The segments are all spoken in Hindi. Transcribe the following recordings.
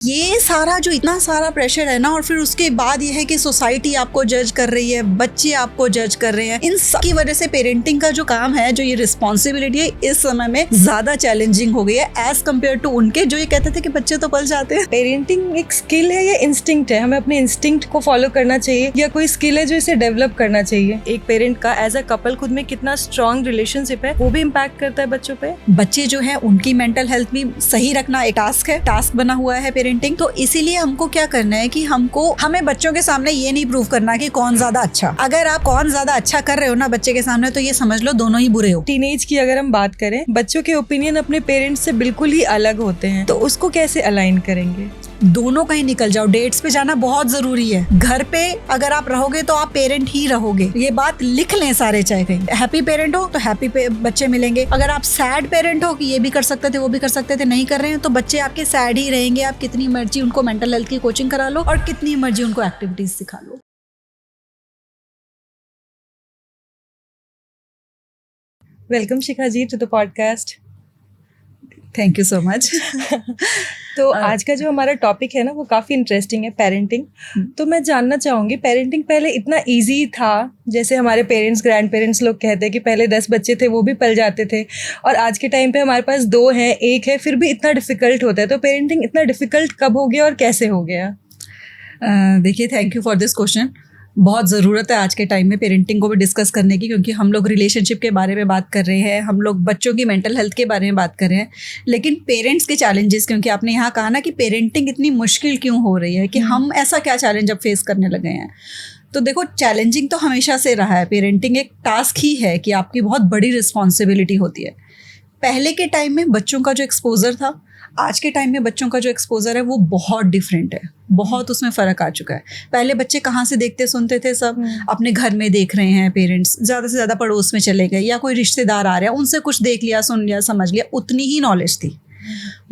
ये सारा जो इतना सारा प्रेशर है ना, और फिर उसके बाद ये है कि सोसाइटी आपको जज कर रही है, बच्चे आपको जज कर रहे हैं, इन सब की वजह से पेरेंटिंग का जो काम है, जो ये रिस्पॉन्सिबिलिटी है, इस समय में ज्यादा चैलेंजिंग हो गई है एज कम्पेयर टू उनके जो ये कहते थे कि बच्चे तो पल जाते हैं। पेरेंटिंग एक स्किल है या इंस्टिंक्ट है? हमें अपने इंस्टिंक्ट को फॉलो करना चाहिए या कोई स्किल है जो इसे डेवलप करना चाहिए? एक पेरेंट का एज अ कपल खुद में कितना स्ट्रॉन्ग रिलेशनशिप है वो भी इम्पैक्ट करता है बच्चों पे। बच्चे जो है उनकी मेंटल हेल्थ भी सही रखना एक टास्क बना हुआ है पेरेंटिंग। तो इसीलिए हमको क्या करना है कि हमें बच्चों के सामने ये नहीं प्रूव करना कि कौन ज्यादा अच्छा। अगर आप कौन ज्यादा अच्छा कर रहे हो ना बच्चे के सामने, तो ये समझ लो दोनों ही बुरे हो। टीनेज की अगर हम बात करें, बच्चों के ओपिनियन अपने पेरेंट्स से बिल्कुल ही अलग होते हैं, तो उसको कैसे अलाइन करेंगे? दोनों कहीं निकल जाओ। डेट्स पे जाना बहुत जरूरी है। घर पे अगर आप रहोगे तो आप पेरेंट ही रहोगे, ये बात लिख लें सारे। चाहे कहीं हैप्पी पेरेंट हो तो हैप्पी बच्चे मिलेंगे। अगर आप सैड पेरेंट हो कि ये भी कर सकते थे वो भी कर सकते थे, नहीं कर रहे हैं, तो बच्चे आपके सैड ही रहेंगे। आप कितनी मर्जी उनको मेंटल हेल्थ की कोचिंग करा लो और कितनी मर्जी उनको एक्टिविटीज सिखा लो। Welcome Shikha ji to the podcast. Thank you so much. तो आज का जो हमारा टॉपिक है ना वो काफ़ी इंटरेस्टिंग है, पेरेंटिंग। तो मैं जानना चाहूँगी, पेरेंटिंग पहले इतना इजी था? जैसे हमारे पेरेंट्स, ग्रैंड पेरेंट्स लोग कहते हैं कि पहले 10 बच्चे थे वो भी पल जाते थे, और आज के टाइम पे हमारे पास 2 हैं, 1 है, फिर भी इतना डिफ़िकल्ट होता है। तो पेरेंटिंग इतना डिफ़िकल्ट कब हो गया और कैसे हो गया? देखिए, thank you for this question. बहुत ज़रूरत है आज के टाइम में पेरेंटिंग को भी डिस्कस करने की, क्योंकि हम लोग रिलेशनशिप के बारे में बात कर रहे हैं, हम लोग बच्चों की मेंटल हेल्थ के बारे में बात कर रहे हैं, लेकिन पेरेंट्स के चैलेंजेस, क्योंकि आपने यहाँ कहा ना कि पेरेंटिंग इतनी मुश्किल क्यों हो रही है, कि हम ऐसा क्या चैलेंज अब फेस करने लगे हैं। तो देखो, चैलेंजिंग तो हमेशा से रहा है। पेरेंटिंग एक टास्क ही है कि आपकी बहुत बड़ी रिस्पॉन्सिबिलिटी होती है। पहले के टाइम में बच्चों का जो एक्सपोजर था, आज के टाइम में बच्चों का जो एक्सपोजर है वो बहुत डिफरेंट है। बहुत उसमें फ़र्क आ चुका है। पहले बच्चे कहाँ से देखते सुनते थे, सब अपने घर में देख रहे हैं, पेरेंट्स ज़्यादा से ज़्यादा पड़ोस में चले गए या कोई रिश्तेदार आ रहा है, उनसे कुछ देख लिया, सुन लिया, समझ लिया, उतनी ही नॉलेज थी।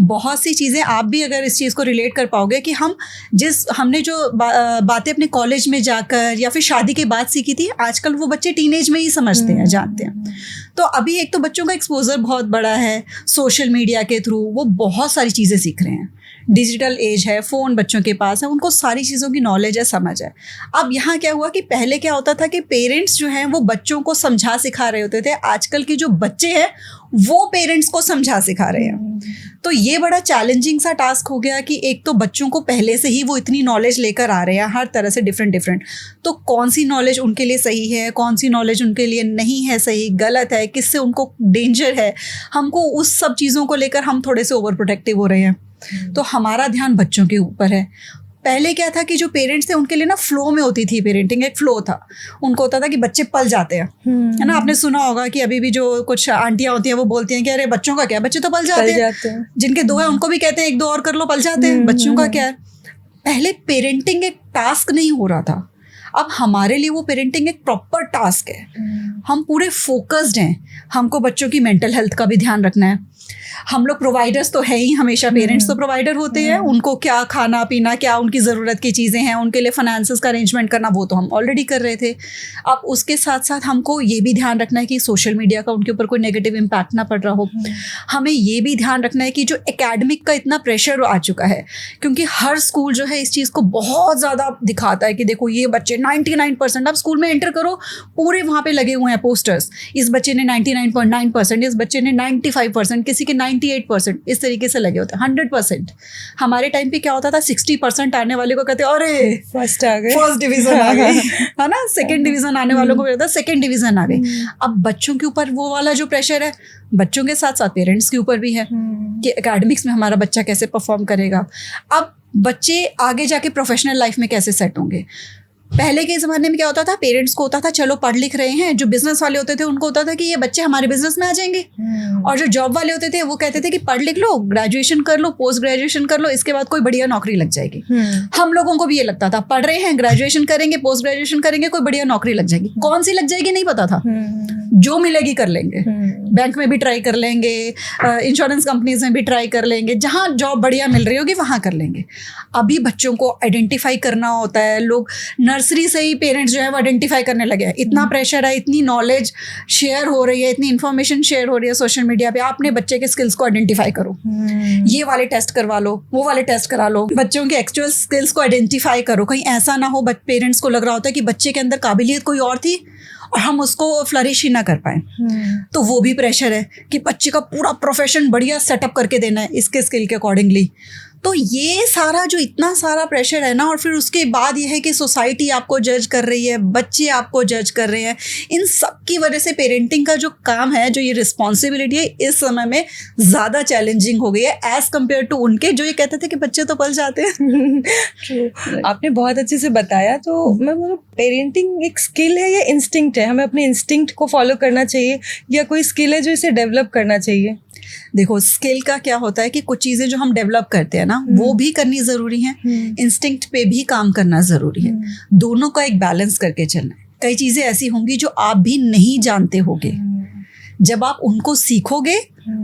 बहुत सी चीज़ें आप भी अगर इस चीज़ को रिलेट कर पाओगे कि हमने जो बातें अपने कॉलेज में जाकर या फिर शादी के बाद सीखी थी, आजकल वो बच्चे टीनेज में ही समझते हैं, जानते हैं। तो अभी एक तो बच्चों का एक्सपोजर बहुत बड़ा है, सोशल मीडिया के थ्रू वो बहुत सारी चीज़ें सीख रहे हैं। डिजिटल एज है, फ़ोन बच्चों के पास है, उनको सारी चीज़ों की नॉलेज है, समझ है। अब यहाँ क्या हुआ कि पहले क्या होता था कि पेरेंट्स जो हैं वो बच्चों को समझा सिखा रहे होते थे। आजकल के जो बच्चे हैं वो पेरेंट्स को समझा सिखा रहे हैं। तो ये बड़ा चैलेंजिंग सा टास्क हो गया कि एक तो बच्चों को पहले से ही वो इतनी नॉलेज लेकर आ रहे हैं, हर तरह से डिफरेंट। तो कौन सी नॉलेज उनके लिए सही है, कौन सी नॉलेज उनके लिए नहीं है, सही गलत है, किससे उनको डेंजर है, हमको उस सब चीज़ों को लेकर हम थोड़े से ओवर प्रोटेक्टिव हो रहे हैं। तो हमारा ध्यान बच्चों के ऊपर है। पहले क्या था कि जो पेरेंट्स थे उनके लिए ना फ्लो में होती थी पेरेंटिंग, एक फ्लो था। उनको होता था कि बच्चे पल जाते हैं, है ना। आपने सुना होगा कि अभी भी जो कुछ आंटियां होती हैं वो बोलती हैं कि अरे बच्चों का क्या, बच्चे तो पल जाते हैं। जिनके 2 हैं उनको भी कहते हैं 1-2 और कर लो, पल जाते हैं, बच्चों का क्या है। पहले पेरेंटिंग एक टास्क नहीं हो रहा था, अब हमारे लिए वो पेरेंटिंग एक प्रॉपर टास्क है। हम पूरे फोकस्ड हैं, हमको बच्चों की मेंटल हेल्थ का भी ध्यान रखना है। हम लोग प्रोवाइडर्स तो है ही, हमेशा पेरेंट्स तो प्रोवाइडर होते हैं। उनको क्या खाना पीना, क्या उनकी ज़रूरत की चीज़ें हैं, उनके लिए फाइनेंसेस का अरेंजमेंट करना, वो तो हम ऑलरेडी कर रहे थे। अब उसके साथ साथ हमको ये भी ध्यान रखना है कि सोशल मीडिया का उनके ऊपर कोई नेगेटिव इम्पैक्ट ना पड़ रहा हो। हमें ये भी ध्यान रखना है कि जो एकेडमिक का इतना प्रेशर आ चुका है, क्योंकि हर स्कूल जो है इस चीज़ को बहुत ज़्यादा दिखाता है कि देखो ये बच्चे 99%, आप स्कूल में एंटर करो पूरे वहाँ पे लगे हुए हैं पोस्टर्स, इस बच्चे ने 99.9%, इस बच्चे ने 95%, किसी के 98%, इस तरीके से लगे होते हैं। 100%। हमारे टाइम पे क्या होता था, 60% आने वाले को कहते अरे फर्स्ट आ गए, फर्स्ट डिवीजन आ गई, है ना। सेकंड डिवीजन आने वालों को कहता सेकंड डिवीजन आ गई। अब बच्चों के ऊपर वो वाला जो प्रेशर है, बच्चों के साथ साथ पेरेंट्स के ऊपर भी है कि एकेडमिक्स में हमारा बच्चा कैसे परफॉर्म करेगा। अब बच्चे आगे जाके प्रोफेशनल लाइफ में कैसे सेट होंगे। पहले के ज़माने में क्या होता था, पेरेंट्स को होता था चलो पढ़ लिख रहे हैं, जो बिजनेस वाले होते थे उनको होता था कि ये बच्चे हमारे बिजनेस में आ जाएंगे, और जो जॉब वाले होते थे वो कहते थे कि पढ़ लिख लो, ग्रेजुएशन कर लो, पोस्ट ग्रेजुएशन कर लो, इसके बाद कोई बढ़िया नौकरी लग जाएगी। हम लोगों को भी ये लगता था, पढ़ रहे हैं, ग्रेजुएशन करेंगे, पोस्ट ग्रेजुएशन करेंगे, कोई बढ़िया नौकरी लग जाएगी। कौन सी लग जाएगी नहीं पता था, जो मिलेगी कर लेंगे, बैंक में भी ट्राई कर लेंगे, इंश्योरेंस कंपनीज में भी ट्राई कर लेंगे, जहाँ जॉब बढ़िया मिल रही होगी वहाँ कर लेंगे। अभी बच्चों को आइडेंटिफाई करना होता है, लोग नर्सरी से ही पेरेंट्स जो है वो आइडेंटिफाई करने लगे हैं, इतना प्रेशर है, इतनी नॉलेज शेयर हो रही है, इतनी इन्फॉर्मेशन शेयर हो रही है सोशल मीडिया पे, आप अपने बच्चे के स्किल्स को आइडेंटिफाई करो, ये वाले टेस्ट करवा लो, वो वाले टेस्ट करा लो, बच्चों के एक्चुअल स्किल्स को आइडेंटिफाई करो। कहीं ऐसा ना हो पेरेंट्स को लग रहा होता है कि बच्चे के अंदर काबिलियत कोई और थी और हम उसको फ्लरिश ही ना कर पाए, तो वो भी प्रेशर है कि बच्चे का पूरा प्रोफेशन बढ़िया सेटअप करके देना है इसके स्किल के अकॉर्डिंगली। तो ये सारा जो इतना सारा प्रेशर है ना, और फिर उसके बाद ये है कि सोसाइटी आपको जज कर रही है, बच्चे आपको जज कर रहे हैं, इन सब की वजह से पेरेंटिंग का जो काम है, जो ये रिस्पॉन्सिबिलिटी है, इस समय में ज़्यादा चैलेंजिंग हो गई है एज़ कम्पेयर टू उनके जो ये कहते थे कि बच्चे तो पल जाते हैं। आपने बहुत अच्छे से बताया। तो मैं बोलूँ पेरेंटिंग एक स्किल है या इंस्टिंक्ट है? हमें अपने इंस्टिंक्ट को फॉलो करना चाहिए या कोई स्किल है जो इसे डेवलप करना चाहिए? देखो, स्किल का क्या होता है कि कुछ चीज़ें जो हम डेवलप करते हैं ना, वो भी करनी ज़रूरी है, इंस्टिंक्ट पे भी काम करना ज़रूरी है, दोनों का एक बैलेंस करके चलना है। कई चीज़ें ऐसी होंगी जो आप भी नहीं जानते होगे, जब आप उनको सीखोगे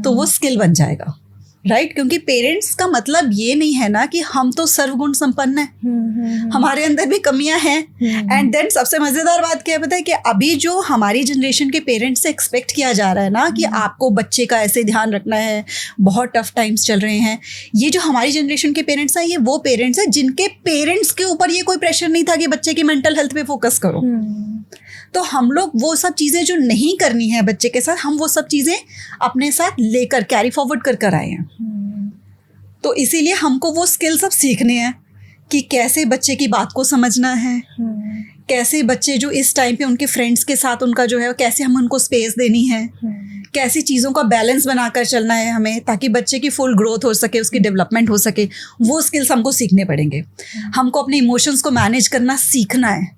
तो वो स्किल बन जाएगा, राइट? क्योंकि पेरेंट्स का मतलब ये नहीं है ना कि हम तो सर्वगुण संपन्न हैं, हमारे अंदर भी कमियां हैं। एंड देन सबसे मज़ेदार बात क्या है पता है कि अभी जो हमारी जनरेशन के पेरेंट्स से एक्सपेक्ट किया जा रहा है ना कि आपको बच्चे का ऐसे ध्यान रखना है, बहुत टफ टाइम्स चल रहे हैं, ये जो हमारी जनरेशन के पेरेंट्स हैं, ये वो पेरेंट्स हैं जिनके पेरेंट्स के ऊपर ये कोई प्रेशर नहीं था कि बच्चे की मेंटल हेल्थ पे फोकस करो। तो हम लोग वो सब चीज़ें जो नहीं करनी है बच्चे के साथ, हम वो सब चीज़ें अपने साथ लेकर कैरी फॉरवर्ड कर आए हैं। तो इसीलिए हमको वो स्किल सब सीखने हैं कि कैसे बच्चे की बात को समझना है, कैसे बच्चे जो इस टाइम पे उनके फ्रेंड्स के साथ उनका जो है कैसे हम उनको स्पेस देनी है, कैसी चीज़ों का बैलेंस बनाकर चलना है हमें, ताकि बच्चे की फुल ग्रोथ हो सके, उसकी डेवलपमेंट हो सके। वो स्किल्स हमको सीखने पड़ेंगे। हमको अपने इमोशंस को मैनेज करना सीखना है।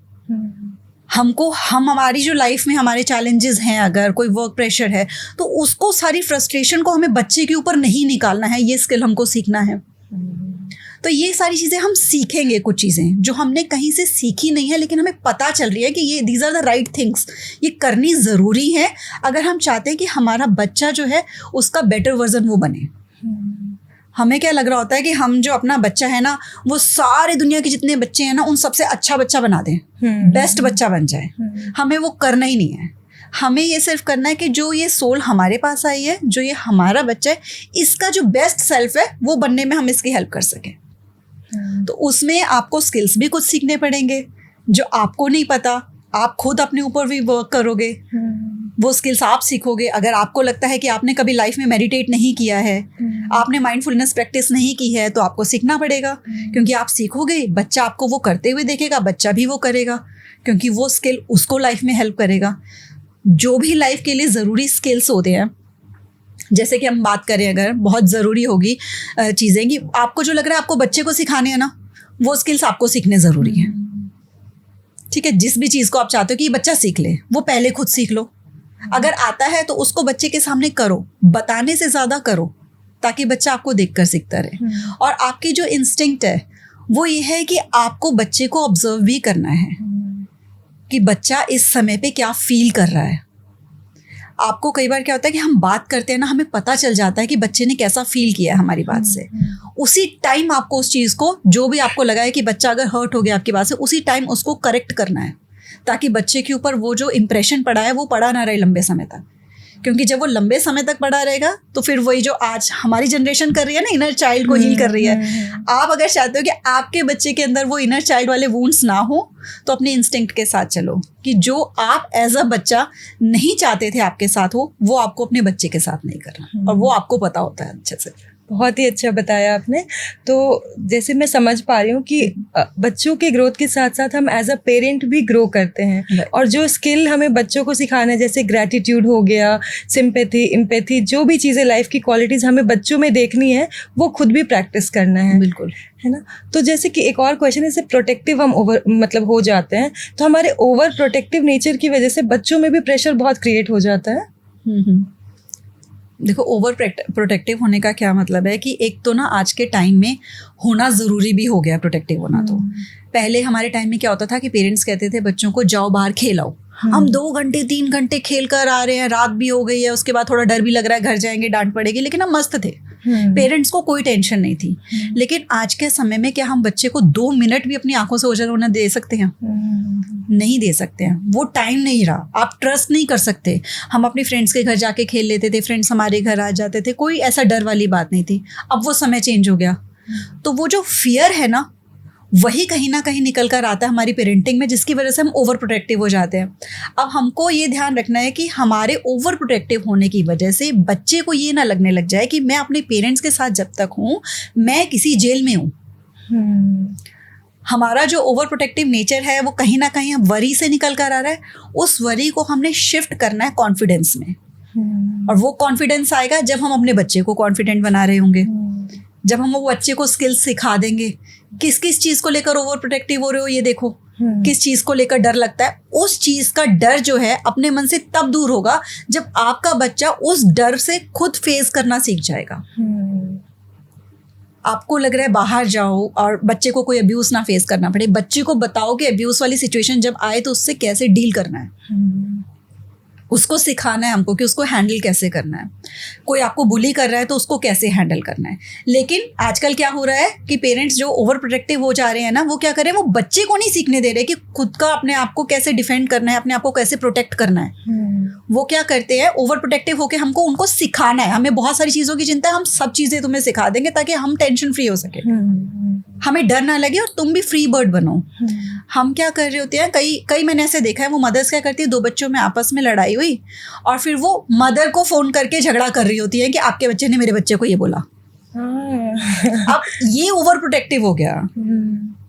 हमारी जो लाइफ में हमारे चैलेंजेस हैं, अगर कोई वर्क प्रेशर है तो उसको सारी फ्रस्ट्रेशन को हमें बच्चे के ऊपर नहीं निकालना है, ये स्किल हमको सीखना है। तो ये सारी चीज़ें हम सीखेंगे, कुछ चीज़ें जो हमने कहीं से सीखी नहीं है लेकिन हमें पता चल रही है कि ये these are the right things, ये करनी ज़रूरी है अगर हम चाहते हैं कि हमारा बच्चा जो है उसका बेटर वर्जन वो बने। हमें क्या लग रहा होता है कि हम जो अपना बच्चा है ना, वो सारे दुनिया के जितने बच्चे हैं ना उन सबसे अच्छा बच्चा बना दें, बेस्ट बच्चा बन जाए। हमें वो करना ही नहीं है। हमें ये सिर्फ करना है कि जो ये सोल हमारे पास आई है, जो ये हमारा बच्चा है, इसका जो बेस्ट सेल्फ है वो बनने में हम इसकी हेल्प कर सकें। तो उसमें आपको स्किल्स भी कुछ सीखने पड़ेंगे जो आपको नहीं पता, आप खुद अपने ऊपर भी वर्क करोगे, वो स्किल्स आप सीखोगे। अगर आपको लगता है कि आपने कभी लाइफ में मेडिटेट नहीं किया है, आपने माइंडफुलनेस प्रैक्टिस नहीं की है, तो आपको सीखना पड़ेगा, क्योंकि आप सीखोगे, बच्चा आपको वो करते हुए देखेगा, बच्चा भी वो करेगा, क्योंकि वो स्किल उसको लाइफ में हेल्प करेगा। जो भी लाइफ के लिए ज़रूरी स्किल्स होते हैं, जैसे कि हम बात करें, अगर बहुत ज़रूरी होगी चीज़ें कि आपको जो लग रहा है आपको बच्चे को सिखाने हैं ना, वो स्किल्स आपको सीखने ज़रूरी है। ठीक है, जिस भी चीज़ को आप चाहते हो कि ये बच्चा सीख ले, वो पहले खुद सीख लो। अगर आता है तो उसको बच्चे के सामने करो, बताने से ज़्यादा करो, ताकि बच्चा आपको देखकर सीखता रहे। और आपकी जो इंस्टिंक्ट है वो ये है कि आपको बच्चे को ऑब्जर्व भी करना है कि बच्चा इस समय पे क्या फील कर रहा है। आपको कई बार क्या होता है कि हम बात करते हैं ना, हमें पता चल जाता है कि बच्चे ने कैसा फील किया है हमारी बात से। उसी टाइम आपको उस चीज़ को, जो भी आपको लगा है कि बच्चा अगर हर्ट हो गया आपकी बात से, उसी टाइम उसको करेक्ट करना है, ताकि बच्चे के ऊपर वो जो इम्प्रेशन पड़ा है वो पड़ा ना रहे लंबे समय तक। क्योंकि जब वो लंबे समय तक पड़ा रहेगा तो फिर वही जो आज हमारी जनरेशन कर रही है ना, इनर चाइल्ड को हील कर रही है। आप अगर चाहते हो कि आपके बच्चे के अंदर वो इनर चाइल्ड वाले वुंड्स ना हो, तो अपने इंस्टिंक्ट के साथ चलो कि जो आप एज अ बच्चा नहीं चाहते थे आपके साथ हो, वो आपको अपने बच्चे के साथ नहीं करना, और वो आपको पता होता है अच्छे से। बहुत ही अच्छा बताया आपने। तो जैसे मैं समझ पा रही हूँ कि बच्चों के ग्रोथ के साथ साथ हम एज अ पेरेंट भी ग्रो करते हैं, और जो स्किल हमें बच्चों को सिखाना है, जैसे ग्रैटिट्यूड हो गया, सिंपैथी, एम्पैथी, जो भी चीज़ें लाइफ की क्वालिटीज़ हमें बच्चों में देखनी है, वो खुद भी प्रैक्टिस करना है। बिल्कुल, है ना। तो जैसे कि एक और क्वेश्चन है, जैसे प्रोटेक्टिव हम मतलब हो जाते हैं, तो हमारे ओवर प्रोटेक्टिव नेचर की वजह से बच्चों में भी प्रेशर बहुत क्रिएट हो जाता है। देखो, ओवर प्रोटेक्टिव होने का क्या मतलब है कि एक तो ना आज के टाइम में होना ज़रूरी भी हो गया प्रोटेक्टिव होना। तो पहले हमारे टाइम में क्या होता था कि पेरेंट्स कहते थे बच्चों को जाओ बाहर खेलाओ, हम 2 घंटे 3 घंटे खेल कर आ रहे हैं, रात भी हो गई है, उसके बाद थोड़ा डर भी लग रहा है घर जाएंगे डांट पड़ेगी, लेकिन हम मस्त थे, पेरेंट्स को कोई टेंशन नहीं थी। लेकिन आज के समय में क्या हम बच्चे को 2 मिनट भी अपनी आंखों से ओझल होने दे सकते हैं? नहीं दे सकते हैं, वो टाइम नहीं रहा, आप ट्रस्ट नहीं कर सकते। हम अपनी फ्रेंड्स के घर जाके खेल लेते थे, फ्रेंड्स हमारे घर आ जाते थे, कोई ऐसा डर वाली बात नहीं थी। अब वो समय चेंज हो गया, तो वो जो फियर है ना, वही कहीं ना कहीं निकल कर आता है हमारी पेरेंटिंग में, जिसकी वजह से हम ओवर प्रोटेक्टिव हो जाते हैं। अब हमको ये ध्यान रखना है कि हमारे ओवर प्रोटेक्टिव होने की वजह से बच्चे को ये ना लगने लग जाए कि मैं अपने पेरेंट्स के साथ जब तक हूँ मैं किसी जेल में हूँ। हमारा जो ओवर प्रोटेक्टिव नेचर है वो कहीं ना कहीं वरी से निकल कर आ रहा है। उस वरी को हमने शिफ्ट करना है कॉन्फिडेंस में, और वो कॉन्फिडेंस आएगा जब हम अपने बच्चे को कॉन्फिडेंट बना रहे होंगे, जब हम वो बच्चे को स्किल्स सिखा देंगे। किस किस चीज़ को लेकर ओवर प्रोटेक्टिव हो रहे हो ये देखो, किस चीज़ को लेकर डर लगता है, उस चीज़ का डर जो है अपने मन से तब दूर होगा जब आपका बच्चा उस डर से खुद फेस करना सीख जाएगा। आपको लग रहा है बाहर जाओ और बच्चे को कोई अब्यूज़ ना फेस करना पड़े, बच्चे को बताओ कि अब्यूज़ वाली सिचुएशन जब आए तो उससे कैसे डील करना है। उसको सिखाना है हमको कि उसको हैंडल कैसे करना है। कोई आपको बुली कर रहा है तो उसको कैसे हैंडल करना है। लेकिन आजकल क्या हो रहा है कि पेरेंट्स जो ओवर प्रोटेक्टिव हो जा रहे हैं ना, वो क्या कर रहे हैं, वो बच्चे को नहीं सीखने दे रहे कि खुद का अपने आप को कैसे डिफेंड करना है, अपने आप को कैसे प्रोटेक्ट करना है। वो क्या करते हैं, ओवर प्रोटेक्टिव होकर हमको उनको सिखाना है। हमें बहुत सारी चीज़ों की चिंता है, हम सब चीज़ें तुम्हें सिखा देंगे ताकि हम टेंशन फ्री हो सके, हमें डर ना लगे और तुम भी फ्री बर्ड बनो। हम क्या कर रहे होते हैं, कई मैंने ऐसे देखा है, वो मदर्स क्या करती है, 2 बच्चों में आपस में लड़ाई हुई और फिर वो मदर को फोन करके झगड़ा कर रही होती है कि आपके बच्चे ने मेरे बच्चे को ये बोला। अब ये ओवर प्रोटेक्टिव हो गया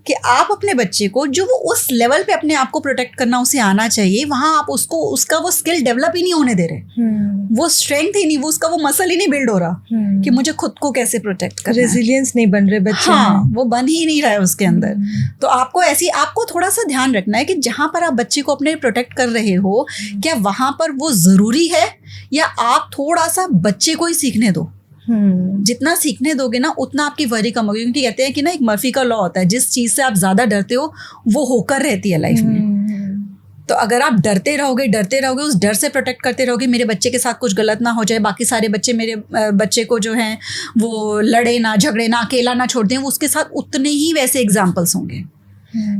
कि आप अपने बच्चे को जो वो उस लेवल पे अपने आप को प्रोटेक्ट करना उसे आना चाहिए, वहां आप उसको उसका वो स्किल डेवलप ही नहीं होने दे रहे। वो स्ट्रेंथ ही नहीं, वो उसका वो मसल ही नहीं बिल्ड हो रहा कि मुझे खुद को कैसे प्रोटेक्ट करना है। रेजिलियंस नहीं बन रहे बच्चे। हाँ, वो बन ही नहीं रहा है उसके अंदर। तो आपको थोड़ा सा ध्यान रखना है कि जहां पर आप बच्चे को अपने प्रोटेक्ट कर रहे हो, क्या वहां पर वो जरूरी है या आप थोड़ा सा बच्चे को ही सीखने दो। जितना सीखने दोगे ना उतना आपकी वरी कम होगी, क्योंकि कहते हैं कि ना एक मर्फी का लॉ होता है, जिस चीज से आप ज्यादा डरते हो वो होकर रहती है लाइफ में। तो अगर आप डरते रहोगे उस डर से प्रोटेक्ट करते रहोगे, मेरे बच्चे के साथ कुछ गलत ना हो जाए, बाकी सारे बच्चे मेरे बच्चे को जो हैं वो लड़े ना, झगड़े ना, अकेला ना छोड़ दें, वो उसके साथ उतने ही वैसे एग्जाम्पल्स होंगे।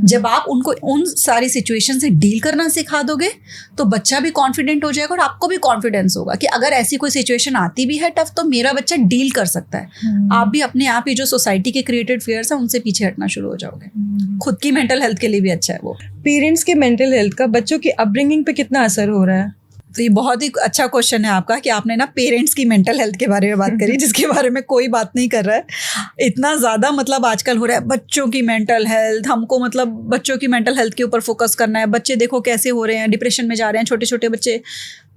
जब आप उनको उन सारी सिचुएशन से डील करना सिखा दोगे तो बच्चा भी कॉन्फिडेंट हो जाएगा और आपको भी कॉन्फिडेंस होगा कि अगर ऐसी कोई सिचुएशन आती भी है टफ, तो मेरा बच्चा डील कर सकता है। आप भी अपने आप ही जो सोसाइटी के क्रिएटेड फियर्स हैं उनसे पीछे हटना शुरू हो जाओगे। खुद की मेंटल हेल्थ के लिए भी अच्छा है वो। पेरेंट्स के मेंटल हेल्थ का बच्चों की अपब्रिंगिंग पे कितना असर हो रहा है? तो ये बहुत ही अच्छा क्वेश्चन है आपका कि आपने ना पेरेंट्स की मेंटल हेल्थ के बारे में बात करी, जिसके बारे में कोई बात नहीं कर रहा है। इतना ज़्यादा मतलब आजकल हो रहा है बच्चों की मेंटल हेल्थ, हमको मतलब बच्चों की मेंटल हेल्थ के ऊपर फोकस करना है। बच्चे देखो कैसे हो रहे हैं, डिप्रेशन में जा रहे हैं छोटे छोटे बच्चे,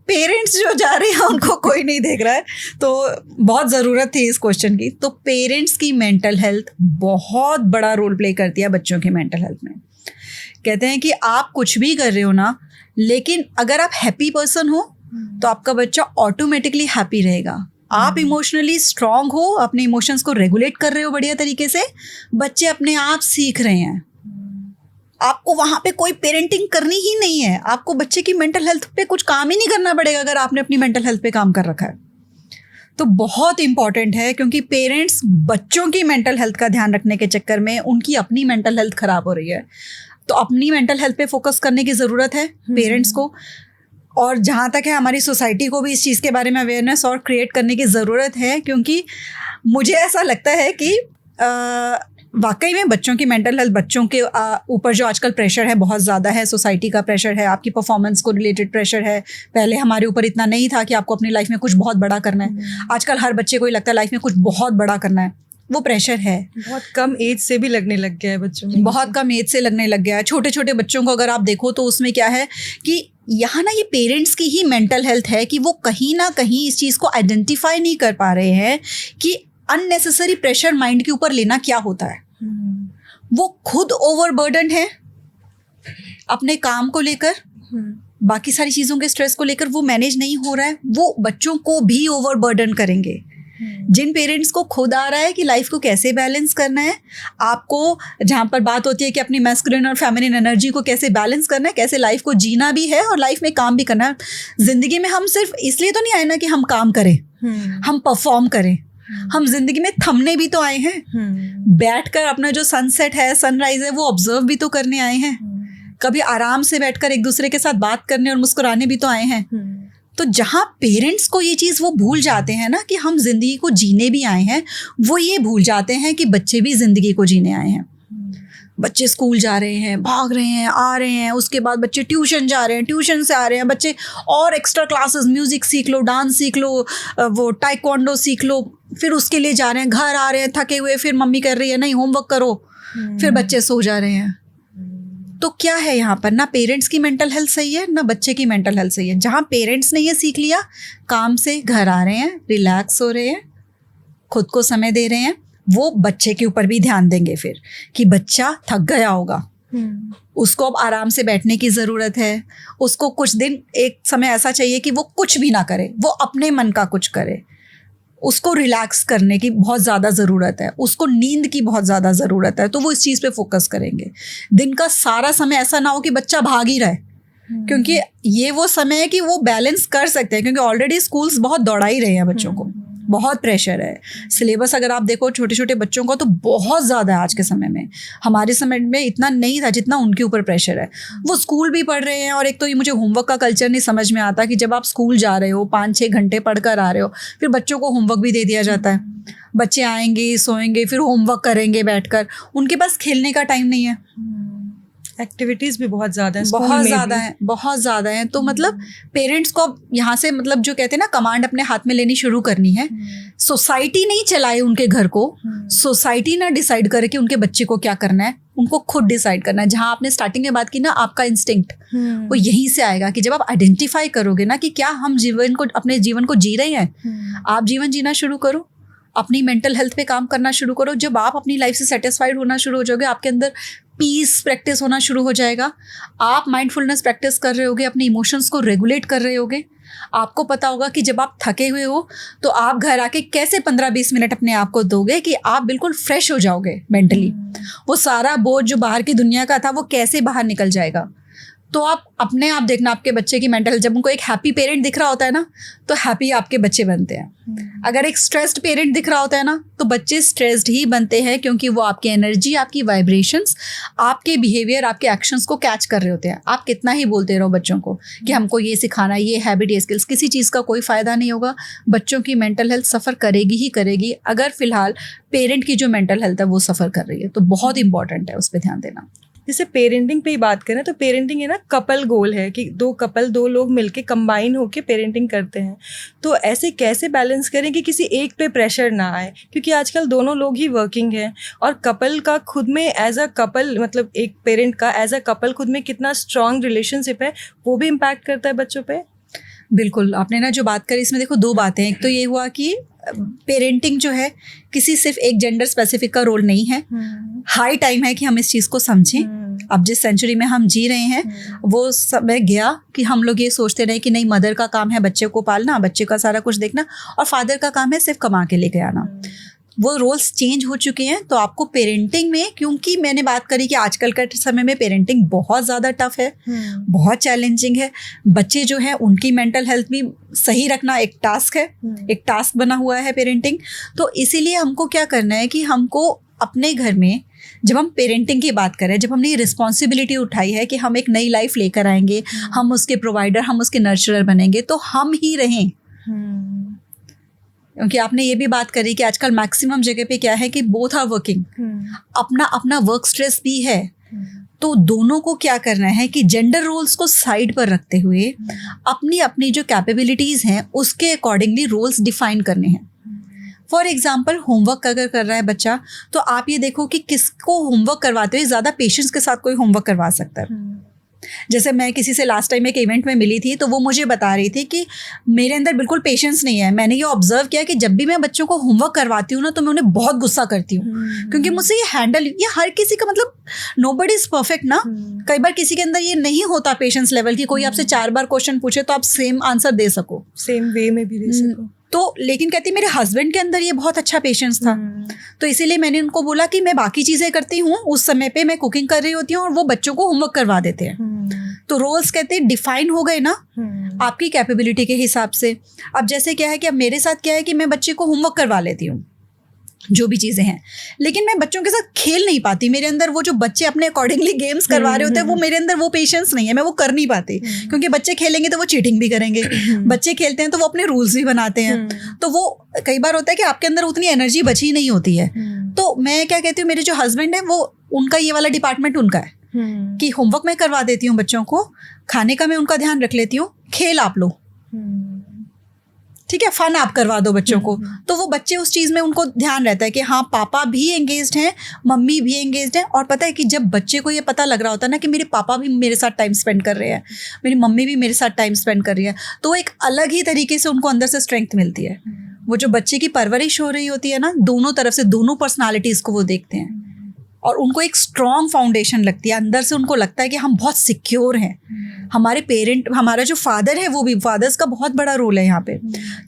पेरेंट्स जो जा रहे हैं उनको कोई नहीं देख रहा है। तो बहुत ज़रूरत थी इस क्वेश्चन की। तो पेरेंट्स की मेंटल हेल्थ बहुत बड़ा रोल प्ले करती है बच्चों की मेंटल हेल्थ में। कहते हैं कि आप कुछ भी कर रहे हो ना, लेकिन अगर आप हैप्पी पर्सन हो तो आपका बच्चा ऑटोमेटिकली हैप्पी रहेगा। आप इमोशनली स्ट्रांग हो, अपने इमोशंस को रेगुलेट कर रहे हो बढ़िया तरीके से, बच्चे अपने आप सीख रहे हैं। आपको वहाँ पे कोई पेरेंटिंग करनी ही नहीं है, आपको बच्चे की मेंटल हेल्थ पे कुछ काम ही नहीं करना पड़ेगा अगर आपने अपनी मेंटल हेल्थ पे काम कर रखा है। तो बहुत इंपॉर्टेंट है, क्योंकि पेरेंट्स बच्चों की मेंटल हेल्थ का ध्यान रखने के चक्कर में उनकी अपनी मेंटल हेल्थ खराब हो रही है। तो अपनी मेंटल हेल्थ पे फोकस करने की ज़रूरत है पेरेंट्स को। और जहाँ तक है हमारी सोसाइटी को भी इस चीज़ के बारे में अवेयरनेस और क्रिएट करने की ज़रूरत है, क्योंकि मुझे ऐसा लगता है कि वाकई में बच्चों की मेंटल हेल्थ, बच्चों के ऊपर जो आजकल प्रेशर है बहुत ज़्यादा है, सोसाइटी का प्रेशर है, आपकी परफॉर्मेंस को रिलेटेड प्रेशर है। पहले हमारे ऊपर इतना नहीं था कि आपको अपनी लाइफ में कुछ बहुत बड़ा करना है। आजकल हर बच्चे को ही लगता है लाइफ में कुछ बहुत बड़ा करना है, वो प्रेशर है। बहुत कम एज से भी लगने लग गया है बच्चों में, बहुत कम एज से लगने लग गया है। छोटे छोटे बच्चों को अगर आप देखो तो उसमें क्या है कि यहाँ ना ये पेरेंट्स की ही मेंटल हेल्थ है कि वो कहीं ना कहीं इस चीज़ को आइडेंटिफाई नहीं कर पा रहे हैं कि अननेसेसरी प्रेशर माइंड के ऊपर लेना क्या होता है। वो खुद ओवरबर्डन है अपने काम को लेकर, बाकी सारी चीज़ों के स्ट्रेस को लेकर वो मैनेज नहीं हो रहा है, वो बच्चों को भी ओवरबर्डन करेंगे। जिन पेरेंट्स को खुद आ रहा है कि लाइफ को कैसे बैलेंस करना है, आपको जहाँ पर बात होती है कि अपनी मैस्कुलिन और फेमिनिन एनर्जी को कैसे बैलेंस करना है, कैसे लाइफ को जीना भी है और लाइफ में काम भी करना है। जिंदगी में हम सिर्फ इसलिए तो नहीं आए ना कि हम काम करें, हम परफॉर्म करें, हम जिंदगी में थमने भी तो आए हैं, बैठकर अपना जो सनसेट है, सनराइज है, वो ऑब्जर्व भी तो करने आए हैं, कभी आराम से बैठकर एक दूसरे के साथ बात करने और मुस्कुराने भी तो आए हैं। तो जहाँ पेरेंट्स को ये चीज़ वो भूल जाते हैं ना कि हम जिंदगी को जीने भी आए हैं, वो ये भूल जाते हैं कि बच्चे भी जिंदगी को जीने आए हैं। बच्चे स्कूल जा रहे हैं, भाग रहे हैं, आ रहे हैं, उसके बाद बच्चे ट्यूशन जा रहे हैं, ट्यूशन से आ रहे हैं बच्चे और एक्स्ट्रा क्लासेस, म्यूज़िक सीख लो, डांस सीख लो, वो टाइक्वांडो सीख लो, फिर उसके लिए जा रहे हैं, घर आ रहे हैं थके हुए, फिर मम्मी कर रही है नहीं होमवर्क करो, फिर बच्चे सो जा रहे हैं। तो क्या है यहाँ पर, ना पेरेंट्स की मेंटल हेल्थ सही है, ना बच्चे की मेंटल हेल्थ सही है। जहाँ पेरेंट्स ने ये सीख लिया, काम से घर आ रहे हैं, रिलैक्स हो रहे हैं, खुद को समय दे रहे हैं, वो बच्चे के ऊपर भी ध्यान देंगे फिर कि बच्चा थक गया होगा, उसको अब आराम से बैठने की ज़रूरत है, उसको कुछ दिन एक समय ऐसा चाहिए कि वो कुछ भी ना करे, वो अपने मन का कुछ करे, उसको रिलैक्स करने की बहुत ज़्यादा ज़रूरत है, उसको नींद की बहुत ज़्यादा ज़रूरत है, तो वो इस चीज़ पे फोकस करेंगे। दिन का सारा समय ऐसा ना हो कि बच्चा भाग ही रहे, क्योंकि ये वो समय है कि वो बैलेंस कर सकते हैं, क्योंकि ऑलरेडी स्कूल्स बहुत दौड़ा ही रहे हैं बच्चों को, बहुत प्रेशर है। सिलेबस अगर आप देखो छोटे छोटे बच्चों का तो बहुत ज़्यादा है आज के समय में, हमारे समय में इतना नहीं था जितना उनके ऊपर प्रेशर है। वो स्कूल भी पढ़ रहे हैं, और एक तो ये मुझे होमवर्क का कल्चर नहीं समझ में आता कि जब आप स्कूल जा रहे हो, 5-6 घंटे पढ़ कर आ रहे हो, फिर बच्चों को होमवर्क भी दे दिया जाता है। बच्चे आएंगे, सोएंगे, फिर होमवर्क करेंगे बैठकर, उनके पास खेलने का टाइम नहीं है। एक्टिविटीज़ भी बहुत ज़्यादा है, बहुत ज़्यादा है, बहुत ज़्यादा है। तो मतलब पेरेंट्स को अब यहाँ से मतलब जो कहते हैं ना, कमांड अपने हाथ में लेनी शुरू करनी है। सोसाइटी नहीं चलाए उनके घर को, सोसाइटी ना डिसाइड करे कि उनके बच्चे को क्या करना है, उनको खुद डिसाइड करना है। जहाँ आपने स्टार्टिंग में बात की ना, आपका इंस्टिंक्ट वो यहीं से आएगा कि जब आप आइडेंटिफाई करोगे ना कि क्या हम अपने जीवन को जी रहे हैं, आप जीवन जीना शुरू करो, अपनी मेंटल हेल्थ पे काम करना शुरू करो। जब आप अपनी लाइफ से सेटिस्फाइड होना शुरू हो जाओगे, आपके अंदर पीस प्रैक्टिस होना शुरू हो जाएगा, आप माइंडफुलनेस प्रैक्टिस कर रहे होगे, अपने इमोशंस को रेगुलेट कर रहे होगे। आपको पता होगा कि जब आप थके हुए हो तो आप घर आके कैसे 15-20 मिनट अपने आप को दोगे कि आप बिल्कुल फ्रेश हो जाओगे मेंटली। वो सारा बोझ जो बाहर की दुनिया का था वो कैसे बाहर निकल जाएगा। तो आप अपने आप देखना, आपके बच्चे की मेंटल, जब उनको एक हैप्पी पेरेंट दिख रहा होता है ना, तो हैप्पी आपके बच्चे बनते हैं। अगर एक स्ट्रेस्ड पेरेंट दिख रहा होता है ना, तो बच्चे स्ट्रेस्ड ही बनते हैं, क्योंकि वो आपकी एनर्जी, आपकी वाइब्रेशंस, आपके बिहेवियर, आपके एक्शंस को कैच कर रहे होते हैं। आप कितना ही बोलते रहो बच्चों को कि हमको ये सिखाना, ये हैबिट, ये स्किल्स, किसी चीज़ का कोई फ़ायदा नहीं होगा। बच्चों की मेंटल हेल्थ सफ़र करेगी ही करेगी, अगर फ़िलहाल पेरेंट की जो मेंटल हेल्थ है वो सफ़र कर रही है। तो बहुत इंपॉर्टेंट है उस पर ध्यान देना। जैसे पेरेंटिंग पे ही बात करें तो पेरेंटिंग है ना, कपल गोल है कि दो लोग मिलके कंबाइन होके पेरेंटिंग करते हैं। तो ऐसे कैसे बैलेंस करें कि किसी एक पे प्रेशर ना आए, क्योंकि आजकल दोनों लोग ही वर्किंग हैं, और कपल का खुद में एज अ कपल, मतलब एक पेरेंट का एज अ कपल खुद में कितना स्ट्रॉन्ग रिलेशनशिप है, वो भी इम्पैक्ट करता है बच्चों पे। बिल्कुल, आपने ना जो बात करी, इसमें देखो 2 बातें हैं। एक तो ये हुआ कि पेरेंटिंग जो है किसी सिर्फ एक जेंडर स्पेसिफिक का रोल नहीं है। हाई टाइम है कि हम इस चीज़ को समझें। अब जिस सेंचुरी में हम जी रहे हैं वो समय गया कि हम लोग ये सोचते रहे कि नहीं, मदर का काम है बच्चे को पालना, बच्चे का सारा कुछ देखना, और फादर का काम है सिर्फ कमा के लेके आना। वो रोल्स चेंज हो चुके हैं। तो आपको पेरेंटिंग में, क्योंकि मैंने बात करी कि आजकल के समय में पेरेंटिंग बहुत ज़्यादा टफ है, बहुत चैलेंजिंग है। बच्चे जो हैं उनकी मेंटल हेल्थ भी सही रखना एक टास्क है, एक टास्क बना हुआ है पेरेंटिंग। तो इसीलिए हमको क्या करना है कि हमको अपने घर में, जब हम पेरेंटिंग की बात करें, जब हमने ये रिस्पॉन्सिबिलिटी उठाई है कि हम एक नई लाइफ लेकर आएंगे, हम उसके प्रोवाइडर, हम उसके नर्चरर बनेंगे, तो हम ही रहें। क्योंकि आपने ये भी बात करी कि आजकल मैक्सिमम जगह पे क्या है कि बोथ आर वर्किंग, अपना अपना वर्क स्ट्रेस भी है। तो दोनों को क्या करना है कि जेंडर रोल्स को साइड पर रखते हुए अपनी अपनी जो कैपेबिलिटीज़ हैं उसके अकॉर्डिंगली रोल्स डिफाइन करने हैं। फॉर एग्जाम्पल, होमवर्क अगर कर रहा है बच्चा, तो आप ये देखो कि किसको होमवर्क करवाते हुए ज़्यादा पेशेंस के साथ कोई होमवर्क करवा सकता है। जैसे मैं किसी से लास्ट टाइम एक इवेंट में मिली थी, तो वो मुझे बता रही थी कि मेरे अंदर बिल्कुल पेशेंस नहीं है। मैंने ये ऑब्जर्व किया कि जब भी मैं बच्चों को होमवर्क करवाती हूँ ना, तो मैं उन्हें बहुत गुस्सा करती हूँ, क्योंकि मुझसे ये हैंडल, ये हर किसी का, मतलब नोबडी इज परफेक्ट ना। कई बार किसी के अंदर ये नहीं होता पेशेंस लेवल कि कोई आपसे 4 बार क्वेश्चन पूछे तो आप सेम आंसर दे सको, सेम वे में भी दे सको। तो लेकिन कहती मेरे हस्बैंड के अंदर ये बहुत अच्छा पेशेंस था। तो इसीलिए मैंने उनको बोला कि मैं बाकी चीज़ें करती हूँ, उस समय पे मैं कुकिंग कर रही होती हूँ और वो बच्चों को होमवर्क करवा देते हैं। तो रोल्स कहते हैं डिफाइन हो गए ना आपकी कैपेबिलिटी के हिसाब से। अब जैसे क्या है कि अब मेरे साथ क्या है कि मैं बच्चे को होमवर्क करवा लेती हूँ, जो भी चीज़ें हैं, लेकिन मैं बच्चों के साथ खेल नहीं पाती। मेरे अंदर वो जो बच्चे अपने अकॉर्डिंगली गेम्स करवा रहे होते हैं, वो मेरे अंदर वो पेशेंस नहीं है, मैं वो कर नहीं पाती। क्योंकि बच्चे खेलेंगे तो वो चीटिंग भी करेंगे, बच्चे खेलते हैं तो वो अपने रूल्स भी बनाते हैं, तो वो कई बार होता है कि आपके अंदर उतनी एनर्जी बची नहीं होती है। तो मैं क्या कहती हूँ, मेरे जो हस्बैंड है वो, उनका ये वाला डिपार्टमेंट उनका है कि होमवर्क मैं करवा देती हूँ बच्चों को, खाने का मैं उनका ध्यान रख लेती हूँ, खेल आप लो, ठीक है, फन आप करवा दो बच्चों को। तो वो बच्चे उस चीज़ में उनको ध्यान रहता है कि हाँ पापा भी एंगेज्ड हैं, मम्मी भी एंगेज्ड हैं। और पता है कि जब बच्चे को ये पता लग रहा होता है ना कि मेरे पापा भी मेरे साथ टाइम स्पेंड कर रहे हैं, मेरी मम्मी भी मेरे साथ टाइम स्पेंड कर रही है, तो एक अलग ही तरीके से उनको अंदर से स्ट्रेंथ मिलती है। वो जो बच्चे की परवरिश हो रही होती है ना, दोनों तरफ से, दोनों पर्सनालिटीज़ को वो देखते हैं और उनको एक स्ट्रॉन्ग फाउंडेशन लगती है। अंदर से उनको लगता है कि हम बहुत सिक्योर हैं। हमारे पेरेंट, हमारा जो फादर है, वो भी, फादर्स का बहुत बड़ा रोल है यहाँ पे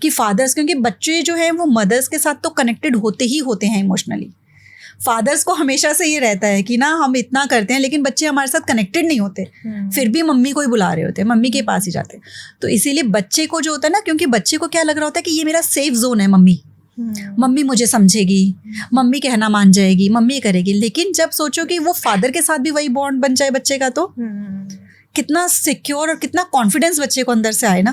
कि फादर्स, क्योंकि बच्चे जो हैं वो मदर्स के साथ तो कनेक्टेड होते ही होते हैं इमोशनली। फादर्स को हमेशा से ये रहता है कि ना हम इतना करते हैं लेकिन बच्चे हमारे साथ कनेक्टेड नहीं होते, फिर भी मम्मी को ही बुला रहे होते हैं, मम्मी के पास ही जाते हैं। तो इसीलिए बच्चे को जो होता है ना, क्योंकि बच्चे को क्या लग रहा होता है कि ये मेरा सेफ जोन है, मम्मी मुझे समझेगी, मम्मी कहना मान जाएगी, मम्मी करेगी। लेकिन जब सोचो कि वो फादर के साथ भी वही बॉन्ड बन जाए बच्चे का, तो कितना सिक्योर और कितना कॉन्फिडेंस बच्चे को अंदर से आए ना।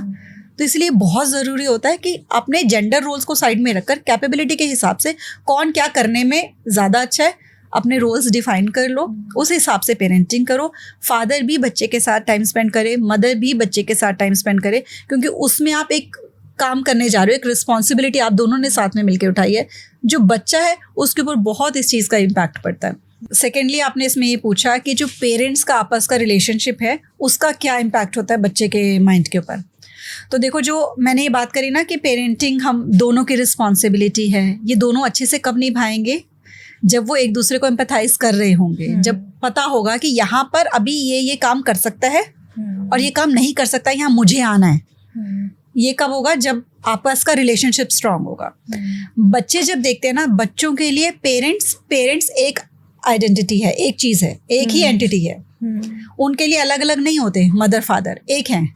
तो इसलिए बहुत ज़रूरी होता है कि अपने जेंडर रोल्स को साइड में रखकर कैपेबिलिटी के हिसाब से कौन क्या करने में ज़्यादा अच्छा है, अपने रोल्स डिफाइन कर लो, उस हिसाब से पेरेंटिंग करो। फादर भी बच्चे के साथ टाइम स्पेंड करे, मदर भी बच्चे के साथ टाइम स्पेंड करे, क्योंकि उसमें आप एक काम करने जा रहे हो, एक रिस्पॉन्सिबिलिटी आप दोनों ने साथ में मिलकर उठाई है। जो बच्चा है उसके ऊपर बहुत इस चीज़ का इम्पैक्ट पड़ता है। सेकेंडली आपने इसमें ये पूछा कि जो पेरेंट्स का आपस का रिलेशनशिप है उसका क्या इम्पैक्ट होता है बच्चे के माइंड के ऊपर। तो देखो, जो मैंने ये बात करी ना कि पेरेंटिंग हम दोनों की रिस्पॉन्सिबिलिटी है, ये दोनों अच्छे से कब निभाएंगे, जब वो एक दूसरे को एम्पैथाइज कर रहे होंगे, जब पता होगा कि यहाँ पर अभी ये काम कर सकता है और ये काम नहीं कर सकता, यहाँ मुझे आना है। ये कब होगा, जब आपस का रिलेशनशिप स्ट्रांग होगा। बच्चे जब देखते हैं ना, बच्चों के लिए पेरेंट्स एक आइडेंटिटी है, एक चीज़ है, एक ही एंटिटी है, उनके लिए अलग अलग नहीं होते, मदर फादर एक हैं।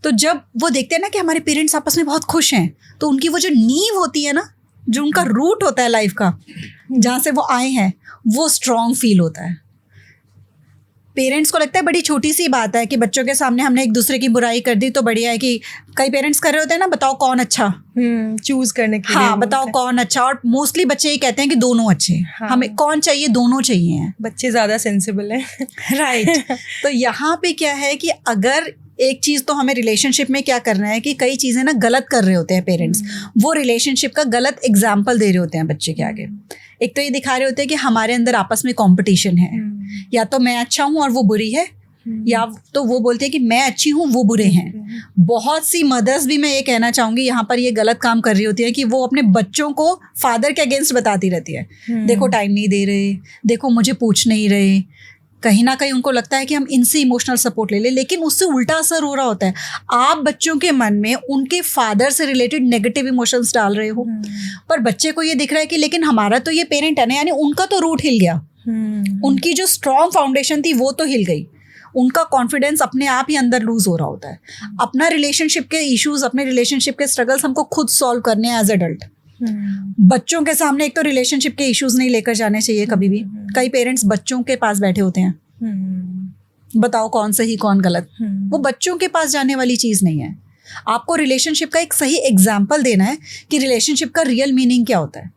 तो जब वो देखते हैं ना कि हमारे पेरेंट्स आपस में बहुत खुश हैं, तो उनकी वो जो नींव होती है ना, जो उनका रूट होता है लाइफ का, जहाँ से वो आए हैं, वो स्ट्रांग फील होता है। पेरेंट्स को लगता है बड़ी छोटी सी बात है कि बच्चों के सामने हमने एक दूसरे की बुराई कर दी तो बढ़िया है, कि कई पेरेंट्स कर रहे होते हैं ना, बताओ कौन अच्छा, चूज करने के लिए। हाँ, बताओ कौन अच्छा, और मोस्टली बच्चे ये कहते हैं कि दोनों अच्छे। हाँ। हमें कौन चाहिए, दोनों चाहिए हैं। बच्चे ज़्यादा सेंसिबल हैं। राइट। तो यहाँ पे क्या है कि अगर एक चीज़ तो हमें रिलेशनशिप में क्या करना है कि कई चीज़ें ना गलत कर रहे होते हैं पेरेंट्स, वो रिलेशनशिप का गलत एग्जाम्पल दे रहे होते हैं बच्चे के आगे। एक तो ये दिखा रहे होते हैं कि हमारे अंदर आपस में कंपटीशन है, या तो मैं अच्छा हूँ और वो बुरी है, या तो वो बोलते हैं कि मैं अच्छी हूँ वो बुरे हैं। बहुत सी मदर्स भी, मैं ये कहना चाहूँगी, यहाँ पर ये गलत काम कर रही होती है कि वो अपने बच्चों को फादर के अगेंस्ट बताती रहती है। देखो टाइम नहीं दे रहे, देखो मुझे पूछ नहीं रहे। कहीं ना कहीं उनको लगता है कि हम इनसे इमोशनल सपोर्ट ले लें, लेकिन उससे उल्टा असर हो रहा होता है। आप बच्चों के मन में उनके फादर से रिलेटेड नेगेटिव इमोशंस डाल रहे हो, पर बच्चे को ये दिख रहा है कि लेकिन हमारा तो ये पेरेंट है ना, यानी उनका तो रूट हिल गया, उनकी जो स्ट्रॉन्ग फाउंडेशन थी वो तो हिल गई, उनका कॉन्फिडेंस अपने आप ही अंदर लूज हो रहा होता है। अपना रिलेशनशिप के इश्यूज, अपने रिलेशनशिप के स्ट्रगल्स हमको खुद सॉल्व करने हैं एज एडल्ट। बच्चों के सामने एक तो रिलेशनशिप के इश्यूज नहीं लेकर जाने चाहिए कभी भी। कई पेरेंट्स बच्चों के पास बैठे होते हैं, बताओ कौन सही कौन गलत, वो बच्चों के पास जाने वाली चीज़ नहीं है। आपको रिलेशनशिप का एक सही एग्जाम्पल देना है कि रिलेशनशिप का रियल मीनिंग क्या होता है।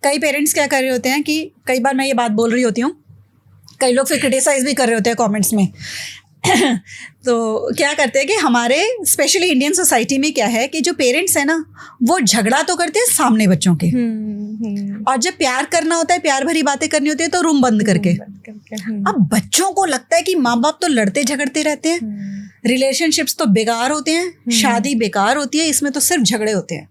कई पेरेंट्स क्या कर रहे होते हैं कि कई बार मैं ये बात बोल रही होती हूँ, कई लोग फिर क्रिटिसाइज भी कर रहे होते हैं कमेंट्स में तो क्या करते हैं कि हमारे स्पेशली इंडियन सोसाइटी में क्या है कि जो पेरेंट्स हैं ना, वो झगड़ा तो करते हैं सामने बच्चों के, और जब प्यार करना होता है, प्यार भरी बातें करनी होती है, तो रूम बंद करके। अब बच्चों को लगता है कि माँ बाप तो लड़ते झगड़ते रहते हैं, रिलेशनशिप्स तो बेकार होते हैं, शादी बेकार होती है, इसमें तो सिर्फ झगड़े होते हैं।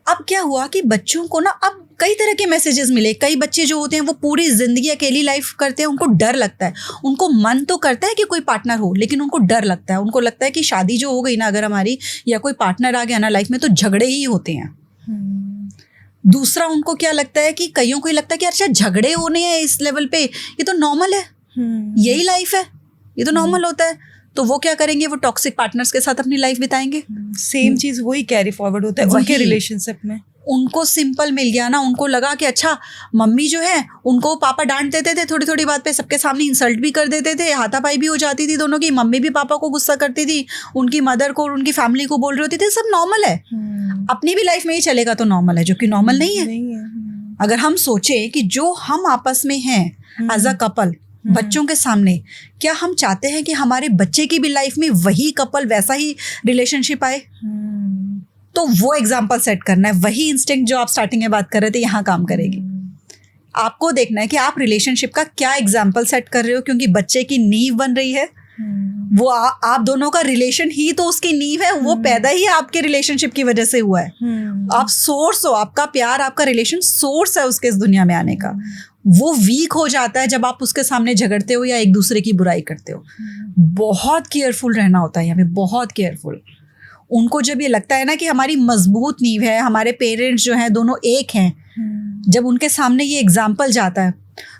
अब क्या हुआ कि बच्चों को ना अब कई तरह के मैसेजेस मिले। कई बच्चे जो होते हैं वो पूरी ज़िंदगी अकेली लाइफ करते हैं, उनको डर लगता है, उनको मन तो करता है कि कोई पार्टनर हो, लेकिन उनको डर लगता है। उनको लगता है कि शादी जो हो गई ना अगर हमारी, या कोई पार्टनर आ गया ना लाइफ में, तो झगड़े ही होते हैं। दूसरा, उनको क्या लगता है कि कईयों को ये लगता है कि अच्छा झगड़े होने हैं इस लेवल पे, ये तो नॉर्मल है, यही लाइफ है, ये तो नॉर्मल होता है। तो वो क्या करेंगे, वो टॉक्सिक पार्टनर्स के साथ अपनी लाइफ बिताएंगे। सेम चीज़ वही कैरी फॉरवर्ड होता है उनके रिलेशनशिप में। उनको सिंपल मिल गया ना, उनको लगा कि अच्छा मम्मी जो है उनको पापा डांट देते थे थोड़ी थोड़ी बात पे, सबके सामने इंसल्ट भी कर देते थे, हाथापाई भी हो जाती थी दोनों की, मम्मी भी पापा को गुस्सा करती थी, उनकी मदर को और उनकी फैमिली को बोल रही होती थी, सब नॉर्मल है, अपनी भी लाइफ में ही चलेगा तो नॉर्मल है, जो कि नॉर्मल नहीं है। अगर हम सोचे कि जो हम आपस में हैं एज अ कपल बच्चों के सामने, क्या हम चाहते हैं कि हमारे बच्चे की भी लाइफ में वही कपल वैसा ही रिलेशनशिप आए? तो वो एग्जाम्पल सेट करना है, वही इंस्टिंक्ट जो आप स्टार्टिंग में बात कर रहे थे यहाँ काम करेगी। आपको देखना है कि आप रिलेशनशिप का क्या एग्जाम्पल सेट कर रहे हो, क्योंकि बच्चे की नींव बन रही है, वो आप दोनों का रिलेशन ही तो उसकी नींव है, वो पैदा ही आपके रिलेशनशिप की वजह से हुआ है। आप सोर्स हो, आपका प्यार, आपका रिलेशन सोर्स है उसके इस दुनिया में आने का। वो वीक हो जाता है जब आप उसके सामने झगड़ते हो या एक दूसरे की बुराई करते हो। बहुत केयरफुल रहना होता है यहाँ पे, बहुत केयरफुल। उनको जब ये लगता है ना कि हमारी मजबूत नींव है, हमारे पेरेंट्स जो हैं दोनों एक हैं, जब उनके सामने ये एग्जाम्पल जाता है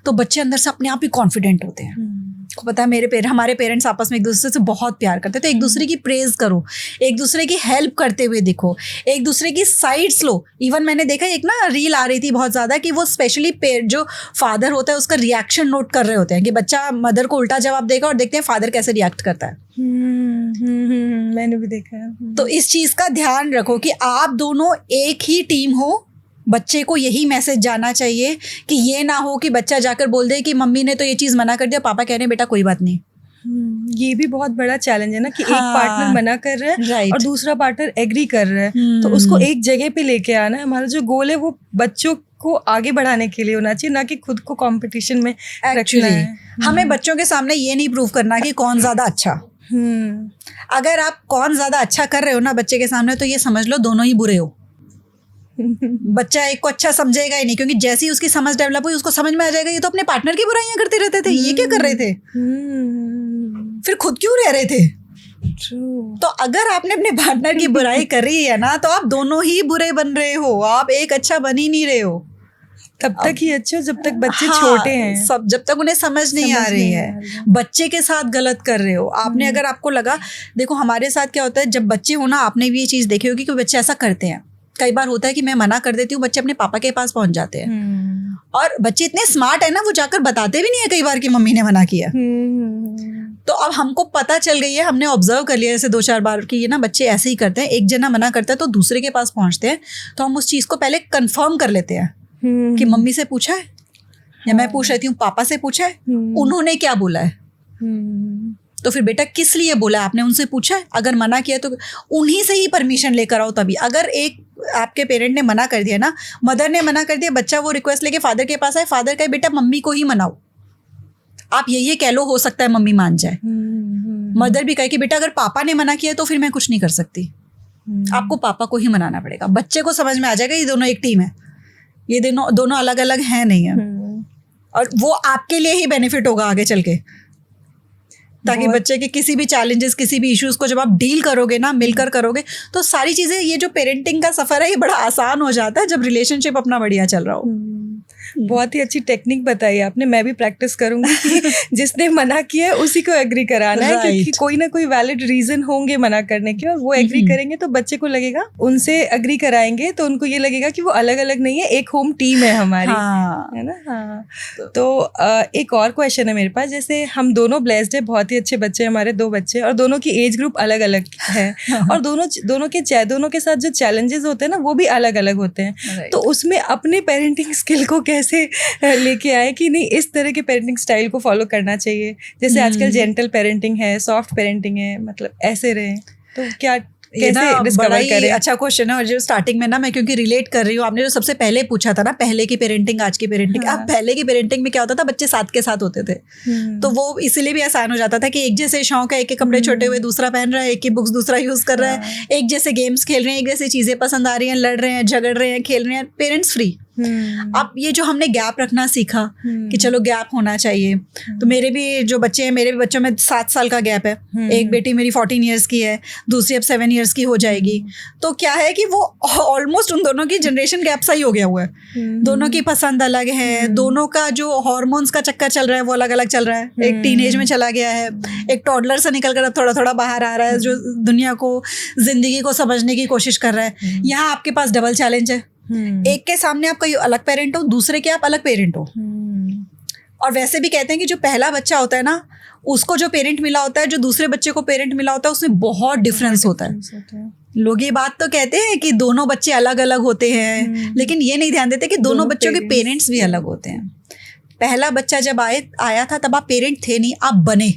तो बच्चे अंदर से अपने आप ही कॉन्फिडेंट होते हैं। को पता है हमारे पेरेंट्स आपस में एक दूसरे से बहुत प्यार करते हैं, तो एक दूसरे की प्रेज करो, एक दूसरे की हेल्प करते हुए दिखो, एक दूसरे की साइड्स लो। इवन मैंने देखा एक ना रील आ रही थी बहुत ज़्यादा कि वो स्पेशली जो फादर होता है उसका रिएक्शन नोट कर रहे होते हैं कि बच्चा मदर को उल्टा जवाब देगा और देखते हैं फादर कैसे रिएक्ट करता है। मैंने भी देखा है। तो इस चीज़ का ध्यान रखो कि आप दोनों एक ही टीम हो। बच्चे को यही मैसेज जाना चाहिए कि ये ना हो कि बच्चा जाकर बोल दे कि मम्मी ने तो ये चीज़ मना कर दिया, पापा कह रहे हैं बेटा कोई बात नहीं। ये भी बहुत बड़ा चैलेंज है ना कि एक पार्टनर मना कर रहा है और दूसरा पार्टनर एग्री कर रहा है, तो उसको एक जगह पे लेके आना है। हमारा जो गोल है वो बच्चों को आगे बढ़ाने के लिए होना चाहिए, ना कि खुद को कंपटीशन में रखना है। हमें बच्चों के सामने ये नहीं प्रूव करना कि कौन ज़्यादा अच्छा। अगर आप कौन ज़्यादा अच्छा कर रहे हो ना बच्चे के सामने, तो ये समझ लो दोनों ही बुरे हो। बच्चा एक को अच्छा समझेगा ही नहीं, क्योंकि जैसी उसकी समझ डेवलप हुई उसको समझ में आ जाएगा ये तो अपने पार्टनर की बुराइयां करते रहते थे, ये क्या कर रहे थे, फिर खुद क्यों रह रहे थे। तो अगर आपने अपने पार्टनर की बुराई करी है ना, तो आप दोनों ही बुरे बन रहे हो, आप एक अच्छा बन ही नहीं रहे हो। तब तक ही अच्छे हो जब तक बच्चे छोटे हैं, सब जब तक उन्हें समझ नहीं आ रही है। बच्चे के साथ गलत कर रहे हो आपने। अगर आपको लगा, देखो हमारे साथ क्या होता है, जब बच्चे हो ना, आपने भी ये चीज़ देखी होगी कि बच्चे ऐसा करते हैं। कई बार होता है कि मैं मना कर देती हूँ, बच्चे अपने पापा के पास पहुंच जाते हैं, और बच्चे इतने स्मार्ट है ना, वो जाकर बताते भी नहीं है कई बार कि मम्मी ने मना किया। तो अब हमको पता चल गई है, हमने ऑब्जर्व कर लिया ऐसे 2-4 बार कि ये ना बच्चे ऐसे ही करते हैं। एक जना मना करता है तो दूसरे के पास पहुंचते हैं, तो हम उस चीज़ को पहले कंफर्म कर लेते हैं कि मम्मी से पूछा है, या मैं पूछ रही थी हूँ पापा से पूछा है, उन्होंने क्या बोला है। तो फिर बेटा किस लिए बोला, आपने उनसे पूछा है? अगर मना किया तो उन्हीं से ही परमिशन लेकर आओ तभी। अगर एक आपके पेरेंट ने मना कर दिया ना, मदर ने मना कर दिया, बच्चा वो रिक्वेस्ट लेके फादर के पास आए, फादर कहे बेटा मम्मी को ही मनाओ, आप ये कह लो, हो सकता है मम्मी मान जाए। मदर भी कहे कि बेटा अगर पापा ने मना किया तो फिर मैं कुछ नहीं कर सकती, आपको पापा को ही मनाना पड़ेगा। बच्चे को समझ में आ जाएगा ये दोनों एक टीम है, ये दोनों अलग अलग हैं नहीं है, और वो आपके लिए ही बेनिफिट होगा आगे चल के, ताकि बच्चे के किसी भी चैलेंजेस, किसी भी इश्यूज को जब आप डील करोगे ना, मिलकर करोगे, तो सारी चीज़ें, ये जो पेरेंटिंग का सफ़र है ये बड़ा आसान हो जाता है जब रिलेशनशिप अपना बढ़िया चल रहा हो। बहुत ही अच्छी टेक्निक बताई आपने, मैं भी प्रैक्टिस करूंगी कि जिसने मना किया है उसी को एग्री कराना है, क्योंकि कोई ना कोई वैलिड रीजन होंगे मना करने के, और वो एग्री करेंगे तो बच्चे को लगेगा, उनसे एग्री कराएंगे तो उनको ये लगेगा कि वो अलग अलग नहीं है, एक होम टीम है हमारी, है ना। तो एक और क्वेश्चन है मेरे पास, जैसे हम दोनों ब्लेस्ड है, बहुत ही अच्छे बच्चे, हमारे 2 बच्चे, और दोनों की एज ग्रुप अलग अलग है, और दोनों के साथ जो चैलेंजेस होते हैं ना वो भी अलग अलग होते हैं। तो उसमें अपने पेरेंटिंग स्किल को कैसे लेके आए कि नहीं इस तरह के पेरेंटिंग स्टाइल को फॉलो करना चाहिए, जैसे आजकल जेंटल पेरेंटिंग है, सॉफ्ट पेरेंटिंग है, मतलब ऐसे रहे, तो क्या कैसे डिस्कवर करें? अच्छा क्वेश्चन है। और जो स्टार्टिंग में ना मैं क्योंकि रिलेट कर रही हूँ, आपने जो सबसे पहले पूछा था ना, पहले की पेरेंटिंग आज की पेरेंटिंग, अब पहले की पेरेंटिंग में क्या होता था, बच्चे साथ के साथ होते थे, तो वो इसीलिए भी आसान हो जाता था कि एक जैसे शौक है, एक के कपड़े छोटे हुए दूसरा पहन रहा है, एक की बुक्स दूसरा यूज कर रहा है, एक जैसे गेम्स खेल रहे हैं, एक जैसी चीजें पसंद आ रही हैं, लड़ रहे हैं, झगड़ रहे हैं, खेल रहे हैं, पेरेंट्स फ्री। अब ये जो हमने गैप रखना सीखा कि चलो गैप होना चाहिए, तो मेरे भी जो बच्चे हैं, मेरे भी बच्चों में 7 साल का गैप है। एक बेटी मेरी 14 ईयर्स की है, दूसरी अब 7 ईयर्स की हो जाएगी। तो क्या है कि वो ऑलमोस्ट उन दोनों की जनरेशन गैप सा ही हो गया हुआ है। दोनों की पसंद अलग है, दोनों का जो हार्मोन्स का चक्कर चल रहा है वो अलग अलग चल रहा है। एक टीनेज में चला गया है, एक टॉडलर से निकल कर अब थोड़ा थोड़ा बाहर आ रहा है, जो दुनिया को, जिंदगी को समझने की कोशिश कर रहा है। यहाँ आपके पास डबल चैलेंज है, एक के सामने आप कहीं अलग पेरेंट हो, दूसरे के आप अलग पेरेंट हो। और वैसे भी कहते हैं कि जो पहला बच्चा होता है ना, उसको जो पेरेंट मिला होता है, जो दूसरे बच्चे को पेरेंट मिला होता है, उसमें बहुत डिफरेंस होता है। लोग ये बात तो कहते हैं कि दोनों बच्चे अलग अलग होते हैं, लेकिन ये नहीं ध्यान देते कि दोनों बच्चों के पेरेंट्स भी अलग होते हैं। पहला बच्चा जब आया था तब आप पेरेंट थे नहीं, आप बने।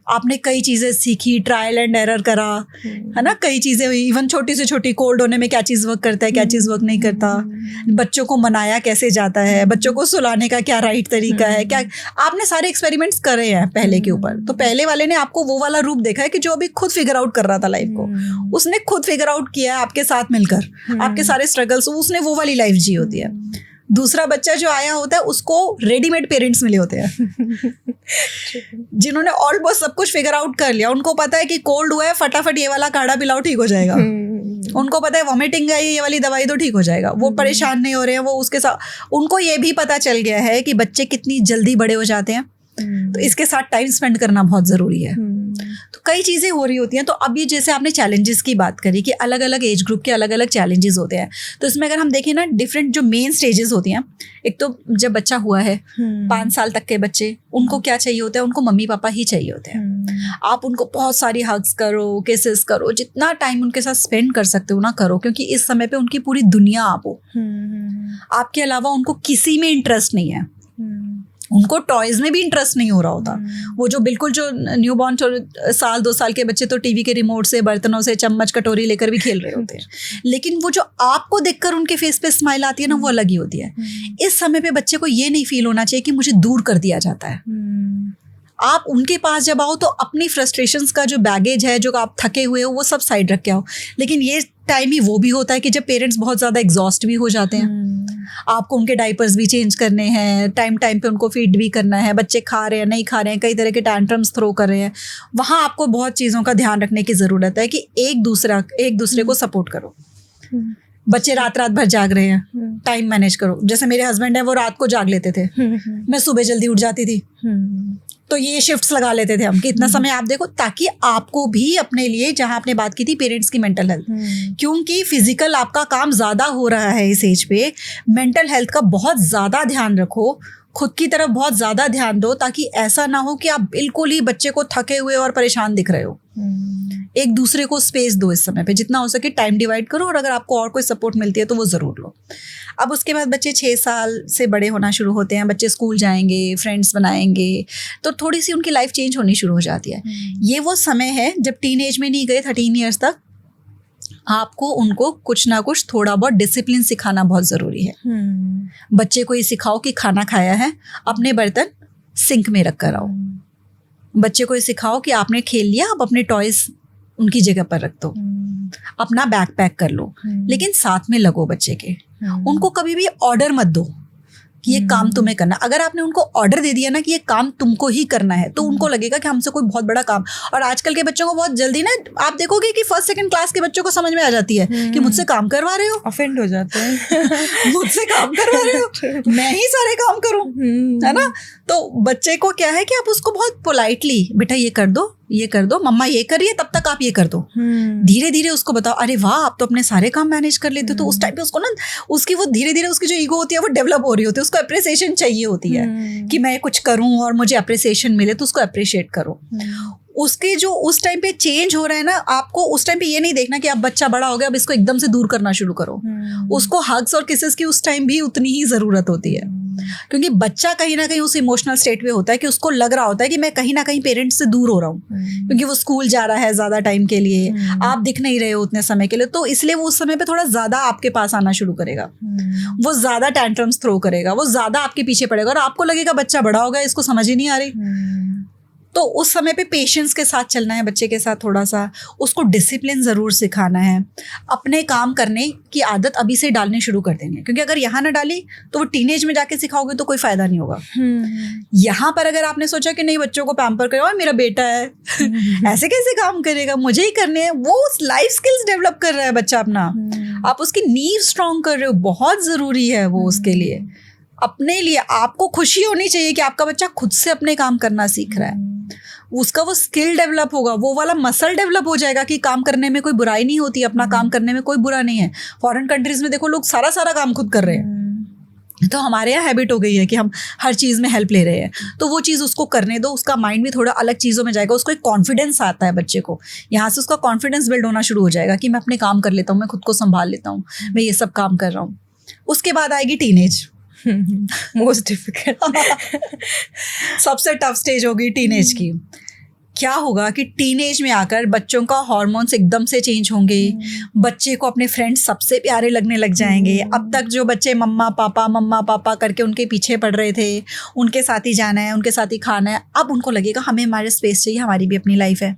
आपने कई चीजें सीखी, ट्रायल एंड एरर करा, है ना, कई चीजें, इवन छोटी से छोटी कोल्ड होने में क्या चीज वर्क करता है, क्या चीज वर्क नहीं करता, बच्चों को मनाया कैसे जाता है, बच्चों को सुलाने का क्या राइट तरीका है, क्या आपने सारे एक्सपेरिमेंट्स करे हैं पहले के ऊपर। तो पहले वाले ने आपको वो वाला रूप देखा है कि जो अभी खुद फिगर आउट कर रहा था लाइफ को, उसने खुद फिगर आउट किया है आपके साथ मिलकर, आपके सारे स्ट्रगल्स, उसने वो वाली लाइफ जी होती है। दूसरा बच्चा जो आया होता है उसको रेडीमेड पेरेंट्स मिले होते हैं जिन्होंने ऑलमोस्ट सब कुछ फिगर आउट कर लिया। उनको पता है कि कोल्ड हुआ है, फटाफट ये वाला काढ़ा पिलाओ, ठीक हो जाएगा। उनको पता है वॉमिटिंग आई, ये वाली दवाई तो ठीक हो जाएगा। वो परेशान नहीं हो रहे हैं, वो उसके साथ, उनको ये भी पता चल गया है कि बच्चे कितनी जल्दी बड़े हो जाते हैं, तो इसके साथ टाइम स्पेंड करना बहुत ज़रूरी है। तो कई चीज़ें हो रही होती हैं। तो अब ये जैसे आपने चैलेंजेस की बात करी कि अलग अलग एज ग्रुप के अलग अलग चैलेंजेस होते हैं, तो इसमें अगर हम देखें ना, डिफरेंट जो मेन स्टेजेस होती हैं, एक तो जब बच्चा हुआ है 5 साल तक के बच्चे, उनको क्या चाहिए होता है, उनको मम्मी पापा ही चाहिए होते हैं। आप उनको बहुत सारी हग्स करो, किसेस करो, जितना टाइम उनके साथ स्पेंड कर सकते हो ना करो, क्योंकि इस समय पे उनकी पूरी दुनिया आप हो। आपके अलावा उनको किसी में इंटरेस्ट नहीं है। उनको टॉयज में भी इंटरेस्ट नहीं हो रहा होता। वो जो बिल्कुल जो न्यूबॉर्न 1-2 साल के बच्चे तो टीवी के रिमोट से, बर्तनों से, चम्मच कटोरी लेकर भी खेल रहे होते हैं, लेकिन वो जो आपको देखकर उनके फेस पे स्माइल आती है ना, वो अलग ही होती है। इस समय पे बच्चे को ये नहीं फील होना चाहिए कि मुझे दूर कर दिया जाता है। आप उनके पास जब आओ तो अपनी फ्रस्ट्रेशंस का जो बैगेज है, जो आप थके हुए हो, वो सब साइड रख के आओ। लेकिन ये टाइम ही वो भी होता है कि जब पेरेंट्स बहुत ज़्यादा एग्जॉस्ट भी हो जाते हैं। आपको उनके डाइपर्स भी चेंज करने हैं, टाइम टाइम पे उनको फीड भी करना है, बच्चे खा रहे हैं नहीं खा रहे हैं, कई तरह के टैंट्रम्स थ्रो कर रहे हैं। वहाँ आपको बहुत चीज़ों का ध्यान रखने की ज़रूरत है कि एक दूसरे को सपोर्ट करो। बच्चे रात भर जाग रहे हैं, टाइम मैनेज करो। जैसे मेरे हस्बैंड है, वो रात को जाग लेते थे, मैं सुबह जल्दी उठ जाती थी, तो ये शिफ्ट्स लगा लेते थे हम कि इतना समय आप देखो, ताकि आपको भी अपने लिए, जहां आपने बात की थी पेरेंट्स की मेंटल हेल्थ, क्योंकि फिजिकल आपका काम ज़्यादा हो रहा है इस एज पे, मेंटल हेल्थ का बहुत ज़्यादा ध्यान रखो, खुद की तरफ बहुत ज़्यादा ध्यान दो, ताकि ऐसा ना हो कि आप बिल्कुल ही बच्चे को थके हुए और परेशान दिख रहे हो। एक दूसरे को स्पेस दो इस समय पे, जितना हो सके टाइम डिवाइड करो, और अगर आपको और कोई सपोर्ट मिलती है तो वो ज़रूर लो। अब उसके बाद बच्चे 6 साल से बड़े होना शुरू होते हैं, बच्चे स्कूल जाएंगे, फ्रेंड्स बनाएंगे, तो थोड़ी सी उनकी लाइफ चेंज होनी शुरू हो जाती है। ये वो समय है जब टीन एज में नहीं गए 13 ईयर्स तक, आपको उनको कुछ ना कुछ थोड़ा बहुत डिसिप्लिन सिखाना बहुत ज़रूरी है। बच्चे को ये सिखाओ कि खाना खाया है, अपने बर्तन सिंक में रख कर आओ। बच्चे को ये सिखाओ कि आपने खेल लिया, आप अपने टॉयज उनकी जगह पर रख दो, अपना बैग पैक कर लो, लेकिन साथ में लगो बच्चे के। उनको कभी भी ऑर्डर मत दो कि ये काम तुम्हें करना। अगर आपने उनको ऑर्डर दे दिया ना कि ये काम तुमको ही करना है, तो उनको लगेगा कि हमसे कोई बहुत बड़ा काम। और आजकल के बच्चों को बहुत जल्दी ना, आप देखोगे कि 1st-2nd क्लास के बच्चों को समझ में आ जाती है कि मुझसे काम करवा रहे हो, ऑफेंड हो जाते हैं मुझसे काम करवा रहे हो, मैं ही सारे काम करूं, है ना। तो बच्चे को क्या है कि आप उसको बहुत पोलाइटली, बेटा ये कर दो, ये कर दो, मम्मा ये कर रही है, तब तक आप ये कर दो। धीरे धीरे उसको बताओ, अरे वाह आप तो अपने सारे काम मैनेज कर लेते हो। तो उस टाइम पे उसको ना, उसकी वो धीरे धीरे उसकी जो ईगो होती है वो डेवलप हो रही होती है, उसको अप्रिसिएशन चाहिए होती है कि मैं कुछ करूं और मुझे अप्रिसिएशन मिले, तो उसको अप्रिशिएट करो। उसके जो उस टाइम पे चेंज हो रहा है ना, आपको उस टाइम पे ये नहीं देखना कि अब बच्चा बड़ा हो गया, अब इसको एकदम से दूर करना शुरू करो। उसको हग्स और किसेस की उस टाइम भी उतनी ही ज़रूरत होती है, क्योंकि बच्चा कहीं ना कहीं उस इमोशनल स्टेट में होता है कि उसको लग रहा होता है कि मैं कहीं ना कहीं पेरेंट्स से दूर हो रहा हूँ, क्योंकि वो स्कूल जा रहा है ज़्यादा टाइम के लिए, आप दिख नहीं रहे हो उतने समय के लिए, तो इसलिए वो उस समय पे थोड़ा ज़्यादा आपके पास आना शुरू करेगा, वो ज़्यादा टैंट्रम्स थ्रो करेगा, वो ज़्यादा आपके पीछे पड़ेगा, और आपको लगेगा बच्चा बड़ा हो गया, इसको समझ ही नहीं आ रही। तो उस समय पे पेशेंस के साथ चलना है बच्चे के साथ, थोड़ा सा उसको डिसिप्लिन ज़रूर सिखाना है, अपने काम करने की आदत अभी से डालने शुरू कर देंगे, क्योंकि अगर यहाँ ना डाली तो वो टीनेज में जाके सिखाओगे तो कोई फ़ायदा नहीं होगा। यहाँ पर अगर आपने सोचा कि नहीं बच्चों को पैम्पर करो, मेरा बेटा है ऐसे कैसे काम करेगा, मुझे ही करने हैं, वो लाइफ स्किल्स डेवलप कर रहा है बच्चा अपना, आप उसकी नींव स्ट्रॉन्ग कर रहे हो, बहुत ज़रूरी है वो उसके लिए। अपने लिए आपको खुशी होनी चाहिए कि आपका बच्चा खुद से अपने काम करना सीख रहा है, उसका वो स्किल डेवलप होगा, वो वाला मसल डेवलप हो जाएगा कि काम करने में कोई बुराई नहीं होती, अपना काम करने में कोई बुरा नहीं है। फॉरेन कंट्रीज में देखो लोग सारा सारा काम खुद कर रहे हैं, तो हमारे यहाँ हैबिट हो गई है कि हम हर चीज़ में हेल्प ले रहे हैं। तो वो चीज़ उसको करने दो, उसका माइंड भी थोड़ा अलग चीज़ों में जाएगा, उसको एक कॉन्फिडेंस आता है बच्चे को, यहाँ से उसका कॉन्फिडेंस बिल्ड होना शुरू हो जाएगा कि मैं अपने काम कर लेता हूँ, मैं खुद को संभाल लेता हूँ, मैं ये सब काम कर रहा हूँ। उसके बाद आएगी टीनेज, मोस्ट डिफिकल्ट सबसे टफ स्टेज होगी टीनेज की। क्या होगा कि टीनेज में आकर बच्चों का हार्मोन्स एकदम से चेंज होंगे, बच्चे को अपने फ्रेंड्स सबसे प्यारे लगने लग जाएंगे। अब तक जो बच्चे मम्मा पापा करके उनके पीछे पड़ रहे थे, उनके साथ ही जाना है, उनके साथ ही खाना है, अब उनको लगेगा हमें हमारे स्पेस चाहिए, हमारी भी अपनी लाइफ है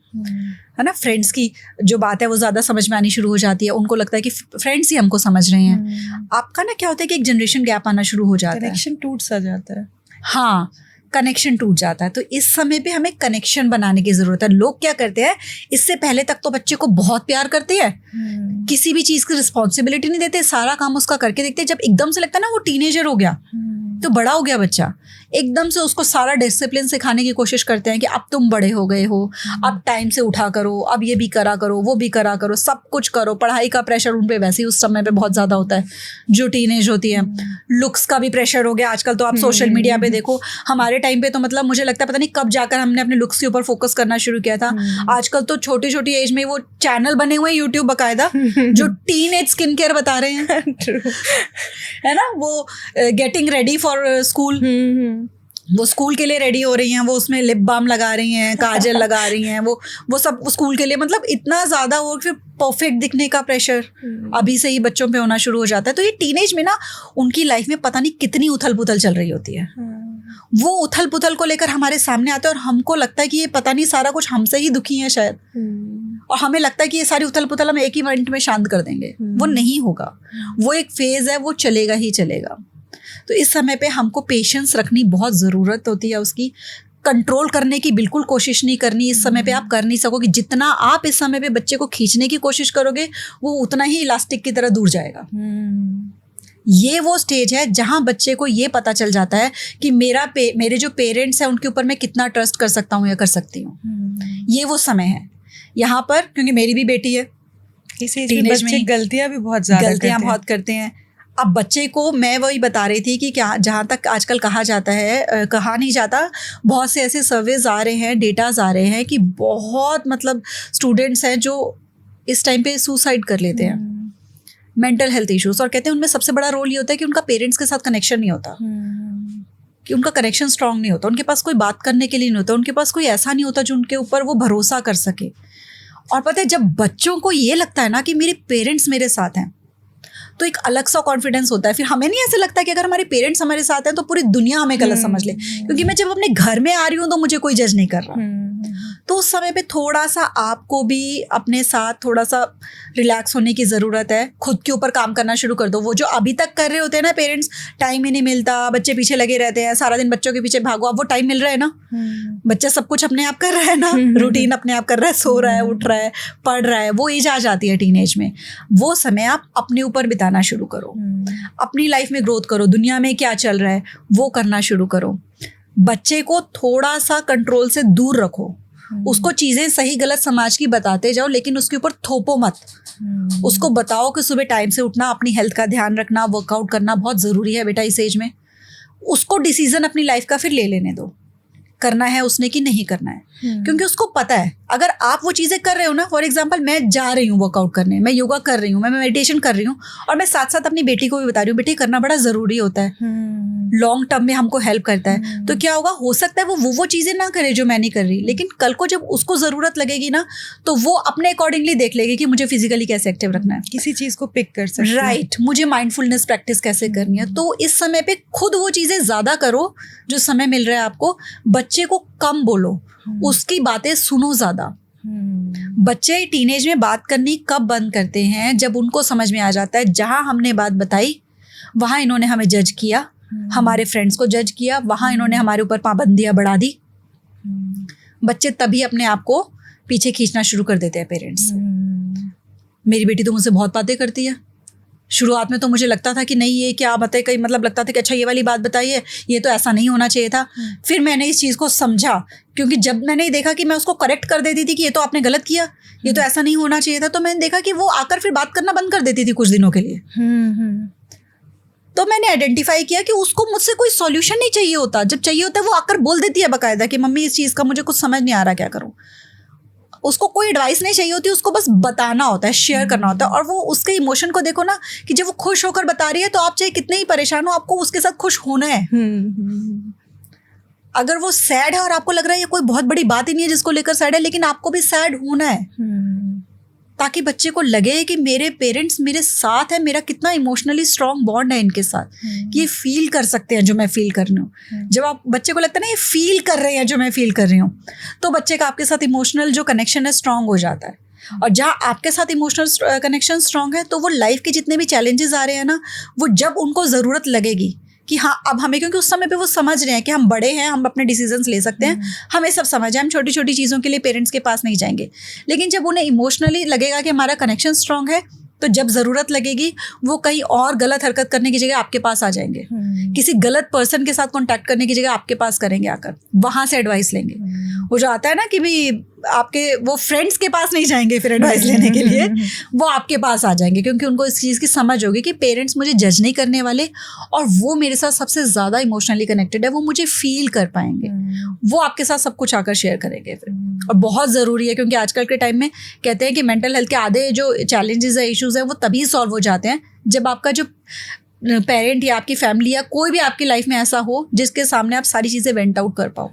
ना। फ्रेंड्स की जो बात है वो ज़्यादा समझ में आनी शुरू हो जाती है, उनको लगता है कि फ्रेंड्स ही हमको समझ रहे हैं। आपका ना क्या होता है कि एक जनरेशन गैप आना शुरू हो जाता है, कनेक्शन टूट सा जाता है। हाँ, कनेक्शन टूट जाता है। तो इस समय पे हमें कनेक्शन बनाने की जरूरत है। लोग क्या करते हैं, इससे पहले तक तो बच्चे को बहुत प्यार करते हैं, किसी भी चीज की रिस्पॉन्सिबिलिटी नहीं देते, सारा काम उसका करके देखते हैं। जब एकदम से लगता है ना वो टीनेजर हो गया, तो बड़ा हो गया बच्चा, एकदम से उसको सारा डिसिप्लिन सिखाने की कोशिश करते हैं कि अब तुम बड़े हो गए हो, अब टाइम से उठा करो, अब ये भी करा करो, वो भी करा करो, सब कुछ करो। पढ़ाई का प्रेशर उन पे वैसे ही उस समय पे बहुत ज़्यादा होता है जो टीनेज होती है। लुक्स का भी प्रेशर हो गया आजकल, तो आप सोशल मीडिया पे देखो, हमारे टाइम पे तो मतलब मुझे लगता है पता नहीं कब जाकर हमने अपने लुक्स के ऊपर फोकस करना शुरू किया था। आजकल तो छोटी छोटी एज में वो चैनल बने हुए हैं यूट्यूब बकायदा जो टीनेज स्किन केयर बता रहे हैं है ना। वो गेटिंग रेडी फॉर स्कूल, वो स्कूल के लिए रेडी हो रही हैं, वो उसमें लिप बाम लगा रही हैं, काजल लगा रही हैं, वो सब स्कूल के लिए, मतलब इतना ज़्यादा वो फिर परफेक्ट दिखने का प्रेशर अभी से ही बच्चों पे होना शुरू हो जाता है। तो ये टीनेज में ना उनकी लाइफ में पता नहीं कितनी उथल पुथल चल रही होती है। वो उथल पुथल को लेकर हमारे सामने आते हैं और हमको लगता है कि ये पता नहीं सारा कुछ हमसे ही दुखी है शायद, और हमें लगता है कि ये सारी उथल पुथल हम एक ही मिनट में शांत कर देंगे। वो नहीं होगा, वो एक फेज है, वो चलेगा ही चलेगा। तो इस समय पे हमको पेशेंस रखनी बहुत ज़रूरत होती है, उसकी कंट्रोल करने की बिल्कुल कोशिश नहीं करनी। इस समय पे आप कर नहीं सकोगे, जितना आप इस समय पे बच्चे को खींचने की कोशिश करोगे वो उतना ही इलास्टिक की तरह दूर जाएगा। ये वो स्टेज है जहाँ बच्चे को ये पता चल जाता है कि मेरे जो पेरेंट्स हैं उनके ऊपर मैं कितना ट्रस्ट कर सकता हूँ या कर सकती हूँ। ये वो समय है यहाँ पर, क्योंकि मेरी भी बेटी है, टीनेज में गलतियाँ भी बहुत ज़्यादा करते हैं। अब बच्चे को मैं वही बता रही थी कि क्या, जहाँ तक आजकल कहा जाता है, कहा नहीं जाता, बहुत से ऐसे सर्वेज आ रहे हैं, डेटाज आ रहे हैं कि बहुत मतलब स्टूडेंट्स हैं जो इस टाइम पे सुसाइड कर लेते हैं, मेंटल हेल्थ इश्यूज, और कहते हैं उनमें सबसे बड़ा रोल ये होता है कि उनका पेरेंट्स के साथ कनेक्शन नहीं होता, कि उनका कनेक्शन स्ट्रांग नहीं होता, उनके पास कोई बात करने के लिए नहीं होता, उनके पास कोई ऐसा नहीं होता जो उनके ऊपर वो भरोसा कर सके। और पता है, जब बच्चों को ये लगता है ना कि मेरे पेरेंट्स मेरे साथ हैं, तो एक अलग सा कॉन्फिडेंस होता है। फिर हमें नहीं ऐसे लगता कि अगर हमारे पेरेंट्स हमारे साथ हैं तो पूरी दुनिया हमें गलत समझ ले, क्योंकि मैं जब अपने घर में आ रही हूँ तो मुझे कोई जज नहीं कर रहा। तो उस समय पे थोड़ा सा आपको भी अपने साथ थोड़ा सा रिलैक्स होने की ज़रूरत है, खुद के ऊपर काम करना शुरू कर दो। वो जो अभी तक कर रहे होते हैं ना पेरेंट्स, टाइम ही नहीं मिलता, बच्चे पीछे लगे रहते हैं, सारा दिन बच्चों के पीछे भागो, अब वो टाइम मिल रहा है ना, बच्चा सब कुछ अपने आप कर रहा है ना, रूटीन अपने आप कर रहा है, सो रहा है, उठ रहा है, पढ़ रहा है, वो एज आ जाती है टीनेज में। वो समय आप अपने ऊपर बिताना शुरू करो, अपनी लाइफ में ग्रोथ करो, दुनिया में क्या चल रहा है वो करना शुरू करो। बच्चे को थोड़ा सा कंट्रोल से दूर रखो, उसको चीज़ें सही गलत समाज की बताते जाओ, लेकिन उसके ऊपर थोपो मत। उसको बताओ कि सुबह टाइम से उठना, अपनी हेल्थ का ध्यान रखना, वर्कआउट करना बहुत ज़रूरी है बेटा इस एज में। उसको डिसीजन अपनी लाइफ का फिर ले लेने दो, करना है उसने कि नहीं करना है, क्योंकि उसको पता है अगर आप वो चीज़ें कर रहे हो ना, फॉर एग्जांपल मैं जा रही हूँ वर्कआउट करने, मैं योगा कर रही हूँ, मैं मेडिटेशन कर रही हूँ, और मैं साथ साथ अपनी बेटी को भी बता रही हूँ बेटी करना बड़ा ज़रूरी होता है, लॉन्ग टर्म में हमको हेल्प करता है। तो क्या होगा, हो सकता है वो चीज़ें ना करे जो मैं नहीं कर रही, लेकिन कल को जब उसको ज़रूरत लगेगी ना, तो वो अपने अकॉर्डिंगली देख लेगी कि मुझे फिजिकली कैसे एक्टिव रखना है, किसी चीज़ को पिक कर सकते हैं, राइट, मुझे माइंडफुलनेस प्रैक्टिस कैसे करनी है। तो इस समय पे खुद वो चीज़ें ज़्यादा करो जो समय मिल रहा है आपको। बच्चे को कम बोलो, उसकी बातें सुनो ज़्यादा। बच्चे टीनेज में बात करनी कब बंद करते हैं, जब उनको समझ में आ जाता है जहाँ हमने बात बताई वहाँ इन्होंने हमें जज किया, हमारे फ्रेंड्स को जज किया, वहाँ इन्होंने हमारे ऊपर पाबंदियाँ बढ़ा दी। बच्चे तभी अपने आप को पीछे खींचना शुरू कर देते हैं पेरेंट्स से। मेरी बेटी तो मुझसे बहुत बातें करती है, शुरुआत में तो मुझे लगता था कि नहीं ये क्या बताए, कहीं मतलब लगता था कि अच्छा ये वाली बात बताइए, ये तो ऐसा नहीं होना चाहिए था। फिर मैंने इस चीज़ को समझा, क्योंकि जब मैंने देखा कि मैं उसको करेक्ट कर देती थी कि ये तो आपने गलत किया, ये तो ऐसा नहीं होना चाहिए था, तो मैंने देखा कि वो आकर फिर बात करना बंद कर देती थी कुछ दिनों के लिए। तो मैंने आइडेंटिफाई किया कि उसको मुझसे कोई सॉल्यूशन नहीं चाहिए होता, जब चाहिए होता है वो आकर बोल देती है बाकायदा कि मम्मी इस चीज़ का मुझे कुछ समझ नहीं आ रहा, क्या करूँ। उसको कोई एडवाइस नहीं चाहिए होती, उसको बस बताना होता है, शेयर करना होता है। और वो उसके इमोशन को देखो ना, कि जब वो खुश होकर बता रही है तो आप चाहे कितने ही परेशान हो, आपको उसके साथ खुश होना है। अगर वो सैड है और आपको लग रहा है ये कोई बहुत बड़ी बात ही नहीं है जिसको लेकर सैड है, लेकिन आपको भी सैड होना है, ताकि बच्चे को लगे कि मेरे पेरेंट्स मेरे साथ है, मेरा कितना इमोशनली स्ट्रॉन्ग बॉन्ड है इनके साथ, कि ये फील कर सकते हैं जो मैं फील कर रही हूँ। जब आप बच्चे को लगता है ना ये फील कर रहे हैं जो मैं फील कर रही हूँ, तो बच्चे का आपके साथ इमोशनल जो कनेक्शन है स्ट्रॉन्ग हो जाता है। और जहाँ आपके साथ इमोशनल कनेक्शन स्ट्रॉन्ग है, तो वो लाइफ के जितने भी चैलेंजेस आ रहे हैं ना, वो जब उनको ज़रूरत लगेगी कि हाँ अब हमें, क्योंकि उस समय पे वो समझ रहे हैं कि हम बड़े हैं, हम अपने डिसीजंस ले सकते हैं, हमें सब समझ है, हम छोटी छोटी चीज़ों के लिए पेरेंट्स के पास नहीं जाएंगे। लेकिन जब उन्हें इमोशनली लगेगा कि हमारा कनेक्शन स्ट्रांग है, तो जब ज़रूरत लगेगी वो कहीं और गलत हरकत करने की जगह आपके पास आ जाएंगे, किसी गलत पर्सन के साथ कॉन्टैक्ट करने की जगह आपके पास करेंगे, आकर वहाँ से एडवाइस लेंगे। वो जो आता है ना कि भी आपके वो फ्रेंड्स के पास नहीं जाएंगे फिर एडवाइस लेने के लिए, वो आपके पास आ जाएंगे, क्योंकि उनको इस चीज़ की समझ होगी कि पेरेंट्स मुझे जज नहीं करने वाले, और वो मेरे साथ सबसे ज़्यादा इमोशनली कनेक्टेड है, वो मुझे फील कर पाएंगे, वो आपके साथ सब कुछ आकर शेयर करेंगे फिर। और बहुत ज़रूरी है, क्योंकि आजकल के टाइम में कहते हैं कि मेंटल हेल्थ के आधे जो चैलेंजेस है, इश्यूज़ हैं, वो तभी सॉल्व हो जाते हैं जब आपका जो पेरेंट या आपकी फैमिली या कोई भी आपकी लाइफ में ऐसा हो जिसके सामने आप सारी चीज़ें वेंट आउट कर पाओ,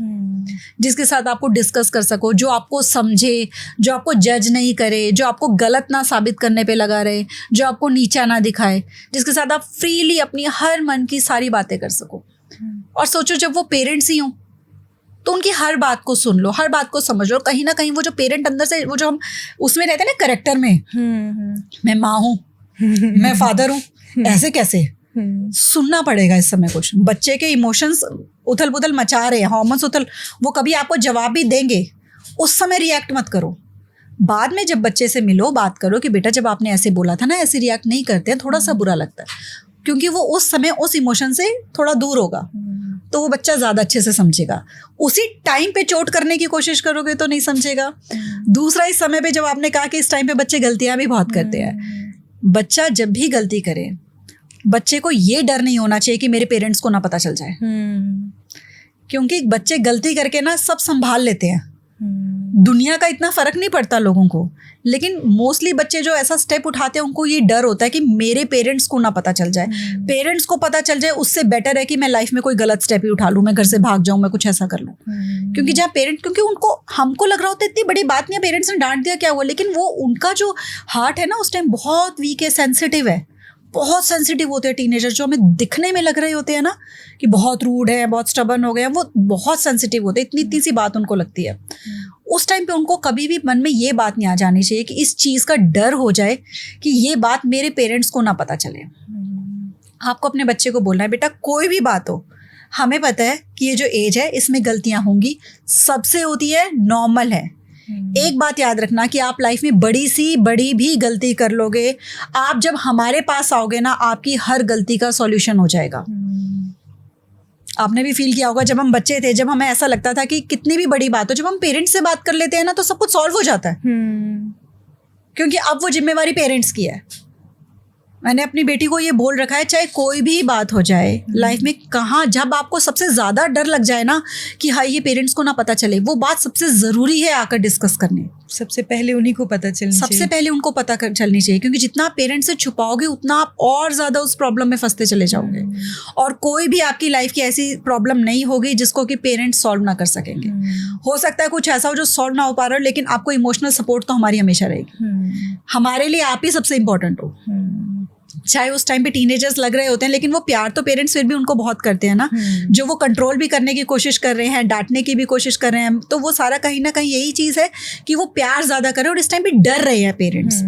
जिसके साथ आपको डिस्कस कर सको, जो आपको समझे, जो आपको जज नहीं करे, जो आपको गलत ना साबित करने पे लगा रहे, जो आपको नीचा ना दिखाए, जिसके साथ आप फ्रीली अपनी हर मन की सारी बातें कर सको। और सोचो जब वो पेरेंट्स ही हों तो उनकी हर बात को सुन लो, हर बात को समझ लो। कहीं ना कहीं वो जो पेरेंट अंदर से, वो जो हम उसमें रहते हैं ना करेक्टर में, मैं माँ हूँ, मैं फादर हूँ, ऐसे कैसे सुनना पड़ेगा इस समय। कुछ बच्चे के इमोशंस उथल पुथल मचा रहे हैं, हार्मोन्स उथल, वो कभी आपको जवाब भी देंगे, उस समय रिएक्ट मत करो। बाद में जब बच्चे से मिलो, बात करो कि बेटा जब आपने ऐसे बोला था ना, ऐसे रिएक्ट नहीं करते हैं, थोड़ा सा बुरा लगता है, क्योंकि वो उस समय उस इमोशन से थोड़ा दूर होगा, तो वो बच्चा ज़्यादा अच्छे से समझेगा। उसी टाइम पे चोट करने की कोशिश करोगे तो नहीं समझेगा। दूसरा, इस समय पे जब आपने कहा कि इस टाइम पे बच्चे गलतियाँ भी बहुत करते हैं, बच्चा जब भी गलती करे, बच्चे को ये डर नहीं होना चाहिए कि मेरे पेरेंट्स को ना पता चल जाए, क्योंकि बच्चे गलती करके ना सब संभाल लेते हैं, दुनिया का इतना फर्क नहीं पड़ता लोगों को, लेकिन मोस्टली बच्चे जो ऐसा स्टेप उठाते हैं उनको ये डर होता है कि मेरे पेरेंट्स को ना पता चल जाए। पेरेंट्स को पता चल जाए उससे बेटर है कि मैं लाइफ में कोई गलत स्टेप ही उठा लूँ, मैं घर से भाग जाऊँ, मैं कुछ ऐसा कर लूँ। क्योंकि जहाँ पेरेंट्स, क्योंकि उनको, हमको लग रहा होता है इतनी बड़ी बात नहीं है, पेरेंट्स ने डांट दिया क्या हुआ, लेकिन वो उनका जो हार्ट है ना उस टाइम बहुत वीक है, सेंसिटिव है, बहुत सेंसिटिव होते हैं टीनेजर, जो हमें दिखने में लग रहे होते हैं ना कि बहुत रूड है, बहुत स्टबर्न हो गए हैं, वो बहुत सेंसिटिव होते हैं, इतनी इतनी सी बात उनको लगती है। उस टाइम पे उनको कभी भी मन में ये बात नहीं आ जानी चाहिए कि इस चीज़ का डर हो जाए कि ये बात मेरे पेरेंट्स को ना पता चले। आपको अपने बच्चे को बोलना है, बेटा कोई भी बात हो, हमें पता है कि ये जो एज है इसमें गलतियाँ होंगी, सबसे होती है, नॉर्मल है। एक बात याद रखना कि आप लाइफ में बड़ी भी गलती कर लोगे, आप जब हमारे पास आओगे ना, आपकी हर गलती का सॉल्यूशन हो जाएगा। आपने भी फील किया होगा जब हम बच्चे थे, जब हमें ऐसा लगता था कि कितनी भी बड़ी बात हो, जब हम पेरेंट्स से बात कर लेते हैं ना तो सब कुछ सॉल्व हो जाता है, क्योंकि अब वो जिम्मेवारी पेरेंट्स की है। मैंने अपनी बेटी को ये बोल रखा है, चाहे कोई भी बात हो जाए लाइफ में, कहाँ जब आपको सबसे ज़्यादा डर लग जाए ना कि हाँ ये पेरेंट्स को ना पता चले, वो बात सबसे ज़रूरी है आकर डिस्कस करने। सबसे पहले उन्हीं को पता चलनी चाहिए, सबसे पहले उनको पता चलनी चाहिए, क्योंकि जितना आप पेरेंट्स से छुपाओगे उतना आप और ज़्यादा उस प्रॉब्लम में फंसते चले जाओगे। और कोई भी आपकी लाइफ की ऐसी प्रॉब्लम नहीं होगी जिसको कि पेरेंट्स सॉल्व ना कर सकेंगे। हो सकता है कुछ ऐसा हो जो सॉल्व ना हो पा रहा हो, लेकिन आपको इमोशनल सपोर्ट तो हमारी हमेशा रहेगी। हमारे लिए आप ही सबसे इम्पोर्टेंट हो। चाहे उस टाइम पे टीनेजर्स लग रहे होते हैं, लेकिन वो प्यार तो पेरेंट्स फिर भी उनको बहुत करते हैं ना, जो वो कंट्रोल भी करने की कोशिश कर रहे हैं, डांटने की भी कोशिश कर रहे हैं, तो वो सारा कहीं ना कहीं यही चीज़ है कि वो प्यार ज़्यादा करें। और इस टाइम पे डर रहे हैं पेरेंट्स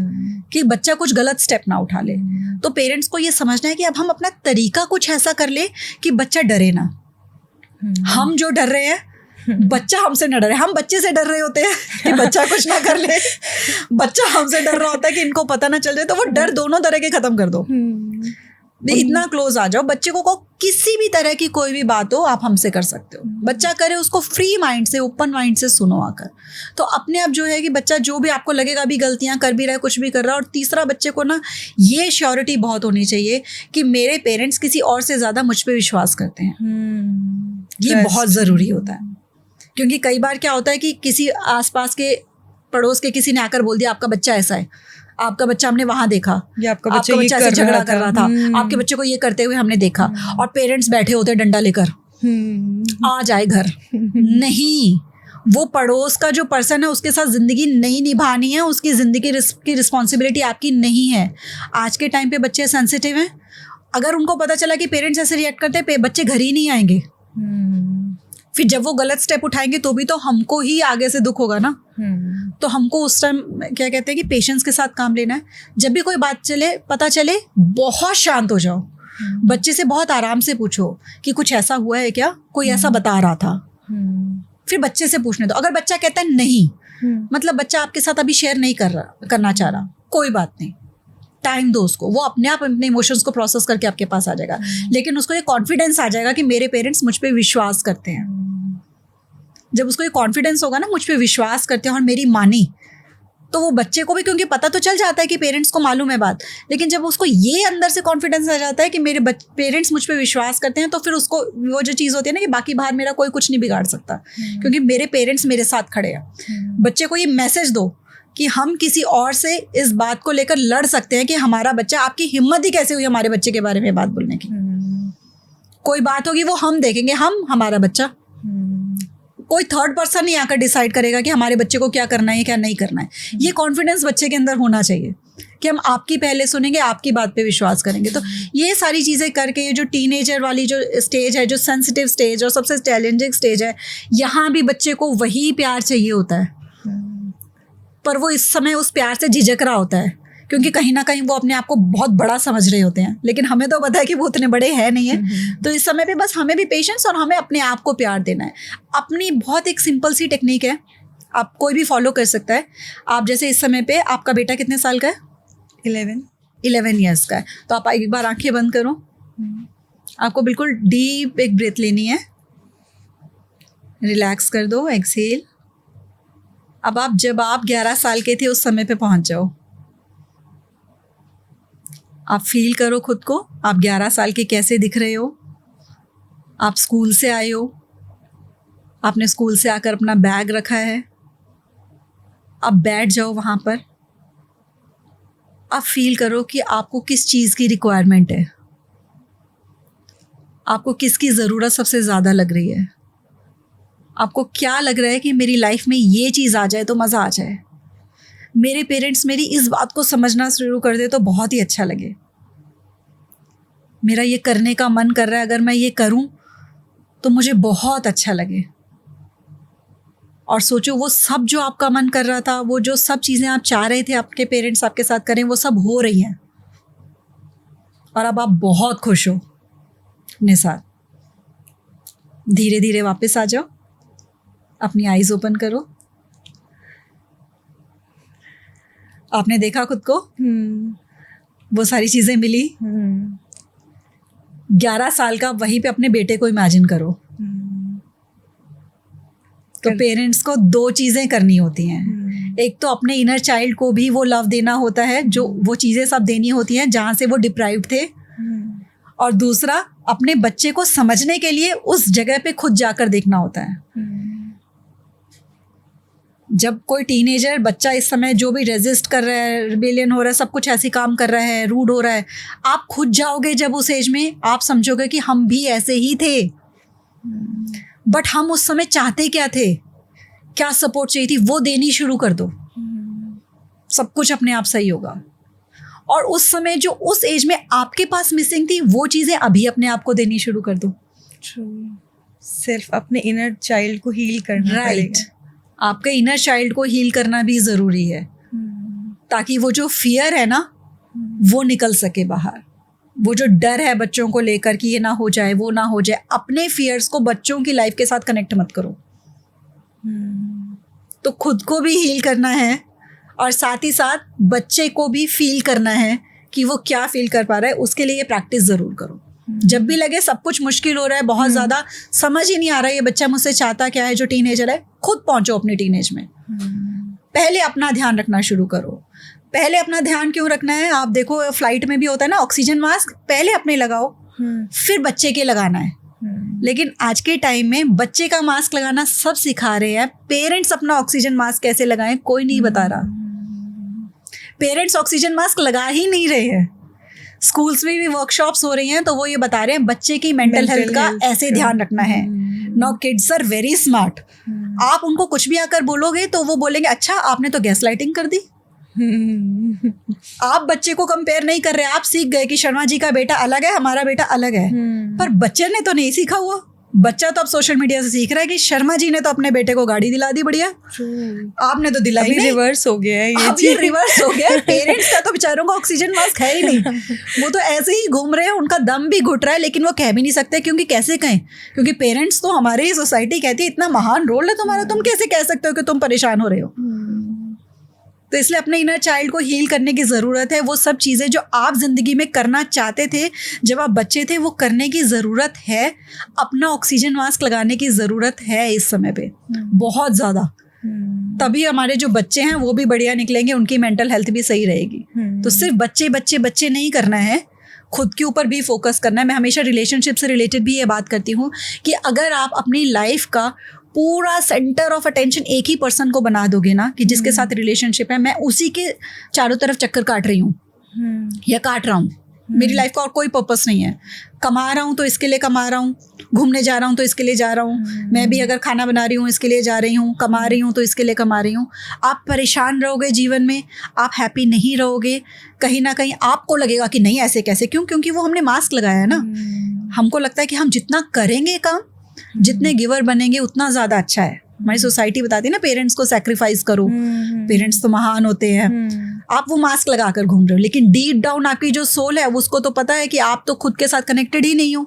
कि बच्चा कुछ गलत स्टेप ना उठा ले, तो पेरेंट्स को ये समझना है कि अब हम अपना तरीका कुछ ऐसा कर ले कि बच्चा डरे ना। हम जो डर रहे हैं बच्चा हमसे न डरे, हम बच्चे से डर रहे होते हैं कि बच्चा कुछ ना कर ले, बच्चा हमसे डर रहा होता है कि इनको पता ना चल जाए, तो वो डर दोनों तरह के खत्म कर दो। इतना क्लोज आ जाओ, बच्चे को किसी भी तरह की कोई भी बात हो आप हमसे कर सकते हो, बच्चा करे उसको फ्री माइंड से, ओपन माइंड से सुनो आकर। तो अपने आप जो है कि बच्चा जो भी आपको लगेगा भी गलतियां कर भी रहा है, कुछ भी कर रहा है। और तीसरा, बच्चे को ना ये श्योरिटी बहुत होनी चाहिए कि मेरे पेरेंट्स किसी और से ज़्यादा मुझ पर विश्वास करते हैं। ये बहुत ज़रूरी होता है, क्योंकि कई बार क्या होता है कि किसी आसपास के पड़ोस के किसी ने आकर बोल दिया आपका बच्चा ऐसा है, आपका बच्चा हमने वहां देखा, आपका बच्चा ऐसे झगड़ा कर रहा था, आपके बच्चे को ये करते हुए हमने देखा, और पेरेंट्स बैठे होते डंडा लेकर, आ जाए घर। नहीं, वो पड़ोस का जो पर्सन है उसके साथ जिंदगी नहीं निभानी है, उसकी जिंदगी की रिस्पॉन्सिबिलिटी आपकी नहीं है। आज के टाइम पे बच्चे सेंसिटिव हैं, अगर उनको पता चला कि पेरेंट्स ऐसे रिएक्ट करते हैं, बच्चे घर ही नहीं आएंगे। फिर जब वो गलत स्टेप उठाएंगे तो भी तो हमको ही आगे से दुख होगा ना। तो हमको उस टाइम क्या कहते हैं कि पेशेंस के साथ काम लेना है। जब भी कोई बात पता चले, बहुत शांत हो जाओ, बच्चे से बहुत आराम से पूछो कि कुछ ऐसा हुआ है क्या, कोई ऐसा बता रहा था। फिर बच्चे से पूछने दो। अगर बच्चा कहता है नहीं, मतलब बच्चा आपके साथ अभी शेयर नहीं करना चाह रहा, कोई बात नहीं, टाइम दो उसको, वो अपने आप अपने इमोशंस को प्रोसेस करके आपके पास आ जाएगा। लेकिन उसको ये कॉन्फिडेंस आ जाएगा कि मेरे पेरेंट्स मुझ पे विश्वास करते हैं। जब उसको ये कॉन्फिडेंस होगा ना, मुझ पे विश्वास करते हैं और मेरी मानी, तो वो बच्चे को भी, क्योंकि पता तो चल जाता है कि पेरेंट्स को मालूम है बात, लेकिन जब उसको ये अंदर से कॉन्फिडेंस आ जाता है कि मेरे पेरेंट्स मुझ पे विश्वास करते हैं, तो फिर उसको वो जो चीज़ होती है ना कि बाकी बाहर मेरा कोई कुछ नहीं बिगाड़ सकता, क्योंकि मेरे पेरेंट्स मेरे साथ खड़े हैं। बच्चे को ये मैसेज दो कि हम किसी और से इस बात को लेकर लड़ सकते हैं कि हमारा बच्चा, आपकी हिम्मत ही कैसे हुई हमारे बच्चे के बारे में बात बोलने की। कोई बात होगी वो हम देखेंगे, हम हमारा बच्चा, कोई थर्ड पर्सन नहीं आकर डिसाइड करेगा कि हमारे बच्चे को क्या करना है क्या नहीं करना है। ये कॉन्फिडेंस बच्चे के अंदर होना चाहिए कि हम आपकी पहले सुनेंगे, आपकी बात पे विश्वास करेंगे। तो ये सारी चीज़ें करके, ये जो टीनेजर वाली जो स्टेज है, जो सेंसिटिव स्टेज और सबसे चैलेंजिंग स्टेज है, यहाँ भी बच्चे को वही प्यार चाहिए होता है, पर वो इस समय उस प्यार से झिझक रहा होता है, क्योंकि कहीं ना कहीं वो अपने आप को बहुत बड़ा समझ रहे होते हैं। लेकिन हमें तो पता है कि वो उतने बड़े हैं नहीं है। तो इस समय पे बस हमें भी पेशेंस और हमें अपने आप को प्यार देना है। अपनी बहुत एक सिंपल सी टेक्निक है, आप कोई भी फॉलो कर सकता है। आप जैसे इस समय पे, आपका बेटा कितने साल का है? 11 ईयर्स का है। तो आप एक बार आंखें बंद करो, आपको बिल्कुल डीप एक ब्रेथ लेनी है, रिलैक्स कर दो, एक्सहेल। अब आप जब आप 11 साल के थे उस समय पे पहुंच जाओ। आप फील करो खुद को, आप 11 साल के कैसे दिख रहे हो। आप स्कूल से आए हो, आपने स्कूल से आकर अपना बैग रखा है, अब बैठ जाओ वहाँ पर। आप फील करो कि आपको किस चीज़ की रिक्वायरमेंट है, आपको किसकी ज़रूरत सबसे ज़्यादा लग रही है। आपको क्या लग रहा है कि मेरी लाइफ में ये चीज़ आ जाए तो मज़ा आ जाए, मेरे पेरेंट्स मेरी इस बात को समझना शुरू कर दे तो बहुत ही अच्छा लगे, मेरा ये करने का मन कर रहा है, अगर मैं ये करूं तो मुझे बहुत अच्छा लगे। और सोचो वो सब जो आपका मन कर रहा था, वो जो सब चीज़ें आप चाह रहे थे आपके पेरेंट्स आपके साथ करें, वो सब हो रही हैं और अब आप बहुत खुश हो अपने साथ। धीरे धीरे वापस आ जाओ, अपनी आईज ओपन करो। आपने देखा खुद को, वो सारी चीज़ें मिली। 11 साल का वहीं पे अपने बेटे को इमेजिन करो। तो पेरेंट्स को 2 चीज़ें करनी होती हैं। एक तो अपने इनर चाइल्ड को भी वो लव देना होता है, जो वो चीज़ें सब देनी होती हैं जहाँ से वो डिप्राइव्ड थे, और दूसरा अपने बच्चे को समझने के लिए उस जगह पे खुद जाकर देखना होता है। जब कोई टीनेजर बच्चा इस समय जो भी रेजिस्ट कर रहा है, रिबेलियन हो रहा है, सब कुछ ऐसे काम कर रहा है, रूड हो रहा है, आप खुद जाओगे जब उस एज में, आप समझोगे कि हम भी ऐसे ही थे। बट हम उस समय चाहते क्या थे, क्या सपोर्ट चाहिए थी, वो देनी शुरू कर दो, सब कुछ अपने आप सही होगा। और उस समय जो उस एज में आपके पास मिसिंग थी, वो चीज़ें अभी अपने आप को देनी शुरू कर दो। सिर्फ अपने इनर चाइल्ड को हील करना राइट। आपके इनर चाइल्ड को हील करना भी ज़रूरी है, ताकि वो जो फियर है ना वो निकल सके बाहर। वो जो डर है बच्चों को लेकर कि ये ना हो जाए, वो ना हो जाए, अपने फियर्स को बच्चों की लाइफ के साथ कनेक्ट मत करो। तो खुद को भी हील करना है और साथ ही साथ बच्चे को भी फील करना है कि वो क्या फील कर पा रहा है। उसके लिए ये प्रैक्टिस ज़रूर करो। जब भी लगे सब कुछ मुश्किल हो रहा है, बहुत ज़्यादा समझ ही नहीं आ रहा है ये बच्चा मुझसे चाहता क्या है, जो टीनेजर है, खुद पहुंचो अपनी टीनेज में। पहले अपना ध्यान रखना शुरू करो। पहले अपना ध्यान क्यों रखना है? आप देखो फ्लाइट में भी होता है ना, ऑक्सीजन मास्क पहले अपने लगाओ, फिर बच्चे के लगाना है। लेकिन आज के टाइम में बच्चे का मास्क लगाना सब सिखा रहे हैं, पेरेंट्स अपना ऑक्सीजन मास्क कैसे लगाएं कोई नहीं बता रहा। पेरेंट्स ऑक्सीजन मास्क लगा ही नहीं रहे हैं। स्कूल्स में भी वर्कशॉप्स हो रही हैं तो वो ये बता रहे हैं बच्चे की मेंटल हेल्थ का ऐसे ध्यान रखना है। Now kids are very smart. आप उनको कुछ भी आकर बोलोगे तो वो बोलेंगे अच्छा आपने तो गैस लाइटिंग कर दी। आप बच्चे को कंपेयर नहीं कर रहे, आप सीख गए कि शर्मा जी का बेटा अलग है, हमारा बेटा अलग है। पर बच्चे ने तो नहीं सीखा हुआ। बच्चा तो अब सोशल मीडिया से सीख रहा है कि शर्मा जी ने तो अपने बेटे को गाड़ी दिला दी बढ़िया, आपने तो दिलाई नहीं। रिवर्स हो गया है ये रिवर्स हो गया है। पेरेंट्स का तो बेचारों का ऑक्सीजन मास्क है ही नहीं, वो तो ऐसे ही घूम रहे हैं, उनका दम भी घुट रहा है, लेकिन वो कह भी नहीं सकते क्योंकि कैसे कहें, क्योंकि पेरेंट्स तो हमारी सोसाइटी कहती है इतना महान रोल है तुम्हारा, तुम कैसे कह सकते हो कि तुम परेशान हो रहे हो। तो इसलिए अपने इनर चाइल्ड को हील करने की ज़रूरत है। वो सब चीज़ें जो आप ज़िंदगी में करना चाहते थे जब आप बच्चे थे, वो करने की ज़रूरत है। अपना ऑक्सीजन मास्क लगाने की ज़रूरत है इस समय पे बहुत ज़्यादा। तभी हमारे जो बच्चे हैं वो भी बढ़िया निकलेंगे, उनकी मेंटल हेल्थ भी सही रहेगी। तो सिर्फ बच्चे बच्चे बच्चे नहीं करना है, खुद के ऊपर भी फोकस करना है। मैं हमेशा रिलेशनशिप से रिलेटेड भी ये बात करती हूँ कि अगर आप अपनी लाइफ का पूरा सेंटर ऑफ अटेंशन एक ही पर्सन को बना दोगे ना, कि जिसके साथ रिलेशनशिप है, मैं उसी के चारों तरफ चक्कर काट रही हूँ या काट रहा हूँ, मेरी लाइफ का और कोई पर्पस नहीं है। कमा रहा हूँ तो इसके लिए कमा रहा हूँ, घूमने जा रहा हूँ तो इसके लिए जा रहा हूँ, मैं भी अगर खाना बना रही हूँ इसके लिए जा रही हूँ, कमा रही हूँ तो इसके लिए कमा रही हूँ। आप परेशान रहोगे जीवन में, आप हैप्पी नहीं रहोगे। कहीं ना कहीं आपको लगेगा कि नहीं ऐसे कैसे, क्यों? क्योंकि वो हमने मास्क लगाया है ना। हमको लगता है कि हम जितना करेंगे काम, जितने गिवर बनेंगे उतना ज़्यादा अच्छा है। हमारी सोसाइटी बताती है ना पेरेंट्स को सैक्रिफाइस करो, पेरेंट्स तो महान होते हैं। आप वो मास्क लगा कर घूम रहे हो, लेकिन डीप डाउन आपकी जो सोल है उसको तो पता है कि आप तो खुद के साथ कनेक्टेड ही नहीं हो,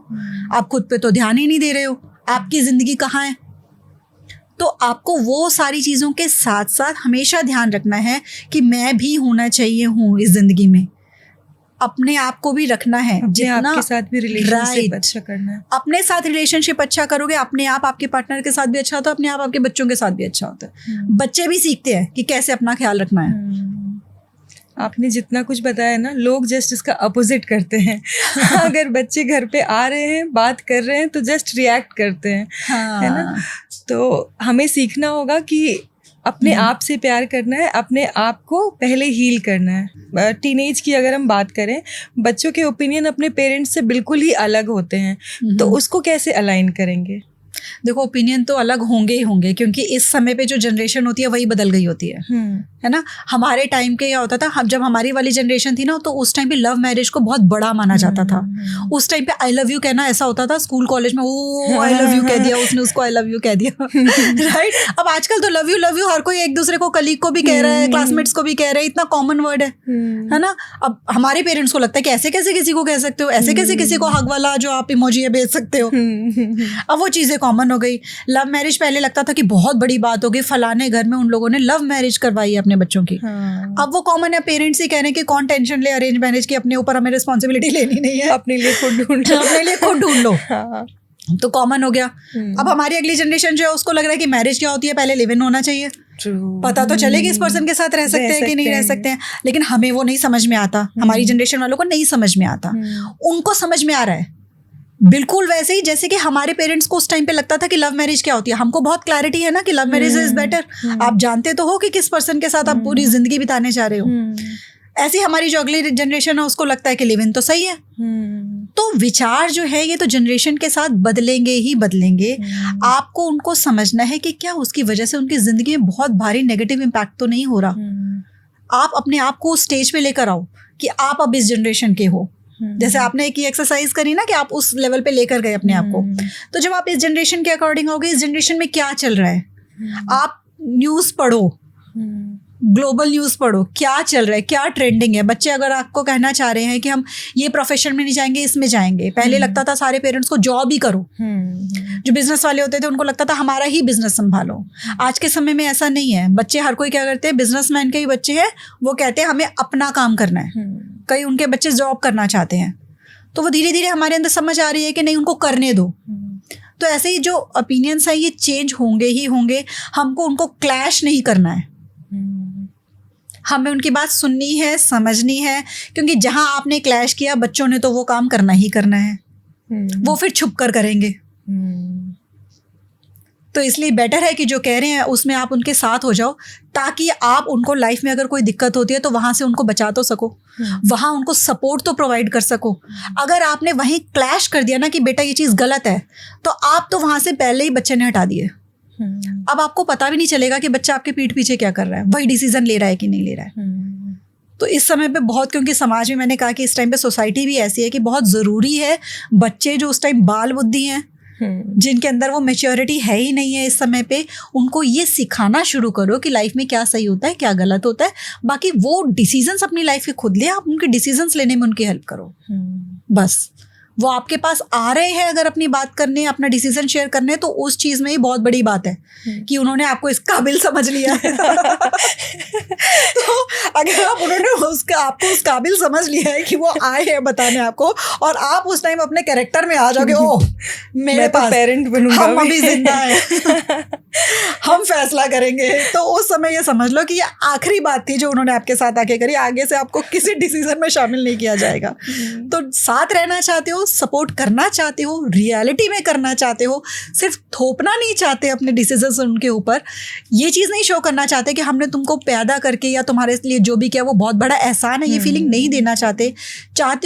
आप खुद पे तो ध्यान ही नहीं दे रहे हो, आपकी ज़िंदगी कहाँ है। तो आपको वो सारी चीज़ों के साथ साथ हमेशा ध्यान रखना है कि मैं भी होना चाहिए हूँ इस ज़िंदगी में। अपने आप को भी रखना है, जितना आपके साथ भी रिलेशनशिप अच्छा करना है। अपने साथ रिलेशनशिप अच्छा करोगे, अपने आप आपके पार्टनर के साथ भी अच्छा होता है, अपने आप आपके बच्चों के साथ भी अच्छा होता है। बच्चे भी सीखते हैं कि कैसे अपना ख्याल रखना है। आपने जितना कुछ बताया ना, लोग जस्ट इसका अपोजिट करते हैं। अगर बच्चे घर पे आ रहे हैं, बात कर रहे हैं तो जस्ट रिएक्ट करते हैं, है ना। तो हमें सीखना होगा कि अपने आप से प्यार करना है, अपने आप को पहले हील करना है। टीनेज की अगर हम बात करें, बच्चों के ओपिनियन अपने पेरेंट्स से बिल्कुल ही अलग होते हैं, तो उसको कैसे अलाइन करेंगे? देखो ओपिनियन तो अलग होंगे ही होंगे, क्योंकि इस समय पे जो जनरेशन होती है वही बदल गई होती है ना। हमारे टाइम के क्या होता था, हम जब हमारी वाली जनरेशन थी ना, तो उस टाइम पे लव मैरिज को बहुत बड़ा माना जाता था। उस टाइम पे आई लव यू कहना ऐसा होता था स्कूल कॉलेज में, ओ आई लव यू कह दिया उसने, उसको आई लव यू कह दिया। राइट। अब आजकल तो लव यू हर कोई एक दूसरे को, कलीग को भी कह रहा है, क्लासमेट्स को भी कह रहे हैं, इतना कॉमन वर्ड है ना। अब हमारे पेरेंट्स को लगता है कि ऐसे कैसे किसी को कह सकते हो, ऐसे कैसे किसी को हग वाला जो आप इमोजी भेज सकते हो। अब वो चीजें कॉमन हो गई। लव मैरिज पहले लगता था कि बहुत बड़ी बात होगी, फलाने घर में उन लोगों ने लव मैरिज करवाई है अपने बच्चों की। अब वो कॉमन है, पेरेंट्स ही कह रहे हैं कि कौन टेंशन ले अरेंज मैरिज की, अपने ऊपर हमें रिस्पॉन्सिबिलिटी लेनी नहीं है, अपने लिए खुद ढूंढ लो। तो कॉमन हो गया। अब हमारी अगली जनरेशन जो है उसको लग रहा है कि मैरिज क्या होती है, पहले लिव इन होना चाहिए, पता तो चलेगी इस पर्सन के साथ रह सकते हैं कि नहीं रह सकते हैं। लेकिन हमें वो नहीं समझ में आता, हमारी जनरेशन वालों को नहीं समझ में आता। उनको समझ में आ रहा है बिल्कुल वैसे ही जैसे कि हमारे पेरेंट्स को उस टाइम पे लगता था कि लव मैरिज क्या होती है। हमको बहुत क्लैरिटी है ना कि लव मैरिज इज बेटर। आप जानते तो हो कि किस पर्सन के साथ आप पूरी जिंदगी बिताने जा रहे हो। ऐसी हमारी जो अगली जनरेशन है उसको लगता है कि लिव इन तो सही है। तो विचार जो है ये तो जनरेशन के साथ बदलेंगे ही बदलेंगे। आपको उनको समझना है कि क्या उसकी वजह से उनकी जिंदगी में बहुत भारी नेगेटिव इम्पैक्ट तो नहीं हो रहा। आप अपने आप को स्टेज पे लेकर आओ कि आप अब इस जनरेशन के हो। जैसे आपने एक एक्सरसाइज करी ना कि आप उस लेवल पे लेकर गए अपने आप को। तो जब आप इस जनरेशन के अकॉर्डिंग होगे, इस जनरेशन में क्या चल रहा है, आप न्यूज़ पढ़ो, ग्लोबल न्यूज़ पढ़ो, क्या चल रहा है, क्या ट्रेंडिंग है। बच्चे अगर आपको कहना चाह रहे हैं कि हम ये प्रोफेशन में नहीं जाएंगे, इसमें जाएंगे, पहले लगता था सारे पेरेंट्स को जॉब ही करो, जो बिजनेस वाले होते थे उनको लगता था हमारा ही बिजनेस संभालो। आज के समय में ऐसा नहीं है। बच्चे हर कोई क्या करते हैं, बिजनेसमैन के ही बच्चे हैं, वो कहते हैं हमें अपना काम करना है। कई उनके बच्चे जॉब करना चाहते हैं, तो वो धीरे धीरे हमारे अंदर समझ आ रही है कि नहीं, उनको करने दो। तो ऐसे ही जो ओपिनियंस हैं ये चेंज होंगे ही होंगे। हमको उनको क्लैश नहीं करना है, हमें उनकी बात सुननी है, समझनी है, क्योंकि जहां आपने क्लैश किया बच्चों ने तो वो काम करना ही करना है, वो फिर छुप कर करेंगे। तो इसलिए बेटर है कि जो कह रहे हैं उसमें आप उनके साथ हो जाओ, ताकि आप उनको लाइफ में अगर कोई दिक्कत होती है तो वहाँ से उनको बचा तो सको, वहाँ उनको सपोर्ट तो प्रोवाइड कर सको। अगर आपने वहीं क्लैश कर दिया ना कि बेटा ये चीज़ गलत है, तो आप तो वहाँ से पहले ही बच्चे ने हटा दिए। अब आपको पता भी नहीं चलेगा कि बच्चा आपके पीठ पीछे क्या कर रहा है, वही डिसीजन ले रहा है कि नहीं ले रहा है। तो इस समय पे बहुत, क्योंकि समाज में मैंने कहा कि इस टाइम पे सोसाइटी भी ऐसी है कि बहुत ज़रूरी है बच्चे जो उस टाइम बाल बुद्धि हैं, जिनके अंदर वो मैच्योरिटी है ही नहीं है इस समय पे, उनको ये सिखाना शुरू करो कि लाइफ में क्या सही होता है, क्या गलत होता है। बाकी वो डिसीजंस अपनी लाइफ के खुद ले, आप उनके डिसीजंस लेने में उनकी हेल्प करो। बस वो आपके पास आ रहे हैं अगर अपनी बात करने, अपना डिसीजन शेयर करने, तो उस चीज़ में ही बहुत बड़ी बात है कि उन्होंने आपको इस काबिल समझ लिया है। तो अगर आपको उस काबिल समझ लिया है कि वो आए हैं बताने आपको, और आप उस टाइम अपने कैरेक्टर में आ जाओगे, ओह मेरे पास पेरेंट बनूंगा, हम अभी जिंदा हैं, हम फैसला करेंगे, तो उस समय ये समझ लो कि ये आखिरी बात थी जो उन्होंने आपके साथ आके करी। आगे से आपको किसी डिसीजन में शामिल नहीं किया जाएगा। तो साथ रहना चाहते हो, सपोर्ट करना चाहते हो, रियलिटी में करना चाहते हो, सिर्फ थोपना नहीं चाहते अपने डिसीजंस उनके ऊपर, ये चीज़ नहीं शो करना चाहते कि हमने तुमको पैदा करके या तुम्हारे लिए जो भी किया वो बहुत बड़ा एहसान है, ये फीलिंग नहीं देना चाहते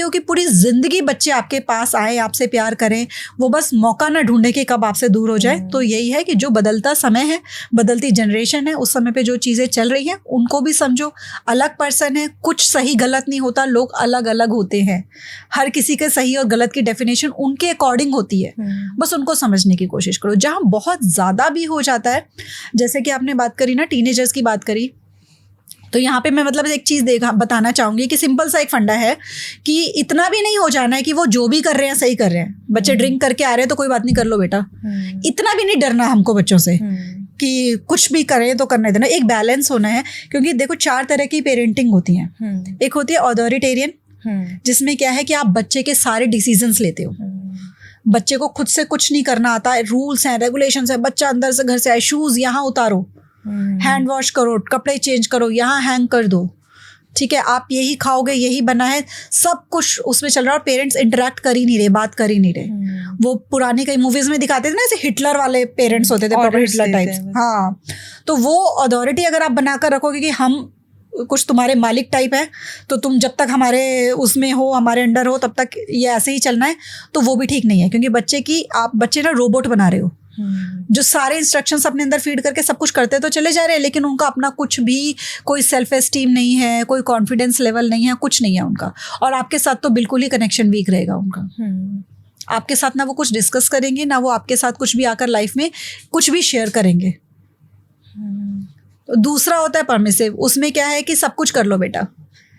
हो कि पूरी ज़िंदगी बच्चे आपके पास आए, आपसे प्यार करें, वो बस मौका ना ढूंढे कि कब आपसे दूर हो जाए। तो यही है कि जो बदलता समय है, बदलती जनरेशन है, उस समय पे जो चीज़ें चल रही हैं उनको भी समझो। अलग पर्सन है, कुछ सही गलत नहीं होता, लोग अलग अलग होते हैं, हर किसी के सही और गलत की डेफिनेशन उनके अकॉर्डिंग होती है। बस उनको समझने की कोशिश करो। जहाँ बहुत ज़्यादा भी हो जाता है, जैसे कि आपने बात करी ना, टीनेजर्स की बात करी, तो यहाँ पे मैं मतलब एक चीज़ बताना चाहूँगी कि सिंपल सा एक फंडा है कि इतना भी नहीं हो जाना है कि वो जो भी कर रहे हैं सही कर रहे हैं। बच्चे ड्रिंक करके आ रहे हैं तो कोई बात नहीं, कर लो बेटा, इतना भी नहीं डरना हमको बच्चों से कि कुछ भी करें तो करने देना। एक बैलेंस होना है, क्योंकि देखो 4 तरह की पेरेंटिंग होती हैं। एक होती है ऑथोरिटेरियन, जिसमें क्या है कि आप बच्चे के सारे डिसीजंस लेते हो, बच्चे को खुद से कुछ नहीं करना आता है, रूल्स हैं, रेगुलेशंस है, बच्चा अंदर से घर से आए, शूज़ यहाँ उतारो, हैंड वॉश करो, कपड़े चेंज करो, यहाँ हैंग कर दो, ठीक है, आप यही खाओगे, यही बना है, सब कुछ उसमें चल रहा है। और पेरेंट्स इंटरेक्ट कर ही नहीं रहे, बात कर ही नहीं रहे। वो पुरानी कई मूवीज में दिखाते थे ना, ऐसे हिटलर वाले पेरेंट्स होते थे, प्रॉपर हिटलर टाइप। हाँ, तो वो अथॉरिटी अगर आप बनाकर रखोगे कि हम कुछ तुम्हारे मालिक टाइप है, तो तुम जब तक हमारे उसमें हो, हमारे अंडर हो, तब तक ये ऐसे ही चलना है, तो वो भी ठीक नहीं है। क्योंकि आप बच्चे ना रोबोट बना रहे हो, जो सारे इंस्ट्रक्शंस अपने अंदर फीड करके सब कुछ करते तो चले जा रहे हैं, लेकिन उनका अपना कुछ भी, कोई सेल्फ एस्टीम नहीं है, कोई कॉन्फिडेंस लेवल नहीं है, कुछ नहीं है उनका। और आपके साथ तो बिल्कुल ही कनेक्शन वीक रहेगा उनका। आपके साथ ना वो कुछ डिस्कस करेंगे, ना वो आपके साथ कुछ भी आकर लाइफ में कुछ भी शेयर करेंगे। दूसरा होता है परमिसिव, उसमें क्या है कि सब कुछ कर लो बेटा,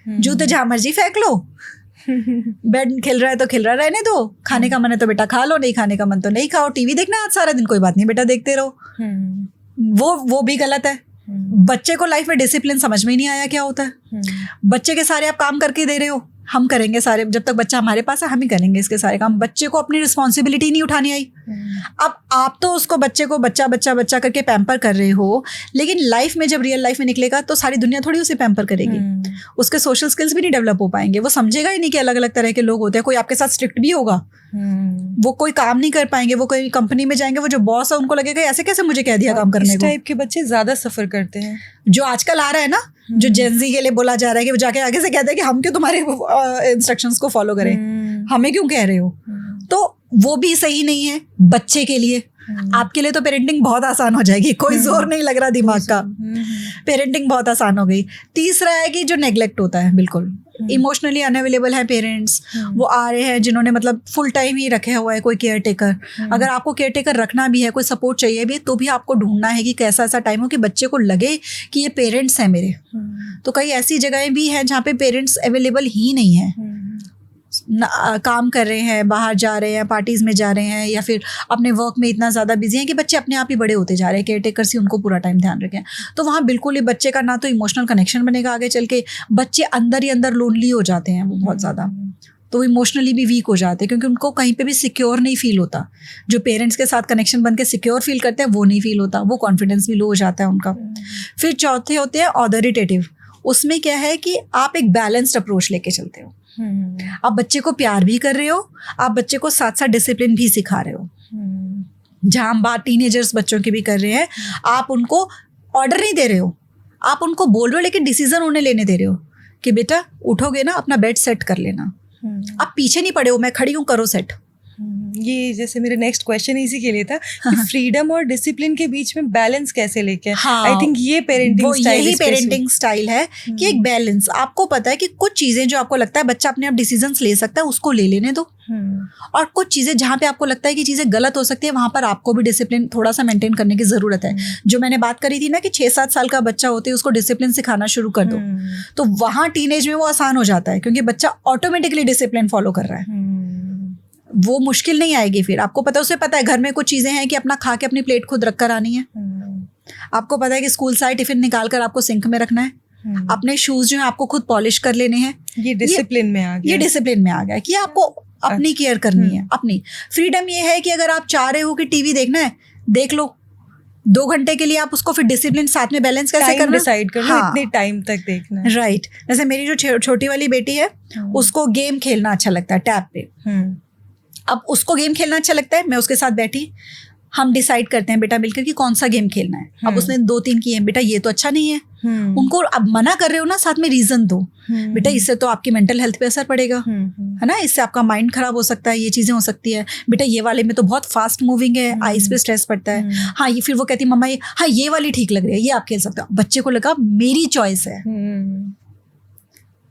जूते जहाँ मर्जी फेंक लो, बेड खेल रहा है तो खेल रहा, रहने दो, खाने का मन है तो बेटा खा लो, नहीं खाने का मन तो नहीं खाओ, टीवी देखना है आज सारा दिन, कोई बात नहीं बेटा देखते रहो। वो भी गलत है। बच्चे को लाइफ में डिसिप्लिन समझ में ही नहीं आया क्या होता है। बच्चे के सारे आप काम करके दे रहे हो, हम करेंगे सारे, जब तक बच्चा हमारे पास है हम ही करेंगे इसके सारे काम। बच्चे को अपनी रिस्पॉन्सिबिलिटी नहीं उठानी आई। अब आप तो उसको बच्चे को बच्चा बच्चा बच्चा करके पैम्पर कर रहे हो, लेकिन लाइफ में जब रियल लाइफ में निकलेगा तो सारी दुनिया थोड़ी उसे पैम्पर करेगी। उसके सोशल स्किल्स भी नहीं डेवलप हो पाएंगे, वो समझेगा ही नहीं कि अलग अलग तरह के लोग होते हैं। कोई आपके साथ स्ट्रिक्ट भी होगा, वो कोई काम नहीं कर पाएंगे। वो कोई कंपनी में जाएंगे, वो जो बॉस है उनको लगेगा ऐसे कैसे मुझे कह दिया काम करने को। इस टाइप के बच्चे ज्यादा सफर करते हैं। जो आजकल आ रहा है ना, जो जेनजी के लिए बोला जा रहा है कि वो जाके आगे से कहते हैं कि हम क्यों तुम्हारे इंस्ट्रक्शंस को फॉलो करें, हमें क्यों कह रहे हो। तो वो भी सही नहीं है बच्चे के लिए। आपके लिए तो पेरेंटिंग बहुत आसान हो जाएगी, कोई जोर नहीं लग रहा दिमाग का, पेरेंटिंग बहुत आसान हो गई। तीसरा है कि जो नेग्लेक्ट होता है, बिल्कुल इमोशनली अनअवेलेबल है पेरेंट्स, वो आ रहे हैं जिन्होंने मतलब फुल टाइम ही रखे हुआ है कोई केयर टेकर। अगर आपको केयर टेकर रखना भी है, कोई सपोर्ट चाहिए भी, तो भी आपको ढूंढना है कि कैसा ऐसा टाइम हो कि बच्चे को लगे कि ये पेरेंट्स हैं मेरे। तो कई ऐसी जगहें भी हैं जहाँ पे पेरेंट्स अवेलेबल ही नहीं है, काम कर रहे हैं, बाहर जा रहे हैं, पार्टीज़ में जा रहे हैं, या फिर अपने वर्क में इतना ज़्यादा बिजी हैं कि बच्चे अपने आप ही बड़े होते जा रहे हैं, केयर टेकर्स ही उनको पूरा टाइम ध्यान रखें। तो वहाँ बिल्कुल ही बच्चे का ना तो इमोशनल कनेक्शन बनेगा, आगे चल के बच्चे अंदर ही अंदर लोनली हो जाते हैं वो बहुत ज़्यादा, तो वो इमोशनली भी वीक हो जाते हैं क्योंकि उनको कहीं पे भी सिक्योर नहीं फील होता। जो पेरेंट्स के साथ कनेक्शन बन के सिक्योर फील करते हैं वो नहीं फील होता, वो कॉन्फिडेंस भी लो हो जाता है उनका। फिर चौथे होते हैं ऑथोरिटेटिव। उसमें क्या है कि आप एक बैलेंस्ड अप्रोच लेके चलते हो। आप बच्चे को प्यार भी कर रहे हो, आप बच्चे को साथ साथ डिसिप्लिन भी सिखा रहे हो। जहाँ हम बात टीनेजर्स बच्चों की भी कर रहे हैं, आप उनको ऑर्डर नहीं दे रहे हो, आप उनको बोल रहे हो लेकिन डिसीजन उन्हें लेने दे रहे हो कि बेटा उठोगे ना, अपना बेड सेट कर लेना। आप पीछे नहीं पड़े हो, मैं खड़ी हूँ, करो सेट। ये जैसे मेरे नेक्स्ट क्वेश्चन इसी के लिए था कि फ्रीडम और डिसिप्लिन के बीच में बैलेंस कैसे लेके, आई थिंक ये पेरेंटिंग स्टाइल, यही पेरेंटिंग स्टाइल है कि एक बैलेंस। आपको पता है कि कुछ चीजें जो आपको लगता है बच्चा अपने आप डिसीजंस ले सकता है, उसको ले लेने दो, और कुछ चीजें जहाँ पे आपको लगता है कि चीजें गलत हो सकती है, वहां पर आपको भी डिसिप्लिन थोड़ा सा मेंटेन करने की जरूरत है। जो मैंने बात करी थी ना कि 6-7 साल का बच्चा होते है उसको डिसिप्लिन सिखाना शुरू कर दो, तो वहां टीनेज में वो आसान हो जाता है क्योंकि बच्चा ऑटोमेटिकली डिसिप्लिन फॉलो कर रहा है, वो मुश्किल नहीं आएगी। फिर आपको पता है, उसे पता है घर में कुछ चीजें हैं कि अपना खा के अपनी प्लेट खुद रख कर आनी है, आपको पता है कि स्कूल से आए टिफिन निकाल कर आपको सिंक में रखना है, अपने शूज जो है आपको खुद पॉलिश कर लेने हैं। ये डिसिप्लिन में आ गया, ये डिसिप्लिन में आ गया कि आपको अपनी केयर करनी है, अपनी फ्रीडम। ये है कि अगर आप चाह रहे हो कि टीवी देखना है, देख लो 2 घंटे के लिए, आप उसको फिर डिसिप्लिन साथ में बैलेंस कैसे करना, डिसाइड करना, इतने टाइम तक देखना है। राइट। जैसे मेरी जो छोटी वाली बेटी है, उसको गेम खेलना अच्छा लगता है टैब पे। अब उसको गेम खेलना अच्छा लगता है, मैं उसके साथ बैठी, हम डिसाइड करते हैं बेटा मिलकर कि कौन सा गेम खेलना है। अब उसने 2-3 किए हैं, बेटा ये तो अच्छा नहीं है, उनको अब मना कर रहे हो ना, साथ में रीजन दो, बेटा इससे तो आपकी मेंटल हेल्थ पे असर पड़ेगा, है ना, इससे आपका माइंड खराब हो सकता है, ये चीजें हो सकती है, बेटा ये वाले में तो बहुत फास्ट मूविंग है, आईज पे स्ट्रेस पड़ता है। हाँ, ये फिर वो कहती मम्मा ये, हाँ ये वाली ठीक लग रही है, ये आप खेल सकते हो। बच्चे को लगा मेरी चॉइस है,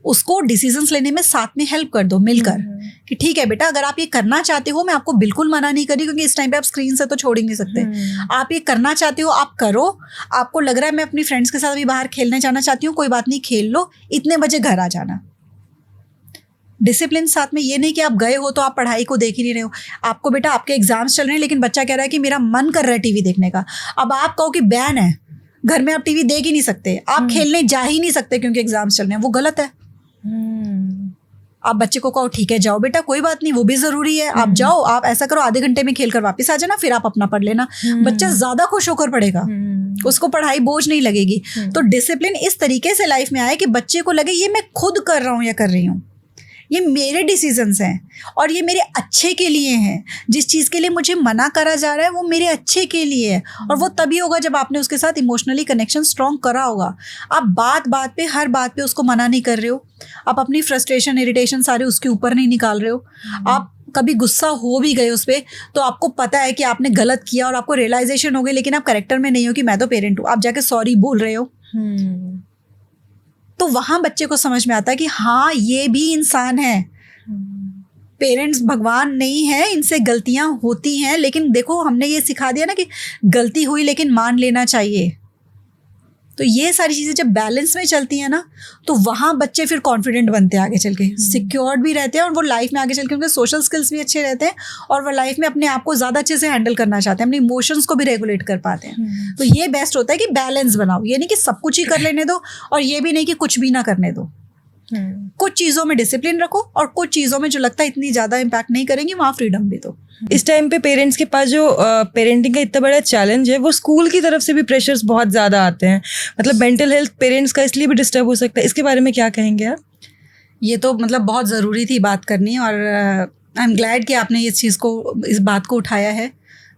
उसको डिसीजंस लेने में साथ में हेल्प कर दो मिलकर कि ठीक है बेटा, अगर आप ये करना चाहते हो, मैं आपको बिल्कुल मना नहीं कर रही, क्योंकि इस टाइम पे आप स्क्रीन से तो छोड़ ही नहीं सकते। आप ये करना चाहते हो आप करो, आपको लग रहा है मैं अपनी फ्रेंड्स के साथ अभी बाहर खेलने जाना चाहती हूँ, कोई बात नहीं, खेल लो, इतने बजे घर आ जाना। डिसिप्लिन साथ में, ये नहीं कि आप गए हो तो आप पढ़ाई को देख ही नहीं रहे हो। आपको बेटा आपके एग्जाम्स चल रहे हैं, लेकिन बच्चा कह रहा है कि मेरा मन कर रहा है टीवी देखने का। अब आप कहो कि बैन है, घर में आप टीवी देख ही नहीं सकते, आप खेलने जा ही नहीं सकते क्योंकि एग्जाम्स चल रहे हैं, वो गलत है। आप बच्चे को कहो ठीक है जाओ बेटा, कोई बात नहीं, वो भी जरूरी है, आप जाओ, आप ऐसा करो आधे घंटे में खेलकर वापस आ जाना, फिर आप अपना पढ़ लेना। बच्चा ज्यादा खुश होकर पढ़ेगा, उसको पढ़ाई बोझ नहीं लगेगी। तो डिसिप्लिन इस तरीके से लाइफ में आए कि बच्चे को लगे ये मैं खुद कर रहा हूँ या कर रही हूँ, ये मेरे डिसीजंस हैं और ये मेरे अच्छे के लिए हैं। जिस चीज़ के लिए मुझे मना करा जा रहा है वो मेरे अच्छे के लिए है, और वो तभी होगा जब आपने उसके साथ इमोशनली कनेक्शन स्ट्रॉन्ग करा होगा। आप बात बात पे, हर बात पे उसको मना नहीं कर रहे हो, आप अपनी फ्रस्ट्रेशन इरिटेशन सारे उसके ऊपर नहीं निकाल रहे हो। आप कभी गुस्सा हो भी गए उस पर तो आपको पता है कि आपने गलत किया और आपको रियलाइजेशन हो गई, लेकिन आप कैरेक्टर में नहीं हो कि मैं तो पेरेंट हूँ, आप जाके सॉरी बोल रहे हो। तो वहां बच्चे को समझ में आता है कि हाँ ये भी इंसान है, पेरेंट्स भगवान नहीं है, इनसे गलतियां होती हैं, लेकिन देखो हमने ये सिखा दिया ना कि गलती हुई लेकिन मान लेना चाहिए। तो ये सारी चीज़ें जब बैलेंस में चलती हैं ना, तो वहाँ बच्चे फिर कॉन्फिडेंट बनते हैं, आगे चल के सिक्योर्ड भी रहते हैं, और वो लाइफ में आगे चल के उनके सोशल स्किल्स भी अच्छे रहते हैं, और वो लाइफ में अपने आप को ज़्यादा अच्छे से हैंडल करना चाहते हैं, अपने इमोशंस को भी रेगुलेट कर पाते हैं। तो ये बेस्ट होता है कि बैलेंस बनाओ, ये नहीं कि सब कुछ ही कर लेने दो, और ये भी नहीं कि कुछ भी ना करने दो। कुछ चीज़ों में डिसिप्लिन रखो, और कुछ चीज़ों में जो लगता है इतनी ज़्यादा इम्पैक्ट नहीं करेंगी, वहाँ फ्रीडम भी दो। इस टाइम पे पेरेंट्स के पास जो पेरेंटिंग का इतना बड़ा चैलेंज है, वो स्कूल की तरफ से भी प्रेशर्स बहुत ज़्यादा आते हैं। मतलब मेंटल हेल्थ पेरेंट्स का इसलिए भी डिस्टर्ब हो सकता है, इसके बारे में क्या कहेंगे आप? ये तो मतलब बहुत ज़रूरी थी बात करनी, और आई एम ग्लैड कि आपने इस बात को उठाया है।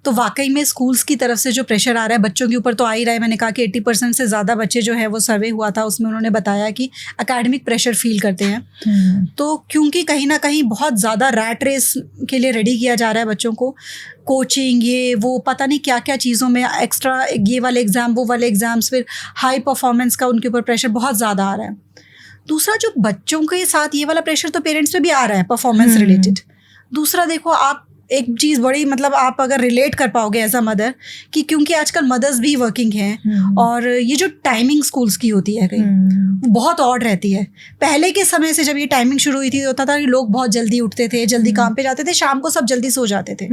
तो वाकई में स्कूल्स की तरफ से जो प्रेशर आ रहा है बच्चों के ऊपर तो आ ही रहा है। मैंने कहा कि 80% से ज़्यादा बच्चे जो है, वो सर्वे हुआ था उसमें उन्होंने बताया कि एकेडमिक प्रेशर फील करते हैं। तो क्योंकि कहीं ना कहीं बहुत ज़्यादा रैट रेस के लिए रेडी किया जा रहा है बच्चों को, कोचिंग ये वो पता नहीं क्या क्या चीज़ों में एक्स्ट्रा, ये वाले एग्ज़ाम वो वाले एग्ज़ाम्स, फिर हाई परफॉर्मेंस का उनके ऊपर प्रेशर बहुत ज़्यादा आ रहा है। दूसरा जो बच्चों के साथ ये वाला प्रेशर तो पेरेंट्स पे भी आ रहा है परफॉर्मेंस रिलेटेड। दूसरा देखो आप एक चीज़ बड़ी मतलब आप अगर रिलेट कर पाओगे एज अ मदर कि क्योंकि आजकल मदर्स भी वर्किंग हैं और ये जो टाइमिंग स्कूल्स की होती है कहीं बहुत ऑड रहती है। पहले के समय से जब ये टाइमिंग शुरू हुई थी तो होता था कि लोग बहुत जल्दी उठते थे, जल्दी काम पे जाते थे, शाम को सब जल्दी सो जाते थे,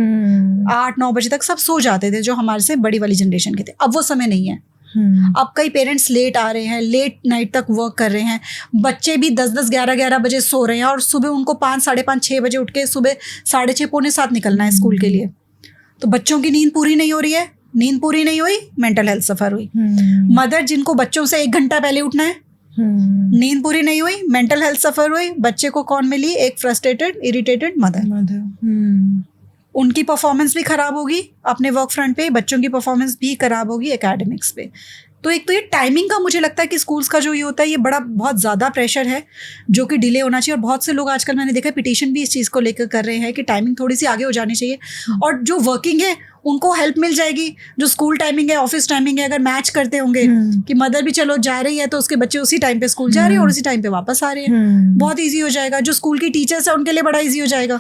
8-9 बजे तक सब सो जाते थे जो हमारे से बड़ी वाली जनरेशन के थे। अब वो समय नहीं है। अब कई पेरेंट्स लेट आ रहे हैं, लेट नाइट तक वर्क कर रहे हैं, बच्चे भी 10-10 11-11 बजे सो रहे हैं और सुबह उनको 5, 5:30, 6 बजे उठ के सुबह 6:30, 6:45 निकलना है स्कूल के लिए। तो बच्चों की नींद पूरी नहीं हो रही है, नींद पूरी नहीं हुई, मेंटल हेल्थ सफ़र हुई। मदर जिनको बच्चों से 1 घंटा पहले उठना है, नींद पूरी नहीं हुई, मेंटल हेल्थ सफ़र हुई। बच्चे को कौन मिली? एक फ्रस्ट्रेटेड इरिटेटेड मदर। उनकी परफॉर्मेंस भी ख़राब होगी अपने वर्क फ्रंट पे, बच्चों की परफॉर्मेंस भी ख़राब होगी एकेडमिक्स पे। तो एक तो ये टाइमिंग का मुझे लगता है कि स्कूल्स का जो ये होता है ये बड़ा बहुत ज़्यादा प्रेशर है जो कि डिले होना चाहिए। और बहुत से लोग आजकल मैंने देखा पिटीशन भी इस चीज़ को लेकर कर रहे हैं कि टाइमिंग थोड़ी सी आगे हो जानी चाहिए। और जो वर्किंग है उनको हेल्प मिल जाएगी, जो स्कूल टाइमिंग है, ऑफिस टाइमिंग है, अगर मैच करते होंगे कि मदर भी चलो जा रही है तो उसके बच्चे उसी टाइम पे स्कूल जा रहे हैं और उसी टाइम पे वापस आ रहे हैं, बहुत ईजी हो जाएगा। जो स्कूल की टीचर्स है उनके लिए बड़ा ईजी हो जाएगा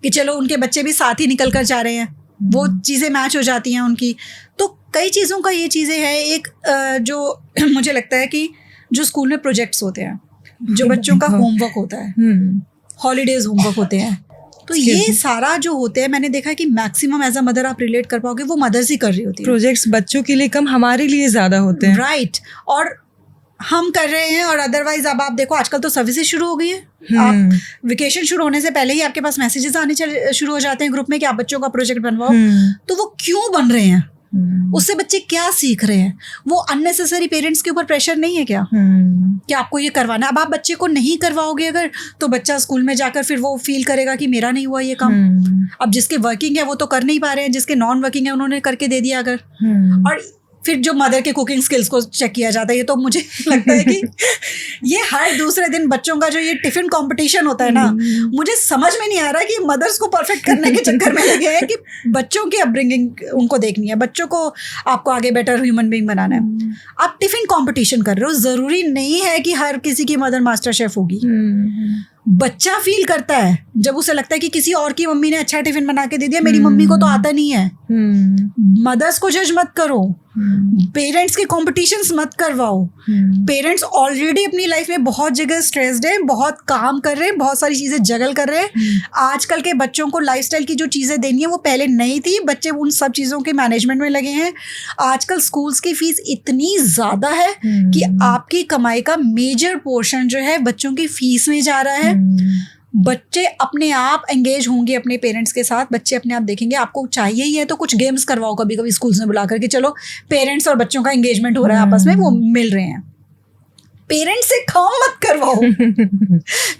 कि चलो उनके बच्चे भी साथ ही निकल कर जा रहे हैं, वो चीज़ें मैच हो जाती हैं उनकी। तो कई चीज़ों का ये चीज़ें हैं। एक जो मुझे लगता है कि जो स्कूल में प्रोजेक्ट्स होते हैं, जो बच्चों का होमवर्क होता है, हॉलीडेज होमवर्क होते हैं, तो ये सारा जो होते हैं मैंने देखा कि मैक्सिमम एज अ मदर आप रिलेट कर पाओगे वो मदर्स ही कर रही होती है। प्रोजेक्ट्स बच्चों के लिए कम, हमारे लिए ज़्यादा होते हैं। राइट। और हम कर रहे हैं और अदरवाइज अब आप देखो आजकल तो सर्विसेज शुरू हो गई है। आप वेकेशन शुरू होने से पहले ही आपके पास मैसेजेस आने शुरू हो जाते हैं ग्रुप में कि आप बच्चों का प्रोजेक्ट बनवाओ। तो वो क्यों बन रहे हैं, उससे बच्चे क्या सीख रहे हैं? वो अननेसेसरी पेरेंट्स के ऊपर प्रेशर नहीं है क्या कि आपको ये करवाना? अब आप बच्चे को नहीं करवाओगे अगर, तो बच्चा स्कूल में जाकर फिर वो फील करेगा कि मेरा नहीं हुआ ये काम। अब जिसके वर्किंग है वो तो कर नहीं पा रहे हैं, जिसके नॉन वर्किंग है उन्होंने करके दे दिया अगर। और फिर जो मदर के कुकिंग स्किल्स को चेक किया जाता है, ये तो मुझे लगता है कि ये हर दूसरे दिन बच्चों का जो ये टिफिन कंपटीशन होता है ना, मुझे समझ में नहीं आ रहा कि मदर्स को परफेक्ट करने के चक्कर में लगे हैं कि बच्चों की अपब्रिंगिंग उनको देखनी है, बच्चों को आपको आगे बेटर ह्यूमन बीइंग बनाना है। आप टिफिन कंपटीशन कर रहे हो, ज़रूरी नहीं है कि हर किसी की मदर मास्टर शेफ होगी। बच्चा फील करता है जब उसे लगता है कि किसी और की मम्मी ने अच्छा टिफिन बना के दे दिया, मेरी मम्मी को तो आता नहीं है। मदर्स को जज मत करो, पेरेंट्स के कॉम्पिटिशन्स मत करवाओ। पेरेंट्स ऑलरेडी अपनी लाइफ में बहुत जगह स्ट्रेस्ड है, बहुत काम कर रहे हैं, बहुत सारी चीज़ें जगल कर रहे हैं। आजकल के बच्चों को लाइफस्टाइल की जो चीज़ें देनी है वो पहले नहीं थी, बच्चे उन सब चीज़ों के मैनेजमेंट में लगे हैं। आजकल स्कूल्स की फीस इतनी ज़्यादा है कि आपकी कमाई का मेजर पोर्शन जो है बच्चों की फीस में जा रहा है। बच्चे अपने आप एंगेज होंगे अपने पेरेंट्स के साथ, बच्चे अपने आप देखेंगे। आपको चाहिए ही है तो कुछ गेम्स करवाओ कभी कभी स्कूल्स में बुला करके, चलो पेरेंट्स और बच्चों का एंगेजमेंट हो रहा है आपस में, वो मिल रहे हैं। पेरेंट्स से काम मत करवाओ।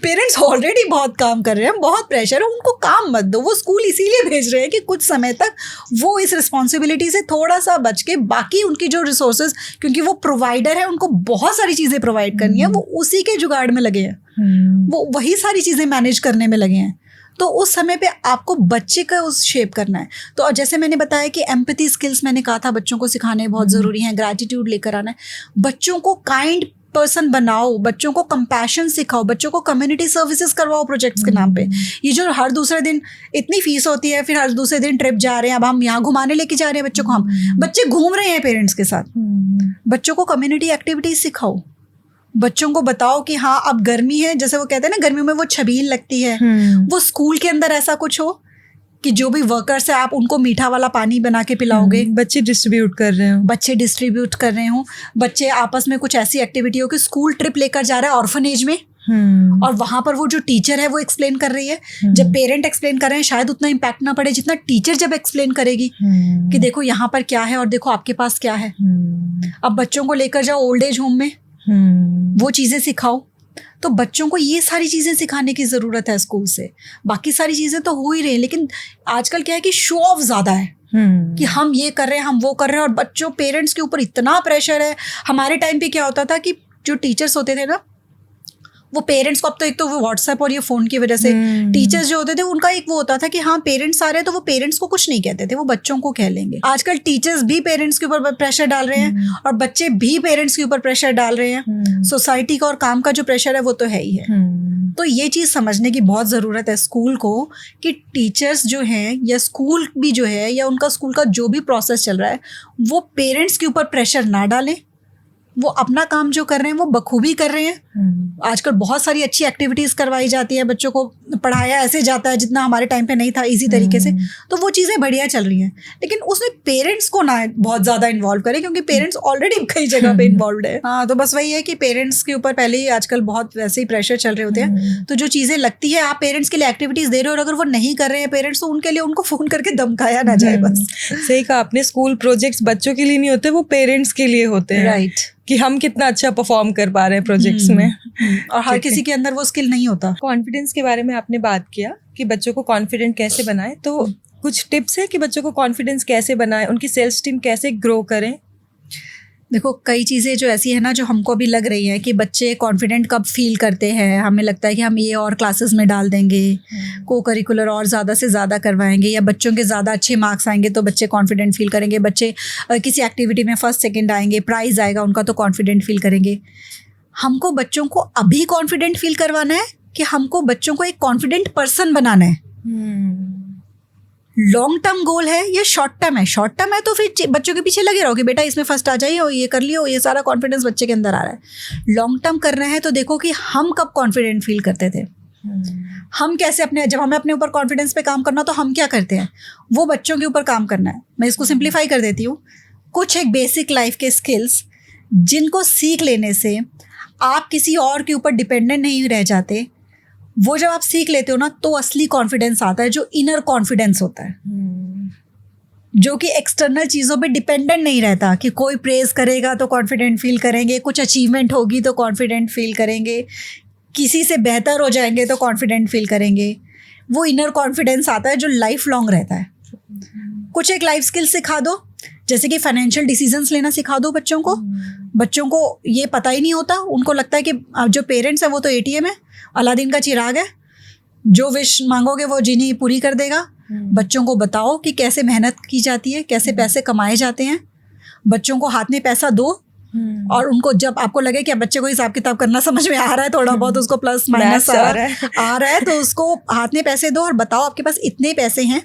पेरेंट्स ऑलरेडी बहुत काम कर रहे हैं, बहुत प्रेशर है, उनको काम मत दो। वो स्कूल इसीलिए भेज रहे हैं कि कुछ समय तक वो इस रिस्पॉन्सिबिलिटी से थोड़ा सा बच के, बाकी उनकी जो रिसोर्सेज, क्योंकि वो प्रोवाइडर है, उनको बहुत सारी चीज़ें प्रोवाइड करनी है, वो उसी के जुगाड़ में लगे हैं, वो वही सारी चीज़ें मैनेज करने में लगे हैं। तो उस समय पे आपको बच्चे का उस शेप करना है। तो जैसे मैंने बताया कि एम्पैथी स्किल्स मैंने कहा था बच्चों को सिखाने बहुत ज़रूरी हैं, ग्रैटिट्यूड लेकर आना है, बच्चों को काइंड पर्सन बनाओ, बच्चों को कंपैशन सिखाओ, बच्चों को कम्युनिटी सर्विसेज करवाओ प्रोजेक्ट्स के नाम पे। ये जो हर दूसरे दिन इतनी फीस होती है, फिर हर दूसरे दिन ट्रिप जा रहे हैं, अब हम यहाँ घुमाने लेके जा रहे हैं बच्चों को, हम बच्चे घूम रहे हैं पेरेंट्स के साथ, बच्चों को कम्युनिटी एक्टिविटीज सिखाओ, बच्चों को बताओ कि हाँ अब गर्मी है, जैसे वो कहते हैं ना गर्मियों में वो छबील लगती है, वो स्कूल के अंदर ऐसा कुछ हो कि जो भी वर्कर्स है आप उनको मीठा वाला पानी बना के पिलाओगे, बच्चे डिस्ट्रीब्यूट कर रहे हो, बच्चे आपस में कुछ ऐसी एक्टिविटी हो कि स्कूल ट्रिप लेकर जा रहा है ऑर्फनेज में, और वहाँ पर वो जो टीचर है वो एक्सप्लेन कर रही है। जब पेरेंट एक्सप्लेन कर रहे हैं शायद उतना इम्पैक्ट ना पड़े जितना टीचर जब एक्सप्लेन करेगी कि देखो यहाँ पर क्या है और देखो आपके पास क्या है। अब बच्चों को लेकर जाओ ओल्ड एज होम में, वो चीज़ें सिखाओ। तो बच्चों को ये सारी चीज़ें सिखाने की ज़रूरत है स्कूल से। बाकी सारी चीज़ें तो हो ही रही हैं, लेकिन आजकल क्या है कि शो ऑफ ज़्यादा है कि हम ये कर रहे हैं, हम वो कर रहे हैं, और बच्चों पेरेंट्स के ऊपर इतना प्रेशर है। हमारे टाइम पे क्या होता था कि जो टीचर्स होते थे ना वो पेरेंट्स को, अब तो एक तो वो व्हाट्सएप और ये फ़ोन की वजह से टीचर्स जो होते थे उनका एक वो होता था कि हाँ पेरेंट्स आ रहे हैं तो वो पेरेंट्स को कुछ नहीं कहते थे, वो बच्चों को कह लेंगे। आजकल टीचर्स भी पेरेंट्स के ऊपर प्रेशर डाल रहे हैं और बच्चे भी पेरेंट्स के ऊपर प्रेशर डाल रहे हैं। सोसाइटी का और काम का जो प्रेशर है वो तो है ही है। तो ये चीज़ समझने की बहुत ज़रूरत है स्कूल को कि टीचर्स जो हैं या स्कूल भी जो है या उनका स्कूल का जो भी प्रोसेस चल रहा है वो पेरेंट्स के ऊपर प्रेशर ना डालें, वो अपना काम जो कर रहे हैं वो बखूबी कर रहे हैं। आजकल बहुत सारी अच्छी एक्टिविटीज़ करवाई जाती है, बच्चों को पढ़ाया ऐसे जाता है जितना हमारे टाइम पे नहीं था, इजी तरीके से, तो वो चीज़ें बढ़िया चल रही हैं। लेकिन उसमें पेरेंट्स को ना बहुत ज़्यादा इन्वॉल्व करें क्योंकि पेरेंट्स ऑलरेडी कई जगह पे इन्वॉल्व है। हाँ, तो बस वही है कि पेरेंट्स के ऊपर पहले ही आजकल बहुत वैसे ही प्रेशर चल रहे होते हैं। तो जो चीज़ें लगती है आप पेरेंट्स के लिए एक्टिविटीज़ दे रहे हो और अगर वो नहीं कर रहे हैं पेरेंट्स, तो उनके लिए उनको फ़ोन करके धमकाया ना जाए बस। सही कहा आपने, स्कूल प्रोजेक्ट्स बच्चों के लिए नहीं होते, वो पेरेंट्स के लिए होते हैं। राइट, कि हम कितना अच्छा परफॉर्म कर पा रहे हैं प्रोजेक्ट्स में। और हर किसी के अंदर वो स्किल नहीं होता। कॉन्फिडेंस के बारे में आपने बात किया कि बच्चों को कॉन्फिडेंट कैसे बनाएं, तो कुछ टिप्स है कि बच्चों को कॉन्फिडेंस कैसे बनाएं, उनकी सेल्फ स्टीम कैसे ग्रो करें? देखो, कई चीज़ें जो ऐसी है ना जो हमको भी लग रही है कि बच्चे कॉन्फिडेंट कब फील करते हैं, हमें लगता है कि हम ये और क्लासेस में डाल देंगे, को करिकुलर और ज़्यादा से ज़्यादा करवाएंगे या बच्चों के ज़्यादा अच्छे मार्क्स आएंगे तो बच्चे कॉन्फिडेंट फील करेंगे, बच्चे किसी एक्टिविटी में फर्स्ट सेकंड आएंगे, प्राइज़ आएगा उनका तो कॉन्फिडेंट फील करेंगे। हमको बच्चों को अभी कॉन्फिडेंट फील करवाना है कि हमको बच्चों को एक कॉन्फिडेंट पर्सन बनाना है? लॉन्ग टर्म गोल है या शॉर्ट टर्म है? शॉर्ट टर्म है तो फिर बच्चों के पीछे लगे रहो कि बेटा इसमें फर्स्ट आ जाइए और ये कर लियो, ये सारा कॉन्फिडेंस बच्चे के अंदर आ रहा है। लॉन्ग टर्म करना है तो देखो कि हम कब कॉन्फिडेंट फील करते थे, हम कैसे अपने, जब हमें अपने ऊपर कॉन्फिडेंस पे काम करना तो हम क्या करते हैं, वो बच्चों के ऊपर काम करना है। मैं इसको सिंप्लीफाई कर देती हूँ, कुछ एक बेसिक लाइफ के स्किल्स जिनको सीख लेने से आप किसी और के ऊपर डिपेंडेंट नहीं रह जाते। वो जब आप सीख लेते हो ना तो असली कॉन्फिडेंस आता है, जो इनर कॉन्फिडेंस होता है, जो कि एक्सटर्नल चीज़ों पे डिपेंडेंट नहीं रहता कि कोई प्रेज करेगा तो कॉन्फिडेंट फील करेंगे, कुछ अचीवमेंट होगी तो कॉन्फिडेंट फील करेंगे, किसी से बेहतर हो जाएंगे तो कॉन्फिडेंट फील करेंगे। वो इनर कॉन्फिडेंस आता है जो लाइफ लॉन्ग रहता है। कुछ एक लाइफ स्किल सिखा दो, जैसे कि फाइनेंशियल डिसीजंस लेना सिखा दो बच्चों को। बच्चों को ये पता ही नहीं होता, उनको लगता है कि जो पेरेंट्स है वो तो एटीएम है, अलादीन का चिराग है, जो विश मांगोगे वो जिनी पूरी कर देगा। बच्चों को बताओ कि कैसे मेहनत की जाती है, कैसे पैसे कमाए जाते हैं। बच्चों को हाथ में पैसा दो और उनको जब आपको लगे कि अब बच्चे को हिसाब किताब करना समझ में आ रहा है, थोड़ा बहुत उसको प्लस माइनस आ रहा है, तो उसको हाथ में पैसे दो और बताओ आपके पास इतने पैसे हैं,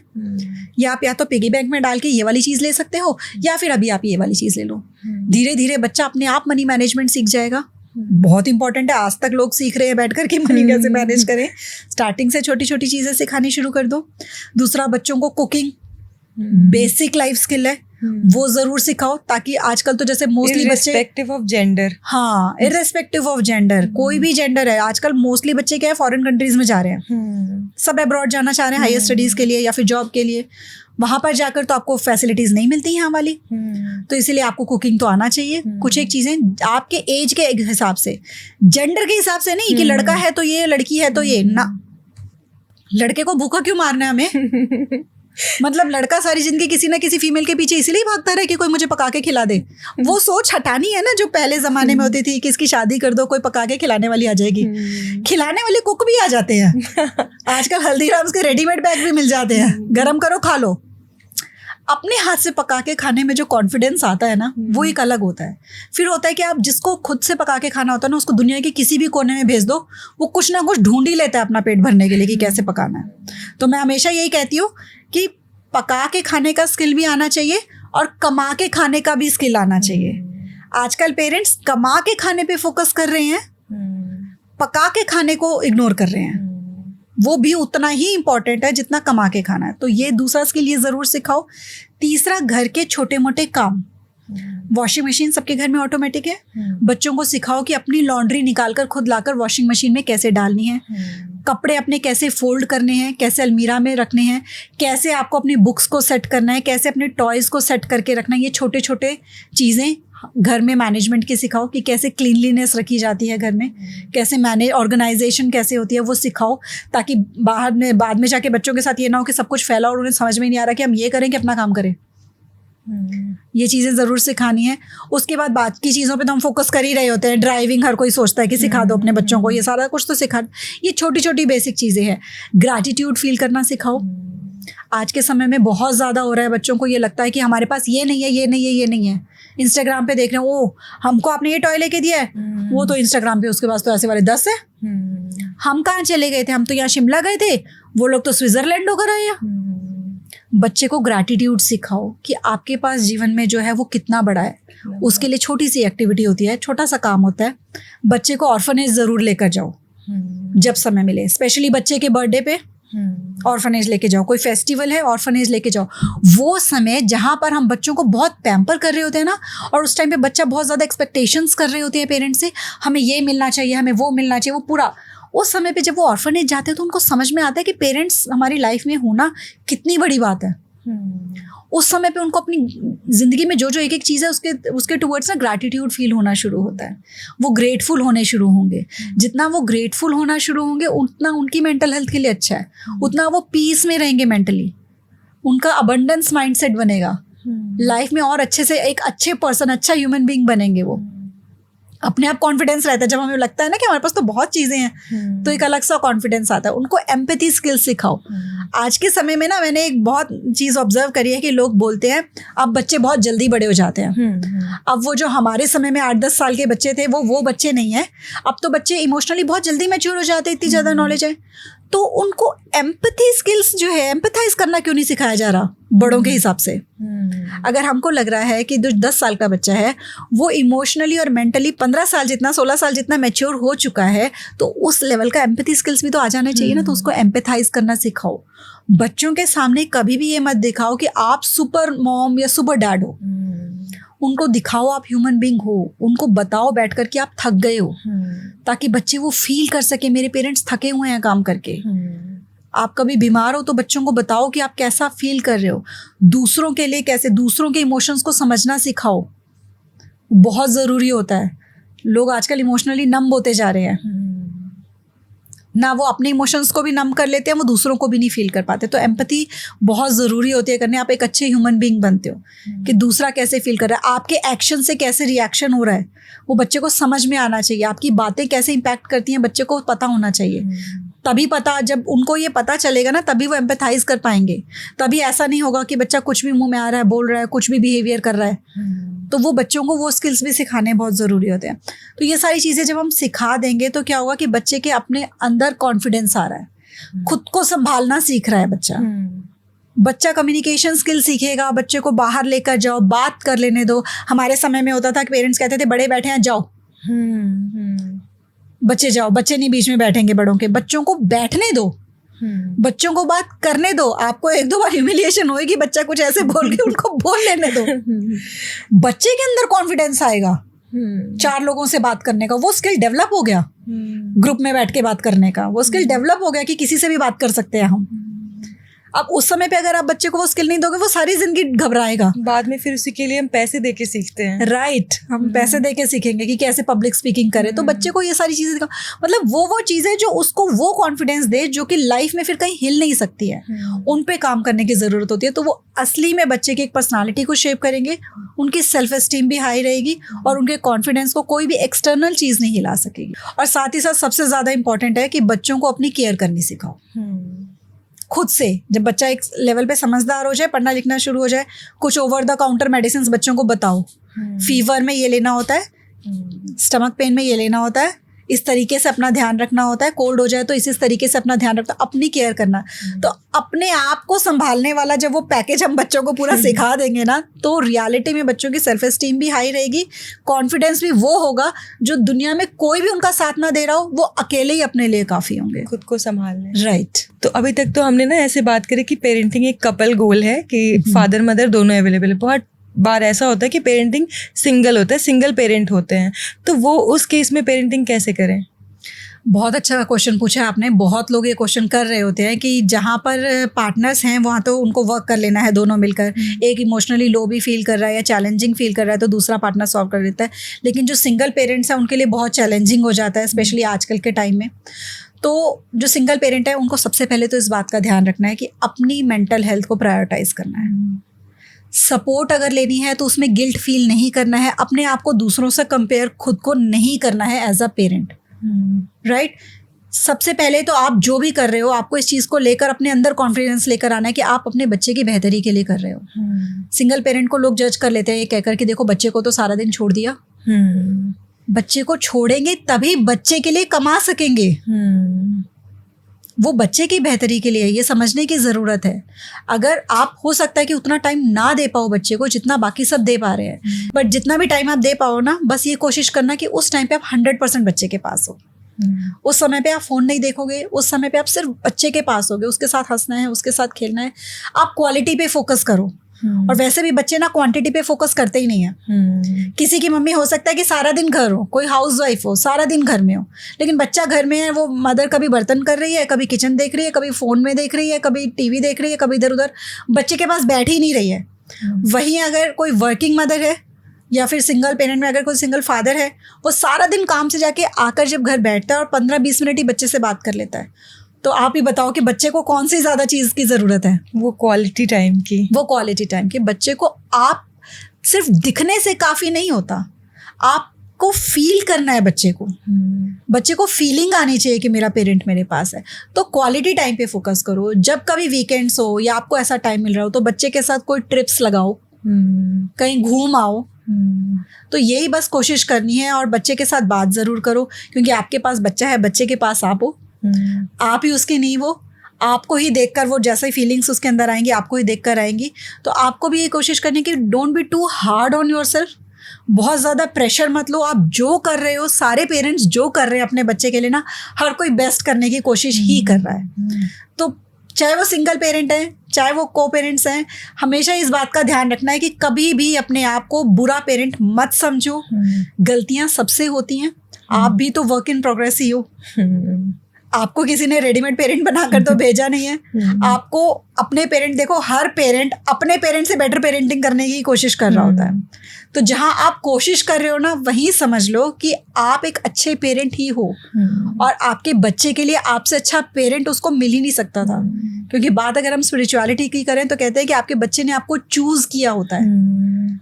या आप या तो पिगी बैंक में डाल के ये वाली चीज़ ले सकते हो या फिर अभी आप ये वाली चीज़ ले लो। धीरे धीरे बच्चा अपने आप मनी मैनेजमेंट सीख जाएगा। बहुत इंपॉर्टेंट है, आज तक लोग सीख रहे हैं बैठकर कि मनी कैसे मैनेज करें। स्टार्टिंग से छोटी छोटी चीज़ें सिखानी शुरू कर दो। दूसरा, बच्चों को कुकिंग बेसिक लाइफ स्किल है, वो जरूर सिखाओ, ताकि आजकल तो जैसे मोस्टली बच्चे इर्रेस्पेक्टिव ऑफ जेंडर, हाँ इर्रेस्पेक्टिव ऑफ जेंडर, कोई भी जेंडर है, आजकल मोस्टली बच्चे क्या है फॉरेन कंट्रीज में जा रहे हैं, सब अब्रॉड जाना चाह रहे हैं हायर स्टडीज के लिए या फिर जॉब के लिए। वहां पर जाकर तो आपको फैसिलिटीज नहीं मिलती यहाँ वाली, तो इसीलिए आपको कुकिंग तो आना चाहिए। कुछ एक चीजें आपके एज के हिसाब से, जेंडर के हिसाब से नहीं कि लड़का है तो ये, लड़की है तो ये ना। लड़के को भूखा क्यों मारना है हमें? मतलब लड़का सारी जिंदगी किसी ना किसी फीमेल के पीछे इसलिए भागता रहे कि कोई मुझे पका के खिला दे। वो सोच हटानी है ना जो पहले जमाने में होती थी कि इसकी शादी कर दो, कोई पका के खिलाने वाली आ जाएगी। खिलाने वाले कुक भी आ जाते हैं आजकल, हल्दीराम्स के रेडीमेड बैग भी मिल जाते हैं, गरम करो खा लो। अपने हाथ से पका के खाने में जो कॉन्फिडेंस आता है ना वो एक अलग होता है। फिर होता है कि आप जिसको खुद से पका के खाना होता है ना, उसको दुनिया के किसी भी कोने में भेज दो, वो कुछ ना कुछ ढूंढ ही लेता है अपना पेट भरने के लिए कि कैसे पकाना है। तो मैं हमेशा यही कहती हूँ कि पका के खाने का स्किल भी आना चाहिए और कमा के खाने का भी स्किल आना चाहिए। आजकल पेरेंट्स कमा के खाने पे फोकस कर रहे हैं, पका के खाने को इग्नोर कर रहे हैं। वो भी उतना ही इम्पोर्टेंट है जितना कमा के खाना है। तो ये दूसरा स्किल ये ज़रूर सिखाओ। तीसरा, घर के छोटे मोटे काम, वॉशिंग मशीन सबके घर में ऑटोमेटिक है, बच्चों को सिखाओ कि अपनी लॉन्ड्री निकाल कर खुद लाकर वॉशिंग मशीन में कैसे डालनी है, कपड़े अपने कैसे फोल्ड करने हैं, कैसे अलमीरा में रखने हैं, कैसे आपको अपनी बुक्स को सेट करना है, कैसे अपने टॉयज़ को सेट करके रखना है। ये छोटे छोटे चीज़ें घर में मैनेजमेंट की सिखाओ कि कैसे क्लीनलीनेस रखी जाती है घर में, कैसे मैनेज ऑर्गेनाइजेशन कैसे होती है वो सिखाओ, ताकि बाद में जाके बच्चों के साथ ये ना हो कि सब कुछ फैला और उन्हें समझ में नहीं आ रहा कि हम ये करें कि अपना काम करें। ये चीज़ें ज़रूर सिखानी है। उसके बाद बाकी चीज़ों पे तो हम फोकस कर ही रहे होते हैं। ड्राइविंग हर कोई सोचता है कि सिखा दो अपने बच्चों को, ये सारा कुछ तो सिखा। ये छोटी छोटी बेसिक चीज़ें हैं। ग्रैटिट्यूड फील करना सिखाओ। आज के समय में बहुत ज़्यादा हो रहा है, बच्चों को ये लगता है कि हमारे पास ये नहीं है, ये नहीं है, ये नहीं है। इंस्टाग्राम पे देख रहे हैं, ओ हमको आपने ये टॉय लेके दिया है, वो तो इंस्टाग्राम पे उसके पास तो ऐसे वाले 10 है। हम कहाँ चले गए थे, हम तो यहाँ शिमला गए थे, वो लोग तो स्विट्जरलैंड होकर आए हैं। बच्चे को ग्रैटिट्यूड सिखाओ कि आपके पास जीवन में जो है वो कितना बड़ा है। उसके लिए छोटी सी एक्टिविटी होती है, छोटा सा काम होता है। बच्चे को ऑर्फनेज ज़रूर लेकर जाओ जब समय मिले, स्पेशली बच्चे के बर्थडे पे ऑर्फनेज लेके जाओ। कोई फेस्टिवल है, ऑर्फनेज लेके जाओ। वो समय जहाँ पर हम बच्चों को बहुत पैम्पर कर रहे होते हैं ना, और उस टाइम पे बच्चा बहुत ज़्यादा एक्सपेक्टेशंस कर रहे होते हैं पेरेंट्स से, हमें ये मिलना चाहिए, हमें वो मिलना चाहिए, वो पूरा उस समय पे जब वो ऑर्फनेज जाते हैं तो उनको समझ में आता है कि पेरेंट्स हमारी लाइफ में होना कितनी बड़ी बात है। उस समय पे उनको अपनी ज़िंदगी में जो जो एक एक चीज़ है उसके टुवर्ड्स ना ग्रैटिट्यूड फील होना शुरू होता है। वो ग्रेटफुल होने शुरू होंगे। जितना वो ग्रेटफुल होना शुरू होंगे उतना उनकी मेंटल हेल्थ के लिए अच्छा है, उतना वो पीस में रहेंगे मेंटली। उनका अबंडेंस माइंडसेट बनेगा लाइफ में, और अच्छे से एक अच्छे पर्सन, अच्छा ह्यूमन बीइंग बनेंगे। वो अपने आप कॉन्फिडेंस रहता है। जब हमें लगता है ना कि हमारे पास तो बहुत चीज़ें हैं, तो एक अलग सा कॉन्फिडेंस आता है। उनको एम्पैथी स्किल्स सिखाओ। आज के समय में ना मैंने एक बहुत चीज़ ऑब्जर्व करी है कि लोग बोलते हैं अब बच्चे बहुत जल्दी बड़े हो जाते हैं। अब वो जो हमारे समय में 8-10 साल के बच्चे थे वो बच्चे नहीं हैं। अब तो बच्चे इमोशनली बहुत जल्दी मैच्योर हो जाते हैं, इतनी ज़्यादा नॉलेज है। तो उनको एम्पैथी स्किल्स जो है, एम्पैथाइज करना क्यों नहीं सिखाया जा रहा बड़ों के हिसाब से? अगर हमको लग रहा है कि जो 10 साल का बच्चा है वो इमोशनली और मेंटली 15 साल जितना, 16 साल जितना मैच्योर हो चुका है, तो उस लेवल का एम्पैथी स्किल्स भी तो आ जाना चाहिए ना। तो उसको एम्पैथाइज करना सिखाओ। बच्चों के सामने कभी भी ये मत दिखाओ कि आप सुपर मॉम या सुपर डैड हो। उनको दिखाओ आप ह्यूमन बीइंग हो। उनको बताओ बैठकर कि आप थक गए हो, ताकि बच्चे वो फील कर सके मेरे पेरेंट्स थके हुए हैं काम करके। आप कभी बीमार हो तो बच्चों को बताओ कि आप कैसा फील कर रहे हो। दूसरों के लिए कैसे, दूसरों के इमोशंस को समझना सिखाओ। बहुत ज़रूरी होता है। लोग आजकल इमोशनली नम होते जा रहे हैं ना, वो अपने इमोशंस को भी नम कर लेते हैं, वो दूसरों को भी नहीं फील कर पाते। तो एम्पैथी बहुत ज़रूरी होती है करने। आप एक अच्छे ह्यूमन बीइंग बनते हो कि दूसरा कैसे फील कर रहा है, आपके एक्शन से कैसे रिएक्शन हो रहा है, वो बच्चे को समझ में आना चाहिए। आपकी बातें कैसे इम्पैक्ट करती हैं, बच्चे को पता होना चाहिए। तभी पता, जब उनको ये पता चलेगा ना, तभी वो एम्पैथाइज कर पाएंगे। तभी ऐसा नहीं होगा कि बच्चा कुछ भी मुंह में आ रहा है, बोल रहा है, कुछ भी बिहेवियर कर रहा है। तो वो बच्चों को वो स्किल्स भी सिखाने बहुत ज़रूरी होते हैं। तो ये सारी चीज़ें जब हम सिखा देंगे तो क्या होगा कि बच्चे के अपने अंदर कॉन्फिडेंस आ रहा है, खुद को संभालना सीख रहा है बच्चा कम्युनिकेशन स्किल सीखेगा। बच्चे को बाहर लेकर जाओ, बात कर लेने दो। हमारे समय में होता था कि पेरेंट्स कहते थे बड़े बैठे हैं, जाओ बच्चे जाओ, बच्चे नहीं बीच में बैठेंगे बड़ों के। बच्चों को बैठने दो, बच्चों को बात करने दो। आपको 1-2 बार ह्यूमिलिएशन होएगी, बच्चा कुछ ऐसे बोल के उनको बोल लेने दो। बच्चे के अंदर कॉन्फिडेंस आएगा 4 लोगों से बात करने का। वो स्किल डेवलप हो गया, ग्रुप में बैठ के बात करने का वो स्किल डेवलप हो गया कि किसी से भी बात कर सकते हैं हम। अब उस समय पे अगर आप बच्चे को वो स्किल नहीं दोगे, वो सारी जिंदगी घबराएगा। बाद में फिर उसी के लिए हम पैसे दे के सीखते हैं। राइट, हम पैसे दे के सीखेंगे कि कैसे पब्लिक स्पीकिंग करें। तो बच्चे को ये सारी चीजें दिखाओ, मतलब वो चीजें जो उसको वो कॉन्फिडेंस दे जो कि लाइफ में फिर कहीं हिल नहीं सकती है, उन पे काम करने की जरूरत होती है। तो वो असली में बच्चे की एक पर्सनालिटी को शेप करेंगे, उनकी सेल्फ एस्टीम भी हाई रहेगी और उनके कॉन्फिडेंस को कोई भी एक्सटर्नल चीज नहीं हिला सकेगी। और साथ ही साथ सबसे ज्यादा इंपॉर्टेंट है कि बच्चों को अपनी केयर करनी सिखाओ खुद से। जब बच्चा एक लेवल पे समझदार हो जाए, पढ़ना लिखना शुरू हो जाए, कुछ ओवर द काउंटर मेडिसिन बच्चों को बताओ। फीवर में ये लेना होता है, स्टमक पेन में ये लेना होता है, इस तरीके से अपना ध्यान रखना होता है, कोल्ड हो जाए तो इस तरीके से अपना ध्यान रखना, अपनी केयर करना। तो अपने आप को संभालने वाला जब वो पैकेज हम बच्चों को पूरा सिखा देंगे ना, तो रियलिटी में बच्चों की सेल्फ एस्टीम भी हाई रहेगी, कॉन्फिडेंस भी वो होगा जो दुनिया में कोई भी उनका साथ ना दे रहा हो, वो अकेले ही अपने लिए काफ़ी होंगे खुद को संभालने। राइट। तो अभी तक तो हमने ना ऐसे बात करी कि पेरेंटिंग एक कपल गोल है कि फादर मदर दोनों अवेलेबल है। बहुत बार ऐसा होता है कि पेरेंटिंग सिंगल होता है, सिंगल पेरेंट होते हैं, तो वो उस केस में पेरेंटिंग कैसे करें? बहुत अच्छा क्वेश्चन पूछा आपने। बहुत लोग ये क्वेश्चन कर रहे होते हैं कि जहाँ पर पार्टनर्स हैं वहाँ तो उनको वर्क कर लेना है दोनों मिलकर। एक इमोशनली लो भी फील कर रहा है या चैलेंजिंग फील कर रहा है तो दूसरा पार्टनर सॉल्व कर देता है। लेकिन जो सिंगल पेरेंट्स हैं उनके लिए बहुत चैलेंजिंग हो जाता है, स्पेशली आजकल के टाइम में। तो जो सिंगल पेरेंट है उनको सबसे पहले तो इस बात का ध्यान रखना है कि अपनी मेंटल हेल्थ को प्रायोरिटाइज करना है। सपोर्ट अगर लेनी है तो उसमें गिल्ट फील नहीं करना है, अपने आप को दूसरों से कंपेयर खुद को नहीं करना है एज अ पेरेंट, राइट। सबसे पहले तो आप जो भी कर रहे हो आपको इस चीज़ को लेकर अपने अंदर कॉन्फिडेंस लेकर आना है कि आप अपने बच्चे की बेहतरी के लिए कर रहे हो। सिंगल पेरेंट को लोग जज कर लेते हैं ये कहकर कि देखो बच्चे को तो सारा दिन छोड़ दिया। बच्चे को छोड़ेंगे तभी बच्चे के लिए कमा सकेंगे, वो बच्चे की बेहतरी के लिए, ये समझने की ज़रूरत है। अगर आप हो सकता है कि उतना टाइम ना दे पाओ बच्चे को जितना बाकी सब दे पा रहे हैं, बट जितना भी टाइम आप दे पाओ ना, बस ये कोशिश करना कि उस टाइम पे आप 100% बच्चे के पास हो। उस समय पे आप फ़ोन नहीं देखोगे, उस समय पे आप सिर्फ बच्चे के पास होगे, उसके साथ हंसना है, उसके साथ खेलना है। आप क्वालिटी पे फोकस करो। और वैसे भी बच्चे ना क्वांटिटी पे फोकस करते ही नहीं है। किसी की मम्मी हो सकता है कि सारा दिन घर हो, कोई हाउसवाइफ हो सारा दिन घर में हो, लेकिन बच्चा घर में है, वो मदर कभी बर्तन कर रही है, कभी किचन देख रही है, कभी फ़ोन में देख रही है, कभी टीवी देख रही है, कभी इधर उधर, बच्चे के पास बैठ ही नहीं रही है। वहीं अगर कोई वर्किंग मदर है या फिर सिंगल पेरेंट में अगर कोई सिंगल फादर है, वो सारा दिन काम से जाके आकर जब घर बैठता है और 15-20 मिनट ही बच्चे से बात कर लेता है, तो आप ही बताओ कि बच्चे को कौन सी ज़्यादा चीज़ की ज़रूरत है? वो क्वालिटी टाइम की। वो क्वालिटी टाइम की। बच्चे को आप सिर्फ दिखने से काफ़ी नहीं होता, आपको फील करना है बच्चे को। बच्चे को फीलिंग आनी चाहिए कि मेरा पेरेंट मेरे पास है। तो क्वालिटी टाइम पे फोकस करो। जब कभी वीकेंड्स हो या आपको ऐसा टाइम मिल रहा हो तो बच्चे के साथ कोई ट्रिप्स लगाओ, कहीं घूम आओ। तो यही बस कोशिश करनी है। और बच्चे के साथ बात ज़रूर करो, क्योंकि आपके पास बच्चा है, बच्चे के पास आप हो, आप ही उसकी नींव हो। आपको ही देखकर वो जैसे फीलिंग्स उसके अंदर आएंगी आपको ही देखकर आएंगी। तो आपको भी ये कोशिश करनी कि don't be too hard on yourself. बहुत ज़्यादा प्रेशर मत लो। आप जो कर रहे हो, सारे पेरेंट्स जो कर रहे हैं अपने बच्चे के लिए ना, हर कोई बेस्ट करने की कोशिश ही कर रहा है। तो चाहे वो सिंगल पेरेंट हैं, चाहे वो को पेरेंट्स हैं, हमेशा इस बात का ध्यान रखना है कि कभी भी अपने आप को बुरा पेरेंट मत समझो। गलतियां सबसे होती हैं, आप भी तो वर्क इन प्रोग्रेस ही हो। आपको किसी ने रेडीमेड पेरेंट बनाकर तो भेजा नहीं है। आपको अपने पेरेंट, देखो हर पेरेंट अपने पेरेंट से बेटर पेरेंटिंग करने की कोशिश कर रहा होता है। तो जहां आप कोशिश कर रहे हो ना, वहीं समझ लो कि आप एक अच्छे पेरेंट ही हो। और आपके बच्चे के लिए आपसे अच्छा पेरेंट उसको मिल ही नहीं सकता था। क्योंकि बात अगर हम स्पिरिचुअलिटी की करें तो कहते हैं कि आपके बच्चे ने आपको चूज किया होता है।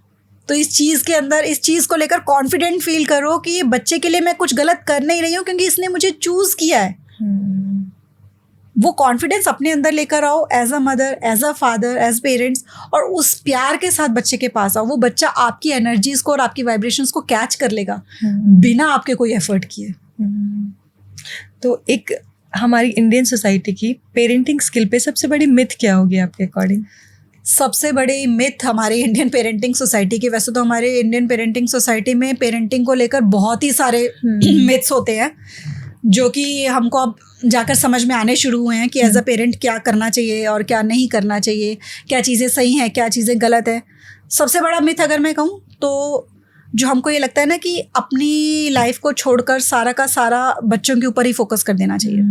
तो इस चीज़ के अंदर, इस चीज़ को लेकर कॉन्फिडेंट फील करो कि ये बच्चे के लिए मैं कुछ गलत कर नहीं रही हूँ, क्योंकि इसने मुझे चूज किया है। वो कॉन्फिडेंस अपने अंदर लेकर आओ as a mother, as a father, as parents, और उस प्यार के साथ बच्चे के पास आओ। वो बच्चा आपकी एनर्जीज को और आपकी वाइब्रेशंस को कैच कर लेगा बिना आपके कोई एफर्ट किए। तो एक हमारी इंडियन सोसाइटी की पेरेंटिंग स्किल पे सबसे बड़ी मिथ क्या होगी आपके अकॉर्डिंग? सबसे बड़ी मिथ हमारी इंडियन पेरेंटिंग सोसाइटी की, वैसे तो हमारे इंडियन पेरेंटिंग सोसाइटी में पेरेंटिंग को लेकर बहुत ही सारे मिथ्स होते हैं, जो कि हमको अब जाकर समझ में आने शुरू हुए हैं कि एज अ पेरेंट क्या करना चाहिए और क्या नहीं करना चाहिए, क्या चीज़ें सही हैं, क्या चीज़ें गलत है। सबसे बड़ा मिथ अगर मैं कहूँ तो जो हमको ये लगता है ना कि अपनी लाइफ को छोड़कर सारा का सारा बच्चों के ऊपर ही फोकस कर देना चाहिए।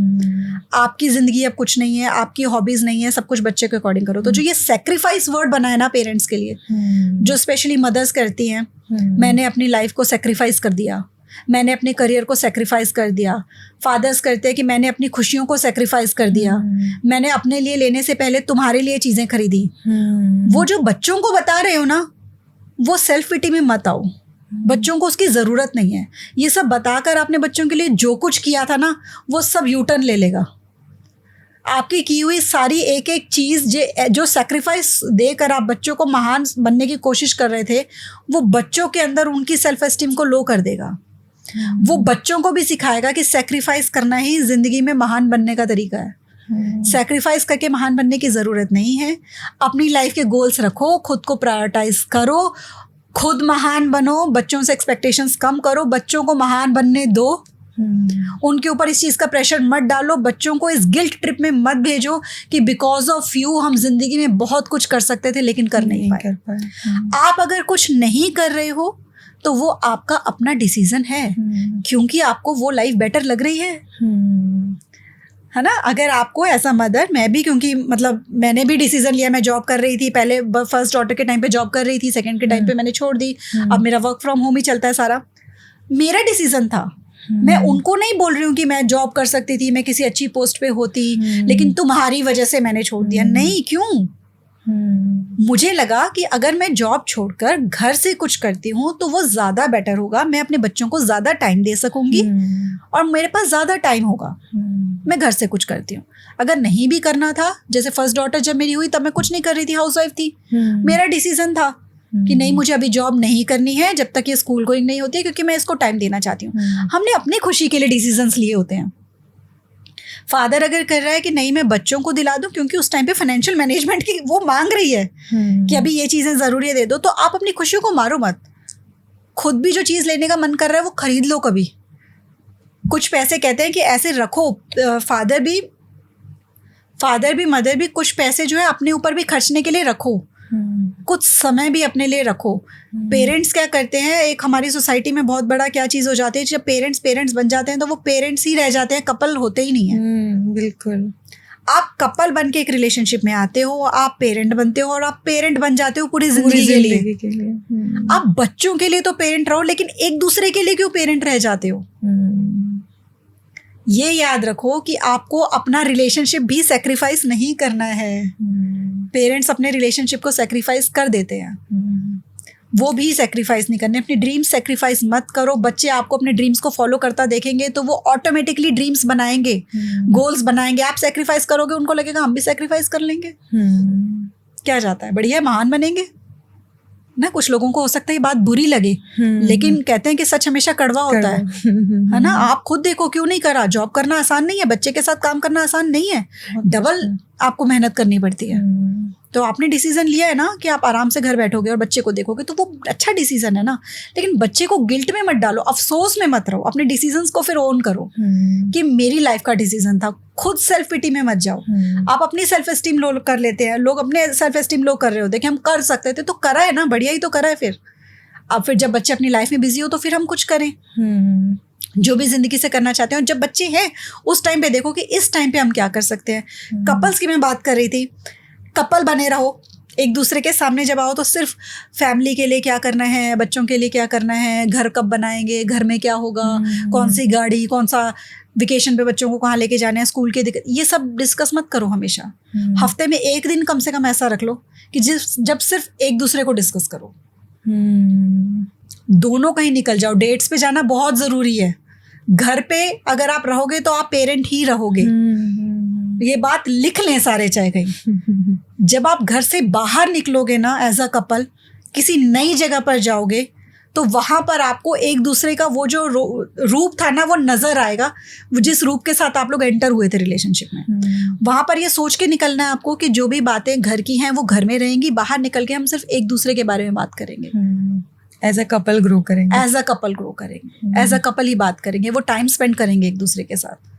आपकी ज़िंदगी अब कुछ नहीं है, आपकी हॉबीज़ नहीं है, सब कुछ बच्चे के अकॉर्डिंग करो। तो जो ये सेक्रीफाइस वर्ड बना है ना पेरेंट्स के लिए, जो स्पेशली मदर्स करती हैं, मैंने अपनी लाइफ को सेक्रीफाइस कर दिया, मैंने अपने करियर को सेक्रीफाइस कर दिया। फादर्स करते हैं कि मैंने अपनी खुशियों को सेक्रीफाइस कर दिया, मैंने अपने लिए लेने से पहले तुम्हारे लिए चीज़ें खरीदी। वो जो बच्चों को बता रहे हो ना, वो सेल्फ पिटी में मत आओ। बच्चों को उसकी ज़रूरत नहीं है। ये सब बताकर आपने बच्चों के लिए जो कुछ किया था ना, वो सब यूटर्न ले लेगा। आपकी की हुई सारी एक एक चीज़ जो सेक्रीफाइस देकर आप बच्चों को महान बनने की कोशिश कर रहे थे, वो बच्चों के अंदर उनकी सेल्फ एस्टीम को लो कर देगा। वो बच्चों को भी सिखाएगा कि सेक्रीफाइस करना ही ज़िंदगी में महान बनने का तरीका है। सेक्रीफाइस करके महान बनने की ज़रूरत नहीं है। अपनी लाइफ के गोल्स रखो, खुद को प्रायोरिटाइज करो, खुद महान बनो, बच्चों से एक्सपेक्टेशंस कम करो, बच्चों को महान बनने दो। उनके ऊपर इस चीज़ का प्रेशर मत डालो, बच्चों को इस गिल्ट ट्रिप में मत भेजो कि बिकॉज ऑफ यू हम जिंदगी में बहुत कुछ कर सकते थे लेकिन कर नहीं पाए। आप अगर कुछ नहीं कर रहे हो तो वो आपका अपना डिसीजन है, क्योंकि आपको वो लाइफ बेटर लग रही है ना। अगर आपको ऐसा मदर, मैं भी, क्योंकि मतलब मैंने भी डिसीजन लिया, मैं जॉब कर रही थी पहले, फर्स्ट डॉटर के टाइम पे जॉब कर रही थी, सेकंड के टाइम पे मैंने छोड़ दी, अब मेरा वर्क फ्रॉम होम ही चलता है सारा। मेरा डिसीजन था, मैं उनको नहीं बोल रही हूँ कि मैं जॉब कर सकती थी, मैं किसी अच्छी पोस्ट पे होती, लेकिन तुम्हारी वजह से मैंने छोड़ दिया। नहीं, क्यों? मुझे लगा कि अगर मैं जॉब छोड़कर घर से कुछ करती हूँ तो वो ज़्यादा बेटर होगा, मैं अपने बच्चों को ज़्यादा टाइम दे सकूंगी और मेरे पास ज़्यादा टाइम होगा। मैं घर से कुछ करती हूँ। अगर नहीं भी करना था, जैसे फर्स्ट डॉटर जब मेरी हुई तब मैं कुछ नहीं कर रही थी, हाउसवाइफ थी, मेरा डिसीजन था कि नहीं, मुझे अभी जॉब नहीं करनी है जब तक ये स्कूल गोइंग नहीं होती है, क्योंकि मैं इसको टाइम देना चाहती हूँ। हमने अपनी खुशी के लिए डिसीजंस लिए होते हैं। फादर अगर कर रहा है कि नहीं मैं बच्चों को दिला दूं क्योंकि उस टाइम पे फाइनेंशियल मैनेजमेंट की वो मांग रही है कि अभी ये चीज़ें ज़रूरी है, दे दो, तो आप अपनी खुशियों को मारो मत। खुद भी जो चीज़ लेने का मन कर रहा है वो खरीद लो। कभी कुछ पैसे कहते हैं कि ऐसे रखो, फादर भी मदर भी कुछ पैसे जो है अपने ऊपर भी खर्चने के लिए रखो, कुछ समय भी अपने लिए रखो। पेरेंट्स क्या करते हैं, एक हमारी सोसाइटी में बहुत बड़ा क्या चीज़ हो जाती है, जब पेरेंट्स बन जाते हैं तो वो पेरेंट्स ही रह जाते हैं, कपल होते ही नहीं है। बिल्कुल। आप कपल बन के एक रिलेशनशिप में आते हो, आप पेरेंट बनते हो और आप पेरेंट बन जाते हो पूरी जिंदगी के लिए। आप बच्चों के लिए तो पेरेंट रहो, लेकिन एक दूसरे के लिए क्यों पेरेंट रह जाते हो? ये याद रखो कि आपको अपना रिलेशनशिप भी सेक्रीफाइस नहीं करना है। पेरेंट्स अपने रिलेशनशिप को सेक्रीफाइस कर देते हैं, वो भी सेक्रीफाइस नहीं करने। अपनी ड्रीम्स सेक्रीफाइस मत करो। बच्चे आपको अपने ड्रीम्स को फॉलो करता देखेंगे तो वो ऑटोमेटिकली ड्रीम्स बनाएंगे, गोल्स बनाएंगे। आप सेक्रीफाइस करोगे, उनको लगेगा हम भी सेक्रीफाइस कर लेंगे। क्या जाता है, बढ़िया, महान बनेंगे ना। कुछ लोगों को हो सकता है ये बात बुरी लगे, लेकिन कहते हैं कि सच हमेशा कड़वा होता है ना। आप खुद देखो, क्यों नहीं करा। जॉब करना आसान नहीं है, बच्चे के साथ काम करना आसान नहीं है, डबल आपको मेहनत करनी पड़ती है। तो आपने डिसीजन लिया है ना कि आप आराम से घर बैठोगे और बच्चे को देखोगे, तो वो अच्छा डिसीजन है ना। लेकिन बच्चे को गिल्ट में मत डालो, अफसोस में मत रहो। अपने डिसीजंस को फिर ओन करो कि मेरी लाइफ का डिसीजन था। खुद सेल्फ पिटी में मत जाओ। आप अपनी सेल्फ एस्टीम लो कर लेते हैं, लोग अपने सेल्फ एस्टीम लो कर रहे होते हैं कि हम कर सकते थे, तो करा है ना, बढ़िया ही तो करा है। फिर अब फिर जब बच्चे अपनी लाइफ में बिजी हो तो फिर हम कुछ करें जो भी जिंदगी से करना चाहते हैं। और जब बच्चे हैं उस टाइम पे देखो कि इस टाइम पे हम क्या कर सकते हैं। कपल्स की मैं बात कर रही थी, कपल बने रहो, एक दूसरे के सामने जब आओ तो सिर्फ फैमिली के लिए क्या करना है, बच्चों के लिए क्या करना है, घर कब बनाएंगे, घर में क्या होगा, कौन सी गाड़ी, कौन सा वेकेशन पे बच्चों को कहाँ लेके जाना है, स्कूल के दिक्कत, ये सब डिस्कस मत करो हमेशा। हफ्ते में एक दिन कम से कम ऐसा रख लो कि जब सिर्फ एक दूसरे को डिस्कस करो। दोनों कहीं निकल जाओ। डेट्स पे जाना बहुत ज़रूरी है। घर पे अगर आप रहोगे तो आप पेरेंट ही रहोगे, ये बात लिख लें सारे, चाहे कहीं। जब आप घर से बाहर निकलोगे ना एज अ कपल, किसी नई जगह पर जाओगे, तो वहाँ पर आपको एक दूसरे का वो जो रूप था ना वो नज़र आएगा, जिस रूप के साथ आप लोग एंटर हुए थे रिलेशनशिप में। वहाँ पर ये सोच के निकलना है आपको कि जो भी बातें घर की हैं वो घर में रहेंगी, बाहर निकल के हम सिर्फ एक दूसरे के बारे में बात करेंगे। एज अ कपल ग्रो करेंगे, एज अ कपल ही बात करेंगे, वो टाइम स्पेंड करेंगे एक दूसरे के साथ।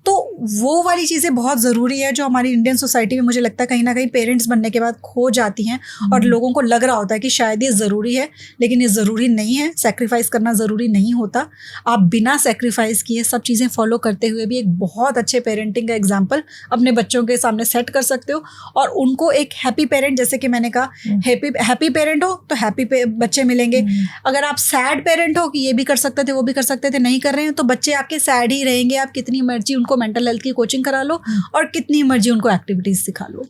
तो वो वाली चीज़ें बहुत ज़रूरी है जो हमारी इंडियन सोसाइटी में मुझे लगता है कहीं ना कहीं पेरेंट्स बनने के बाद खो जाती हैं। और लोगों को लग रहा होता है कि शायद ये ज़रूरी है, लेकिन ये ज़रूरी नहीं है। सेक्रीफाइस करना ज़रूरी नहीं होता। आप बिना सेक्रीफाइस किए सब चीज़ें फॉलो करते हुए भी एक बहुत अच्छे पेरेंटिंग का एग्जाम्पल अपने बच्चों के सामने सेट कर सकते हो और उनको एक हैप्पी पेरेंट, जैसे कि मैंने कहा, हैप्पी पेरेंट हो तो हैप्पी बच्चे मिलेंगे। अगर आप सैड पेरेंट हो कि ये भी कर सकते थे, वो भी कर सकते थे, नहीं कर रहे हैं, तो बच्चे आपके सैड ही रहेंगे। आप कितनी मर्जी उनको मेंटल हेल्थ की कोचिंग करा लो और कितनी मर्जी उनको एक्टिविटीज सिखा लो।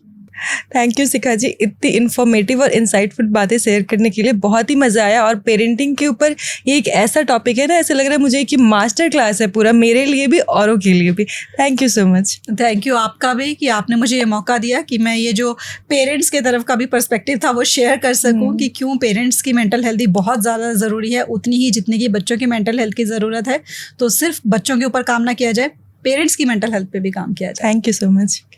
थैंक यू शिखा जी, इतनी इन्फॉर्मेटिव और इंसाइटफुल बातें शेयर करने के लिए। बहुत ही मज़ा आया। और पेरेंटिंग के ऊपर ये एक ऐसा टॉपिक है ना, ऐसा लग रहा है मुझे कि मास्टर क्लास है पूरा, मेरे लिए भी औरों के लिए भी। Thank you so much. Thank you आपका भी कि आपने मुझे ये मौका दिया कि मैं ये जो पेरेंट्स के तरफ का भी पर्सपेक्टिव था वो शेयर कर सकूं कि क्यों पेरेंट्स की मेंटल हेल्थ बहुत ज़्यादा ज़रूरी है, उतनी ही जितनी की बच्चों की मेंटल हेल्थ की ज़रूरत है। तो सिर्फ बच्चों के ऊपर काम ना किया जाए, पेरेंट्स की मेंटल हेल्थ पे भी काम किया जाए। Thank you so much.